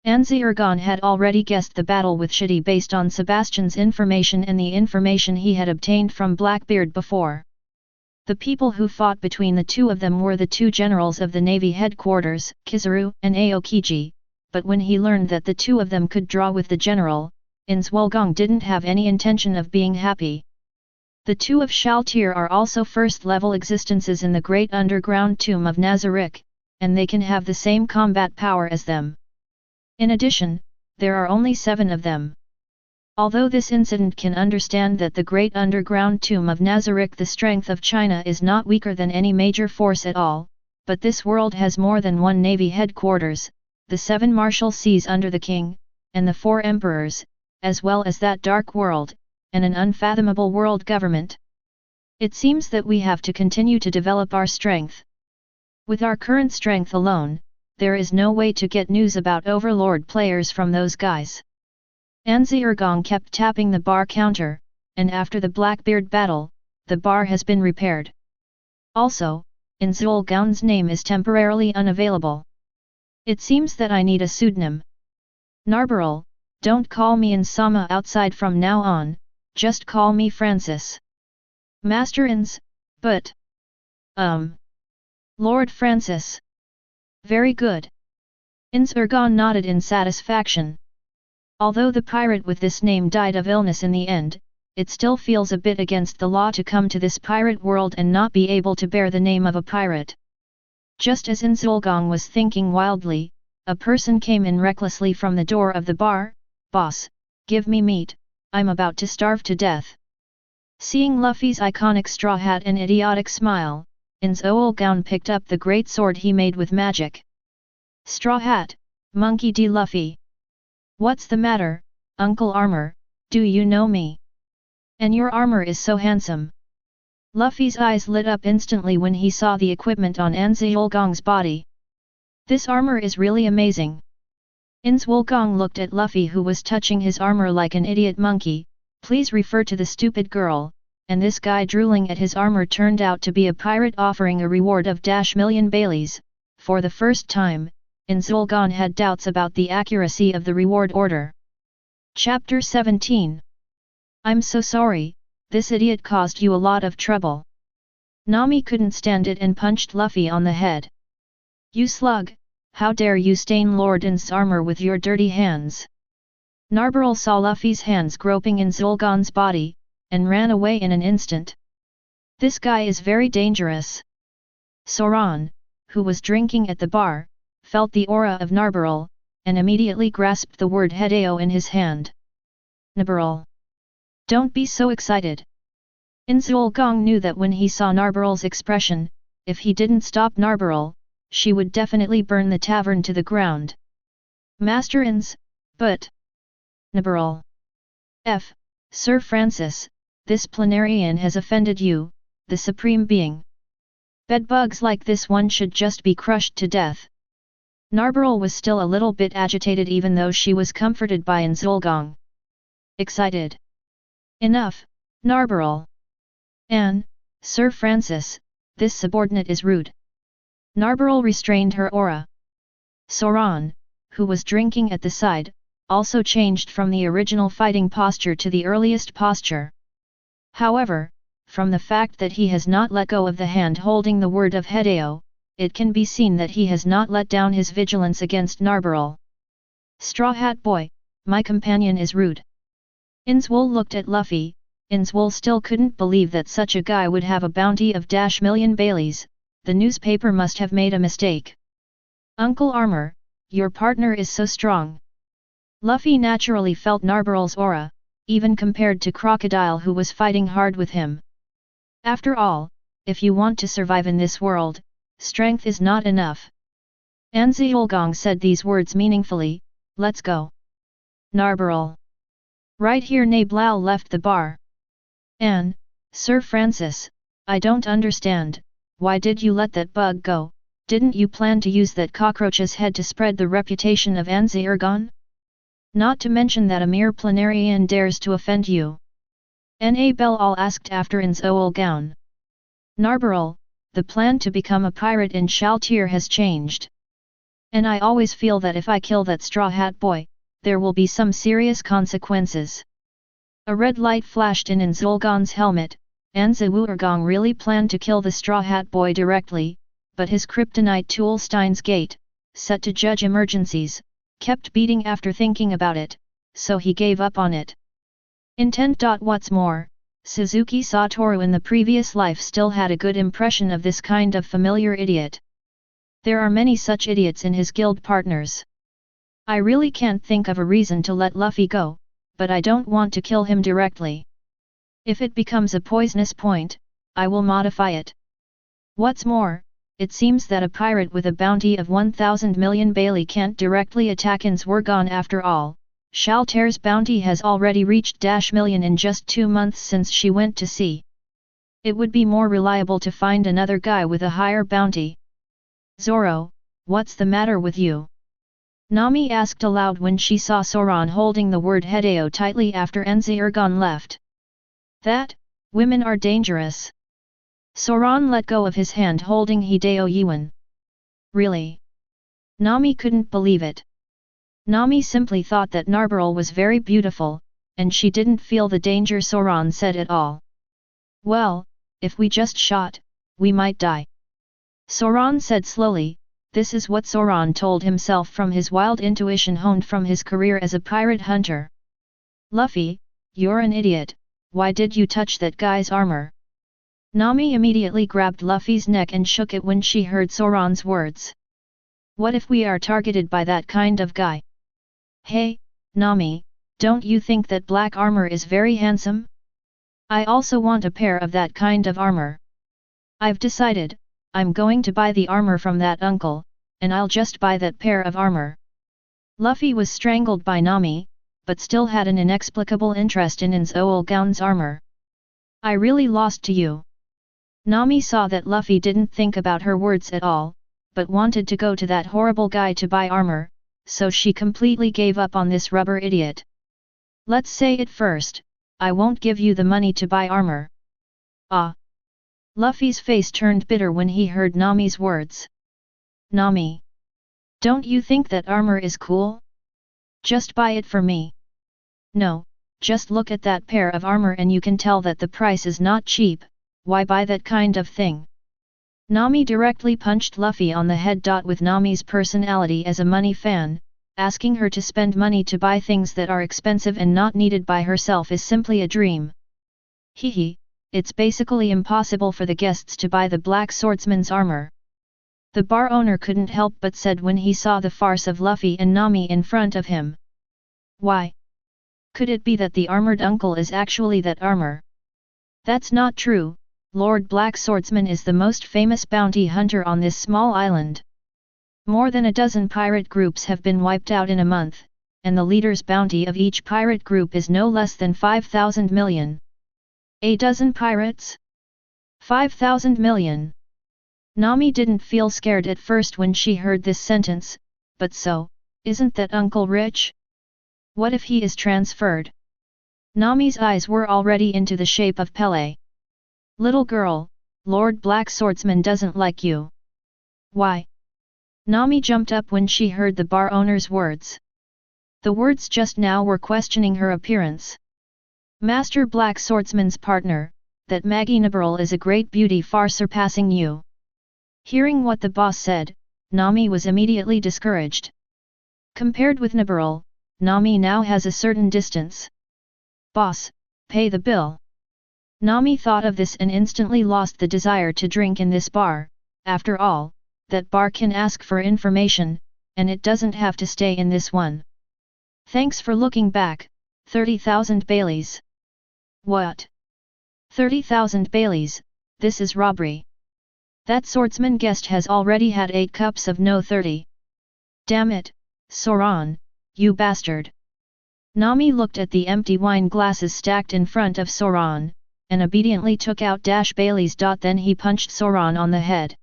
Ainz-Wool-Gon had already guessed the battle with Shitty based on Sebastian's information and the information he had obtained from Blackbeard before. The people who fought between the two of them were the two generals of the Navy headquarters, Kizaru and Aokiji, but when he learned that the two of them could draw with the general, Ainz-Wool-Gon didn't have any intention of being happy. The two of Shaltir are also first-level existences in the Great Underground Tomb of Nazarick, and they can have the same combat power as them. In addition, there are only 7 of them. Although this incident can understand that the Great Underground Tomb of Nazarick, the strength of China is not weaker than any major force at all, but this world has more than one navy headquarters, the 7 martial seas under the king, and the 4 emperors, as well as that dark world, and an unfathomable world government. It seems that we have to continue to develop our strength. With our current strength alone, there is no way to get news about Overlord players from those guys. Ainz-Wool-Gon kept tapping the bar counter, and after the Blackbeard battle, the bar has been repaired. Also, Ainz-Wool-Gon's name is temporarily unavailable. It seems that I need a pseudonym. Narbarrel, don't call me Insama outside from now on, just call me Francis. Master Ainz, but... Lord Francis. Very good. Ainz-Wool-Gon nodded in satisfaction. Although the pirate with this name died of illness in the end, it still feels a bit against the law to come to this pirate world and not be able to bear the name of a pirate. Just as Ainz-Wool-Gon was thinking wildly, a person came in recklessly from the door of the bar. Boss, give me meat, I'm about to starve to death. Seeing Luffy's iconic straw hat and idiotic smile, Ainz-Wool-Gon picked up the great sword he made with magic. Straw hat, Monkey D. Luffy. What's the matter, Uncle Armor, do you know me? And your armor is so handsome. Luffy's eyes lit up instantly when he saw the equipment on Ainz-Wool-Gon's body. This armor is really amazing. Ainz-Wool-Gon looked at Luffy, who was touching his armor like an idiot monkey. Please refer to the stupid girl, and this guy drooling at his armor turned out to be a pirate offering a reward of -1,000,000 Baileys. For the first time, Ainz-Wool-Gon had doubts about the accuracy of the reward order. Chapter 17. I'm so sorry, this idiot caused you a lot of trouble. Nami couldn't stand it and punched Luffy on the head. You slug, how dare you stain Lord Ainz's armor with your dirty hands. Narbarrel saw Luffy's hands groping Ainz-Wool-Gon's body, and ran away in an instant. This guy is very dangerous. Soran, who was drinking at the bar, felt the aura of Narbarrel, and immediately grasped the word Hedeo in his hand. Narbarrel. Don't be so excited. Ainz-Wool-Gon knew that when he saw Narbarrel's expression, if he didn't stop Narbarrel, she would definitely burn the tavern to the ground. Master Ainz, but... Narbarrel. Sir Francis, this planarian has offended you, the Supreme Being. Bedbugs like this one should just be crushed to death. Narbarrel was still a little bit agitated even though she was comforted by Ainz-Wool-Gon. Excited. Enough, Narbarrel. Sir Francis, this subordinate is rude. Narbarrel restrained her aura. Soran, who was drinking at the side, also changed from the original fighting posture to the earliest posture. However, from the fact that he has not let go of the hand holding the word of Hedeo, it can be seen that he has not let down his vigilance against Narbarrel. Straw Hat Boy, my companion is rude. Ainz-Wool looked at Luffy. Ainz-Wool still couldn't believe that such a guy would have a bounty of -1,000,000 Baileys. The newspaper must have made a mistake. Uncle Armor, your partner is so strong. Luffy naturally felt Narbarrel's aura, even compared to Crocodile who was fighting hard with him. After all, if you want to survive in this world, strength is not enough. Ainz-Wool-Gon said these words meaningfully. Let's go. Narbarrel. Right here Nablao left the bar. Sir Francis, I don't understand, why did you let that bug go? Didn't you plan to use that cockroach's head to spread the reputation of Ainz-Wool-Gon? Not to mention that a mere planarian dares to offend you. Nabal asked after Ainz-Wool-Gon. Narbarrel, the plan to become a pirate in Shaltir has changed. And I always feel that if I kill that straw hat boy, there will be some serious consequences. A red light flashed in Ainz-Wool-Gon's helmet. Ainz-Wool-Gon really planned to kill the straw hat boy directly, but his kryptonite tool Stein's Gate, set to judge emergencies, kept beating after thinking about it, so he gave up on it. What's more, Suzuki Satoru in the previous life still had a good impression of this kind of familiar idiot. There are many such idiots in his guild partners. I really can't think of a reason to let Luffy go, but I don't want to kill him directly. If it becomes a poisonous point, I will modify it. What's more, it seems that a pirate with a bounty of 1,000 million Bailey can't directly attack Ainz-Wool-Gon after all. Shaltir's bounty has already reached -million in just 2 months since she went to sea. It would be more reliable to find another guy with a higher bounty. Zoro, what's the matter with you? Nami asked aloud when she saw Soran holding the word Hideo tightly after Ainz-Wool-Gon left. That, women are dangerous. Soran let go of his hand holding Hideo Yuan. Really? Nami couldn't believe it. Nami simply thought that Narbarrel was very beautiful, and she didn't feel the danger Soran said at all. Well, if we just shot, we might die. Soran said slowly. This is what Soran told himself from his wild intuition honed from his career as a pirate hunter. Luffy, you're an idiot, why did you touch that guy's armor? Nami immediately grabbed Luffy's neck and shook it when she heard Soran's words. What if we are targeted by that kind of guy? Hey, Nami, don't you think that black armor is very handsome? I also want a pair of that kind of armor. I've decided, I'm going to buy the armor from that uncle, and I'll just buy that pair of armor. Luffy was strangled by Nami, but still had an inexplicable interest in Ainz-Wool-Gon's armor. I really lost to you. Nami saw that Luffy didn't think about her words at all, but wanted to go to that horrible guy to buy armor, so she completely gave up on this rubber idiot. Let's say it first, I won't give you the money to buy armor. Ah! Luffy's face turned bitter when he heard Nami's words. Nami! Don't you think that armor is cool? Just buy it for me. No, just look at that pair of armor and you can tell that the price is not cheap, why buy that kind of thing? Nami directly punched Luffy on the head. With Nami's personality as a money fan, asking her to spend money to buy things that are expensive and not needed by herself is simply a dream. Hehe, it's basically impossible for the guests to buy the Black Swordsman's armor. The bar owner couldn't help but said when he saw the farce of Luffy and Nami in front of him. Why? Could it be that the armored uncle is actually that armor? That's not true, Lord Black Swordsman is the most famous bounty hunter on this small island. More than a dozen pirate groups have been wiped out in a month, and the leader's bounty of each pirate group is no less than 5,000 million. A dozen pirates? 5,000 million. Nami didn't feel scared at first when she heard this sentence, but so, isn't that uncle rich? What if he is transferred? Nami's eyes were already into the shape of Pele. Little girl, Lord Black Swordsman doesn't like you. Why? Nami jumped up when she heard the bar owner's words. The words just now were questioning her appearance. Master Black Swordsman's partner, that Maggie Nabarrel is a great beauty far surpassing you. Hearing what the boss said, Nami was immediately discouraged. Compared with Nabarrel, Nami now has a certain distance. Boss, pay the bill. Nami thought of this and instantly lost the desire to drink in this bar. After all, that bar can ask for information, and it doesn't have to stay in this one. Thanks for looking back, 30,000 Baileys. What? 30,000 Baileys, this is robbery. That swordsman guest has already had 8 cups of no 30. Damn it, Soran, you bastard. Nami looked at the empty wine glasses stacked in front of Soran, and obediently took out Baileys. Then he punched Soran on the head.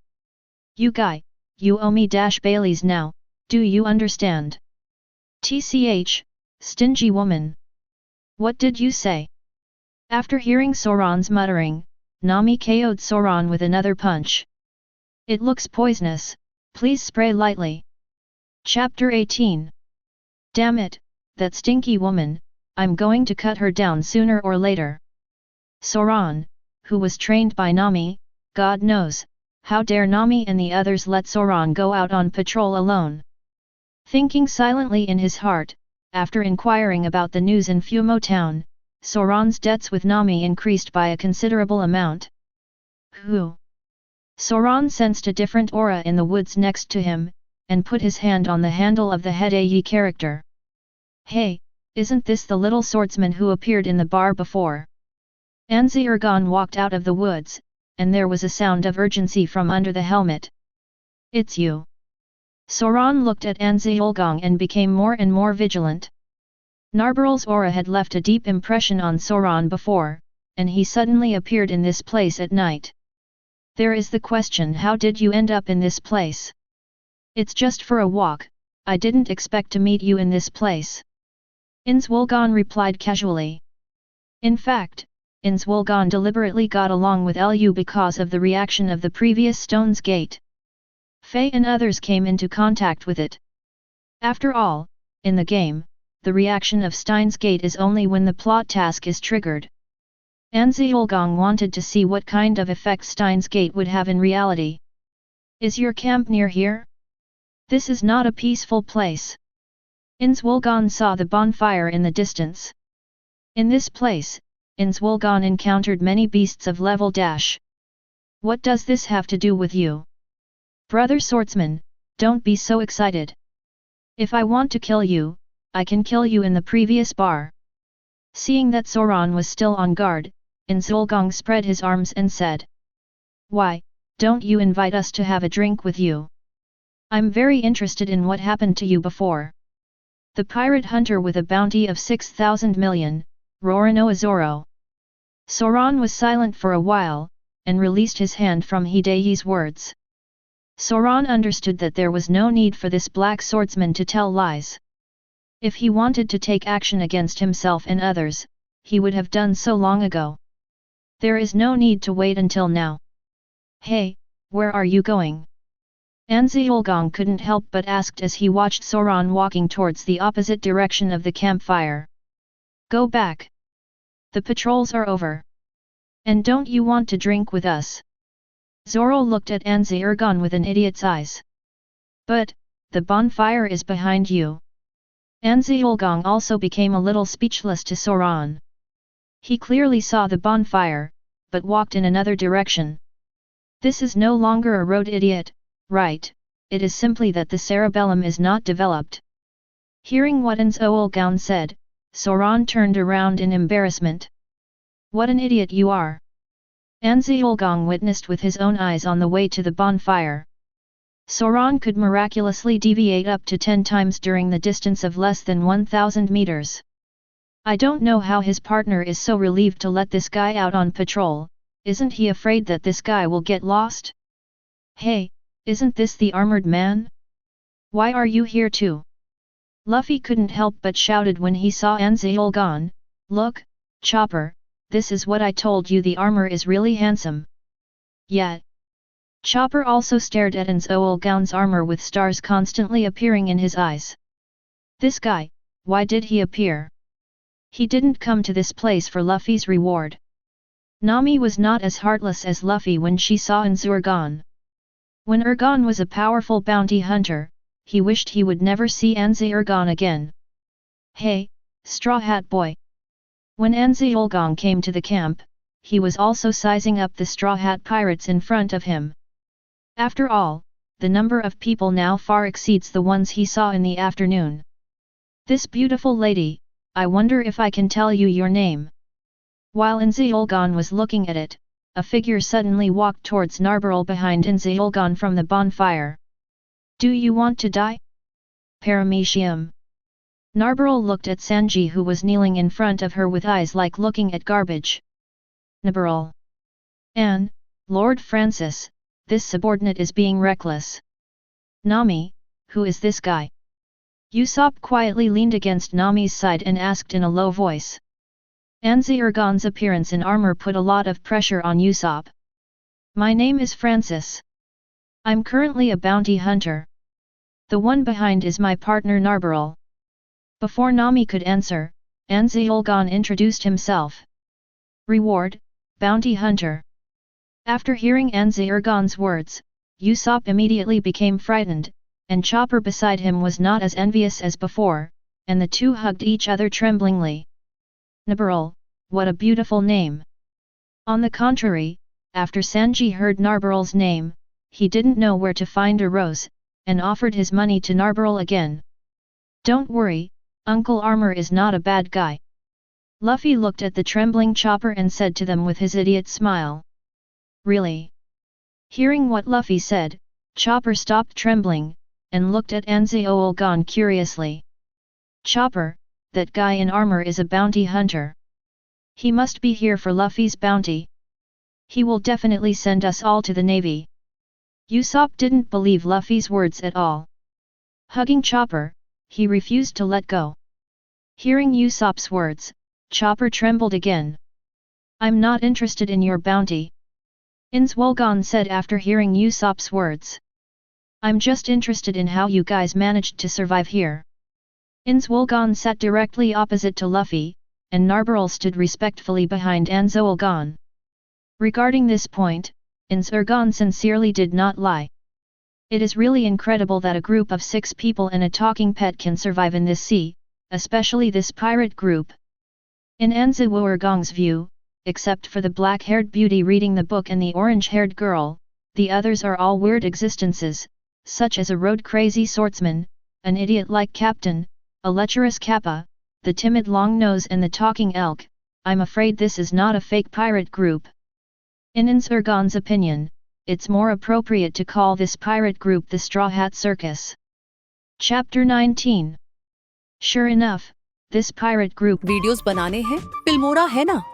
You guy, you owe me Baileys now, do you understand? TCH, stingy woman. What did you say? After hearing Soran's muttering, Nami KO'd Soran with another punch. It looks poisonous, please spray lightly. Chapter 18. Damn it, that stinky woman, I'm going to cut her down sooner or later. Soran, who was trained by Nami, God knows, how dare Nami and the others let Soran go out on patrol alone. Thinking silently in his heart, after inquiring about the news in Fumo town, Soran's debts with Nami increased by a considerable amount. Who? Soran sensed a different aura in the woods next to him, and put his hand on the handle of the Hedayi character. Hey, isn't this the little swordsman who appeared in the bar before? Ainz-Wool-Gon walked out of the woods, and there was a sound of urgency from under the helmet. It's you. Soran looked at Ainz-Wool-Gon and became more and more vigilant. Narbaral's aura had left a deep impression on Soran before, and he suddenly appeared in this place at night. There is the question, how did you end up in this place? It's just for a walk, I didn't expect to meet you in this place. Ainz-Wool-Gon replied casually. In fact, Ainz-Wool-Gon deliberately got along with Lu because of the reaction of the previous Stone's Gate. Faye and others came into contact with it. After all, in the game, the reaction of Steins Gate is only when the plot task is triggered. Ainz-Wool-Gon wanted to see what kind of effect Steins Gate would have in reality. Is your camp near here? This is not a peaceful place. Ainz-Wool-Gon saw the bonfire in the distance. In this place, Ainz-Wool-Gon encountered many beasts of level dash. What does this have to do with you? Brother swordsman, don't be so excited. If I want to kill you, I can kill you in the previous bar. Seeing that Soran was still on guard, Ainz-Wool-Gon spread his arms and said. Why, don't you invite us to have a drink with you? I'm very interested in what happened to you before. The pirate hunter with a bounty of 6,000 million, Roronoa Zoro. Soran was silent for a while, and released his hand from Hideyi's words. Soran understood that there was no need for this black swordsman to tell lies. If he wanted to take action against himself and others, he would have done so long ago. There is no need to wait until now. Hey, where are you going? Ainz-Wool-Gon couldn't help but ask as he watched Soran walking towards the opposite direction of the campfire. Go back. The patrols are over. And don't you want to drink with us? Zoro looked at Ainz-Wool-Gon with an idiot's eyes. But, the bonfire is behind you. Ainz-Wool-Gon also became a little speechless to Soran. He clearly saw the bonfire, but walked in another direction. This is no longer a road, idiot, right? It is simply that the cerebellum is not developed. Hearing what Ainz-Wool-Gon said, Soran turned around in embarrassment. What an idiot you are! Ainz-Wool-Gon witnessed with his own eyes on the way to the bonfire. Soran could miraculously deviate up to 10 times during the distance of less than 1,000 meters. I don't know how his partner is so relieved to let this guy out on patrol, isn't he afraid that this guy will get lost? Hey, isn't this the armored man? Why are you here too? Luffy couldn't help but shouted when he saw Ainz-Wool-Gon. Look, Chopper, this is what I told you, the armor is really handsome. Yeah. Chopper also stared at Ainz-Wool-Gon's armor with stars constantly appearing in his eyes. This guy, why did he appear? He didn't come to this place for Luffy's reward. Nami was not as heartless as Luffy when she saw Ainz-Wool-Gon. When Wool-Gon was a powerful bounty hunter, he wished he would never see Ainz-Wool-Gon again. Hey, Straw Hat Boy! When Ainz-Wool-Gon came to the camp, he was also sizing up the Straw Hat pirates in front of him. After all, the number of people now far exceeds the ones he saw in the afternoon. This beautiful lady, I wonder if I can tell you your name. While Ainz-Wool-Gon was looking at it, a figure suddenly walked towards Narberl behind Ainz-Wool-Gon from the bonfire. Do you want to die? Paramecium. Narberl looked at Sanji, who was kneeling in front of her with eyes like looking at garbage. Narberl. Anne, Lord Francis, this subordinate is being reckless. Nami, who is this guy? Usopp quietly leaned against Nami's side and asked in a low voice. Ainz-Wool-Gon's appearance in armor put a lot of pressure on Usopp. My name is Francis. I'm currently a bounty hunter. The one behind is my partner Narberl. Before Nami could answer, Ainz-Wool-Gon introduced himself. Reward, bounty hunter. After hearing Ainz-Wool-Gon's words, Usopp immediately became frightened, and Chopper beside him was not as envious as before, and the two hugged each other tremblingly. Narberl, what a beautiful name. On the contrary, after Sanji heard Narberl's name, he didn't know where to find a rose, and offered his money to Narberl again. Don't worry, Uncle Armor is not a bad guy. Luffy looked at the trembling Chopper and said to them with his idiot smile. Really? Hearing what Luffy said, Chopper stopped trembling, and looked at Ainz-Wool-Gon curiously. Chopper, that guy in armor is a bounty hunter. He must be here for Luffy's bounty. He will definitely send us all to the navy. Usopp didn't believe Luffy's words at all. Hugging Chopper, he refused to let go. Hearing Usopp's words, Chopper trembled again. I'm not interested in your bounty. Ainz-Wool-Gon said after hearing Usopp's words. I'm just interested in how you guys managed to survive here. Ainz-Wool-Gon sat directly opposite to Luffy, and Narberl stood respectfully behind Ainz-Wool-Gon. Regarding this point, Ainz-Wool-Gon sincerely did not lie. It is really incredible that a group of 6 people and a talking pet can survive in this sea, especially this pirate group. In Ainz-Wool-Gon's view, except for the black-haired beauty reading the book and the orange-haired girl, the others are all weird existences, such as a road-crazy swordsman, an idiot-like captain, a lecherous kappa, the timid long nose and the talking elk. I'm afraid this is not a fake pirate group. In Ainz-Wool-Gon's opinion, it's more appropriate to call this pirate group the Straw Hat Circus. Chapter 19. Sure enough, this pirate group videos बनाने हैं, Filmora है ना।